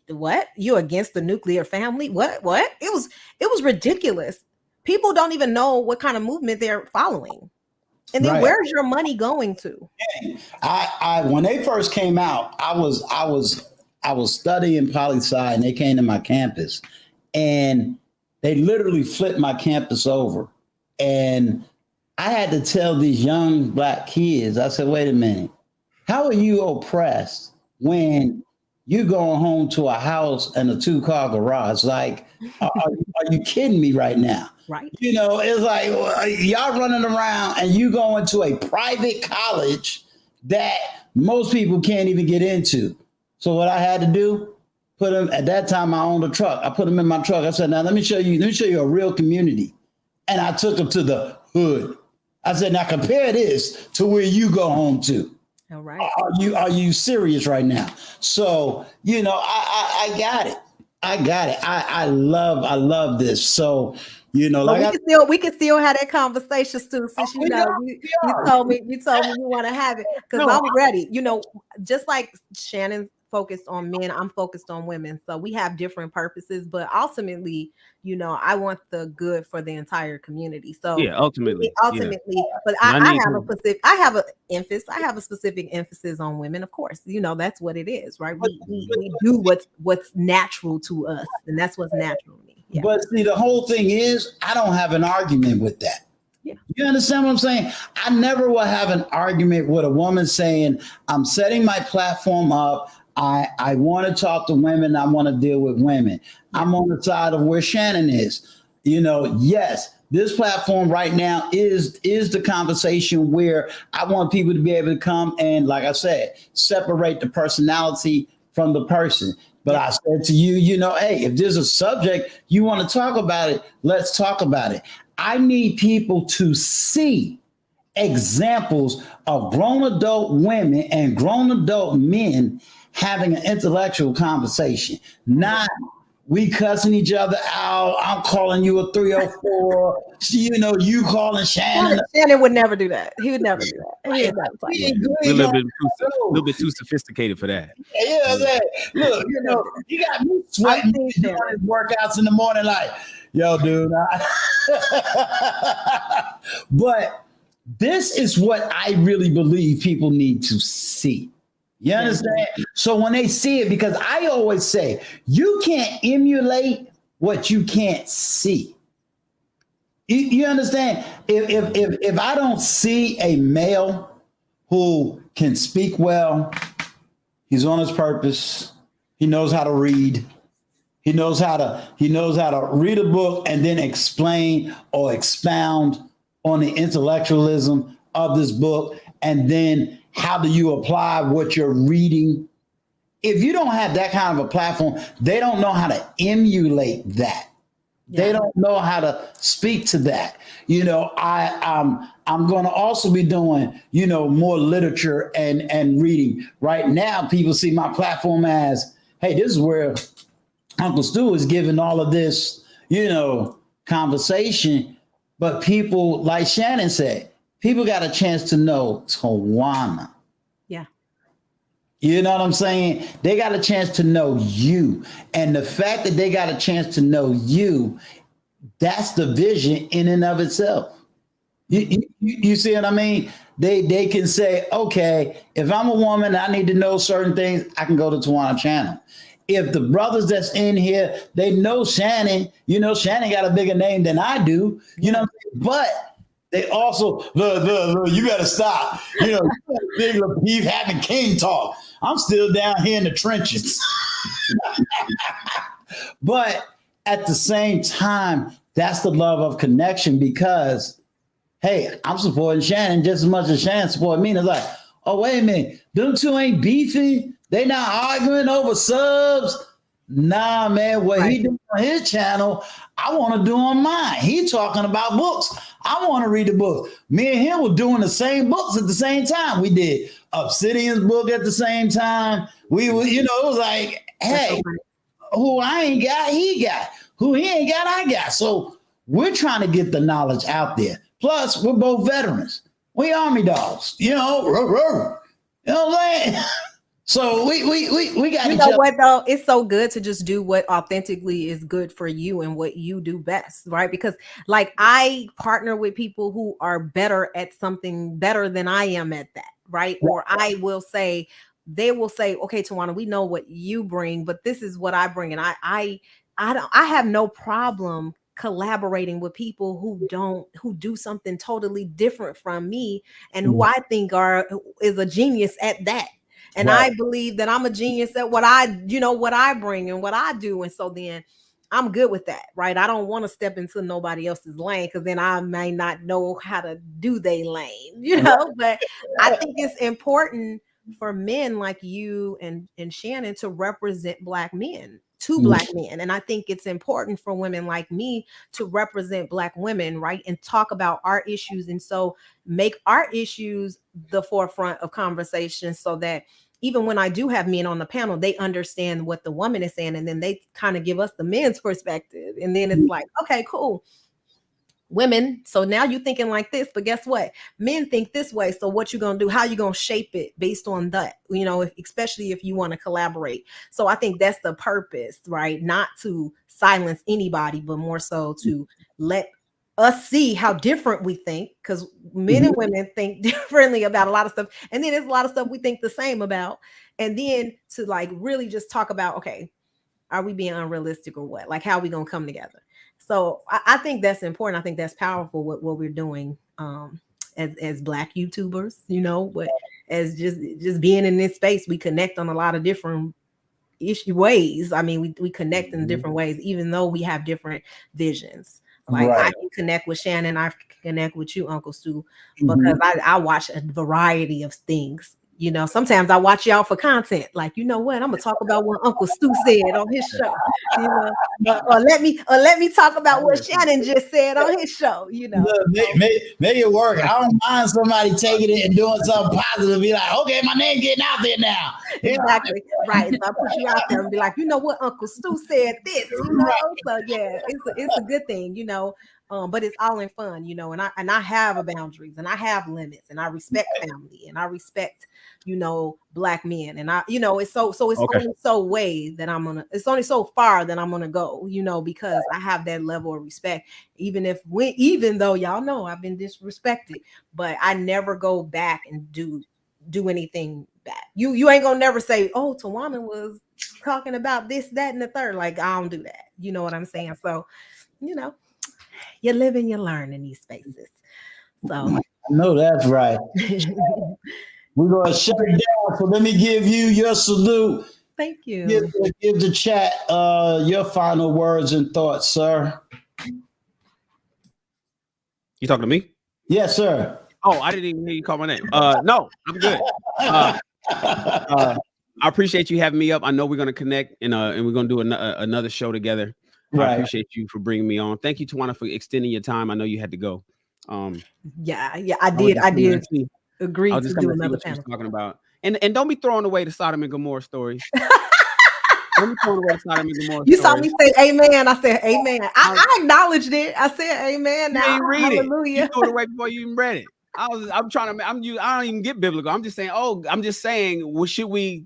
what? You against the nuclear family? What? It was ridiculous. People don't even know what kind of movement they're following. And then where's your money going to? I when they first came out, I was studying poli-sci, and they came to my campus, and they literally flipped my campus over. And I had to tell these young Black kids, I said, wait a minute, how are you oppressed when you going home to a house and a 2-car garage? Like, are you kidding me right now? Right. It's like y'all running around and you going to a private college that most people can't even get into. So what I had to do, put them, at that time I owned a truck. I put them in my truck. I said, now let me show you a real community. And I took them to the hood. I said, now compare this to where you go home to. All right. Are you serious right now? So, I got it. I love this. So, like we can still have that conversation, Stu. Since you told me you want to have it, because I'm ready. Just like Shannon focused on men, I'm focused on women. So we have different purposes, but ultimately, I want the good for the entire community. So ultimately, but I have a specific emphasis on women. Of course, that's what it is, right? We do what's natural to us, and that's what's natural to me. Yeah. But see, the whole thing is, I don't have an argument with that. Yeah. You understand what I'm saying? I never will have an argument with a woman saying, I'm setting my platform up. I want to talk to women. I want to deal with women. I'm on the side of where Shannon is. Yes, this platform right now is the conversation where I want people to be able to come and, like I said, separate the personality from the person. But I said to you, hey, if there's a subject you want to talk about it, let's talk about it. I need people to see examples of grown adult women and grown adult men having an intellectual conversation, not we cussing each other out. I'm calling you a 304. You calling Shannon. Shannon would never do that. He would never do that. He would never play We're a little bit too sophisticated for that. Yeah, look, you got me sweating doing workouts in the morning, like, yo, dude. But this is what I really believe people need to see. You understand? So when they see it, because I always say, you can't emulate what you can't see. You understand? If I don't see a male who can speak well, he's on his purpose, he knows how to read, he knows how to read a book and then explain or expound on the intellectualism of this book, and then how do you apply what you're reading? If you don't have that kind of a platform, they don't know how to emulate that. Yeah. They don't know how to speak to that. I'm going to also be doing, more literature and reading. Right now, people see my platform as, hey, this is where Uncle Stu is giving all of this, conversation. But people, like Shannon said, people got a chance to know Tawana. Yeah. You know what I'm saying? They got a chance to know you. And the fact that they got a chance to know you, that's the vision in and of itself. You see what I mean? They can say, okay, if I'm a woman, I need to know certain things, I can go to Tawana channel. If the brothers that's in here, they know Shannon, Shannon got a bigger name than I do, but they also, look, you better stop. Big Lapeef having king talk. I'm still down here in the trenches. But at the same time, that's the love of connection, because, hey, I'm supporting Shannon just as much as Shannon supporting me. And it's like, oh, wait a minute. Them two ain't beefing. They not arguing over subs. Nah, man, what he doing on his channel, I want to do on mine. He talking about books. I want to read the book. Me and him were doing the same books at the same time. We did Obsidian's book at the same time. We were, it was like, hey, who I ain't got, he got. Who he ain't got, I got. So we're trying to get the knowledge out there. Plus, we're both veterans. We Army dogs, You know what I'm saying? So we got you each know other. what though, it's so good to just do what authentically is good for you and what you do best, right? Because like I partner with people who are better at something better than I am at that, right? Or I will say, they will say, okay, Tawana, we know what you bring, but this is what I bring. And I have no problem collaborating with people who do something totally different from me and who I think is a genius at that. And I believe that I'm a genius at what I bring and what I do. And so then I'm good with that, right? I don't want to step into nobody else's lane because then I may not know how to do they lane, but I think it's important for men like you and Shannon to represent Black men. To Black men. And I think it's important for women like me to represent Black women, right? And talk about our issues. And so make our issues the forefront of conversation so that even when I do have men on the panel, they understand what the woman is saying. And then they kind of give us the men's perspective. And then it's like, okay, cool. Women, so now you're thinking like this, but guess what? Men think this way. So what you gonna do? How you gonna shape it based on that? Especially if you want to collaborate. So I think that's the purpose, right? Not to silence anybody, but more so to let us see how different we think, because men and women think differently about a lot of stuff, and then there's a lot of stuff we think the same about, and then to like really just talk about, okay, are we being unrealistic or what? Like, how are we gonna come together? So I think that's important. I think that's powerful what we're doing as Black YouTubers, but as just being in this space, we connect on a lot of different ways. I mean, we connect in different ways, even though we have different visions. Like I can connect with Shannon, I can connect with you, Uncle Stu, because I watch a variety of things. Sometimes I watch y'all for content. Like, you know what? I'm gonna talk about what Uncle Stu said on his show. Or let me talk about what Shannon just said on his show. Look, make it work. I don't mind somebody taking it and doing something positive. Be like, okay, my name getting out there now. Exactly. Right. So I put you out there and be like, you know what, Uncle Stu said this. So yeah, it's a good thing. But it's all in fun, and I have boundaries and I have limits and I respect family and I respect, Black men. And it's only so far that I'm gonna go, because I have that level of respect, even though y'all know I've been disrespected, but I never go back and do anything bad. You ain't gonna never say, oh, Tawana was talking about this, that, and the third. Like, I don't do that. You know what I'm saying? So, you live and you learn in these spaces. So I know that's right. We're gonna shut it down. So let me give you your salute. Thank you. Give the chat your final words and thoughts, sir. You talking to me? Yes, sir. Oh, I didn't even hear you call my name. No, I'm good. I appreciate you having me up. I know we're gonna connect and we're gonna do another show together. Right. I appreciate you for bringing me on. Thank you, Tawana, for extending your time. I know you had to go. Yeah, I did agree to do another panel. Talking about and don't be throwing away the Sodom and Gomorrah stories. Don't be throwing away the Sodom and Gomorrah you saw me say amen. I said amen. I acknowledged it. I said amen. Now hallelujah. You threw it away before you even read it. I don't even get biblical. I'm just saying, well, should we,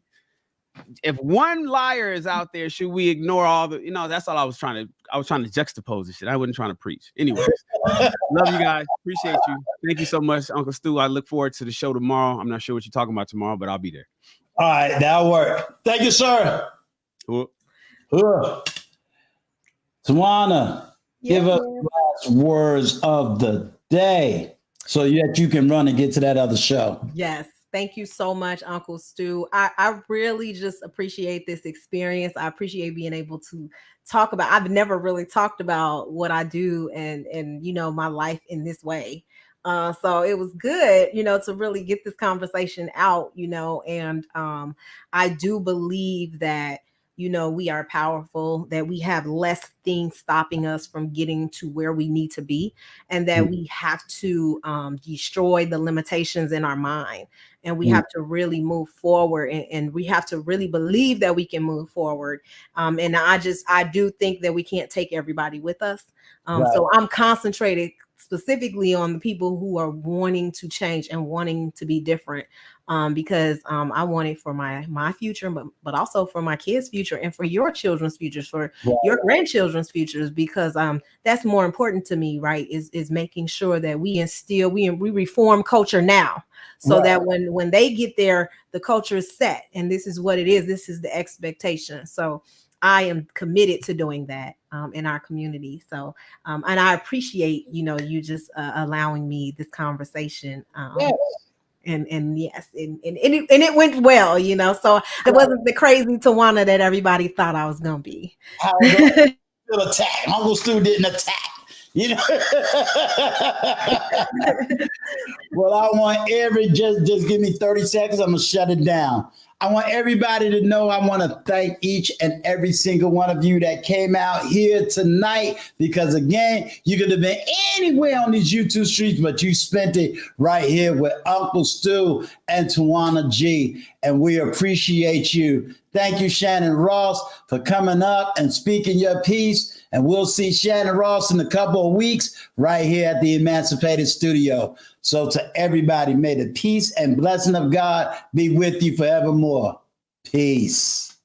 if one liar is out there, should we ignore all the, that's all I was trying to juxtapose this shit. I wasn't trying to preach. Anyways, love you guys. Appreciate you. Thank you so much, Uncle Stu. I look forward to the show tomorrow. I'm not sure what you're talking about tomorrow, but I'll be there. All right, that'll work. Thank you, sir. Cool. Tawana, give us the last words of the day so that you can run and get to that other show. Yes. Thank you so much, Uncle Stu. I really just appreciate this experience. I appreciate being able to talk about, I've never really talked about what I do and my life in this way. So it was good, to really get this conversation out, and I do believe that we are powerful, that we have less things stopping us from getting to where we need to be, and that we have to destroy the limitations in our mind, and we have to really move forward, and we have to really believe that we can move forward. And I do think that we can't take everybody with us. So I'm concentrated specifically on the people who are wanting to change and wanting to be different, because I want it for my future, but also for my kids' future, and for your children's futures, for your grandchildren's futures, because that's more important to me, right? Is making sure that we instill, we reform culture now, so that when they get there, the culture is set, and this is what it is. This is the expectation. So I am committed to doing that in our community. So, and I appreciate, you just allowing me this conversation. And yes, and it went well, so it wasn't the crazy Tawana that everybody thought I was gonna be. Attack. Uncle Stu didn't attack. Well, I want just give me 30 seconds. I'm gonna shut it down. I want everybody to know I want to thank each and every single one of you that came out here tonight, because again, you could have been anywhere on these YouTube streets, but you spent it right here with Uncle Stu and Tawana G, and we appreciate you. Thank you, Shannon Ross, for coming up and speaking your piece. And we'll see Shannon Ross in a couple of weeks right here at the Emancipated Studio. So to everybody, may the peace and blessing of God be with you forevermore. Peace.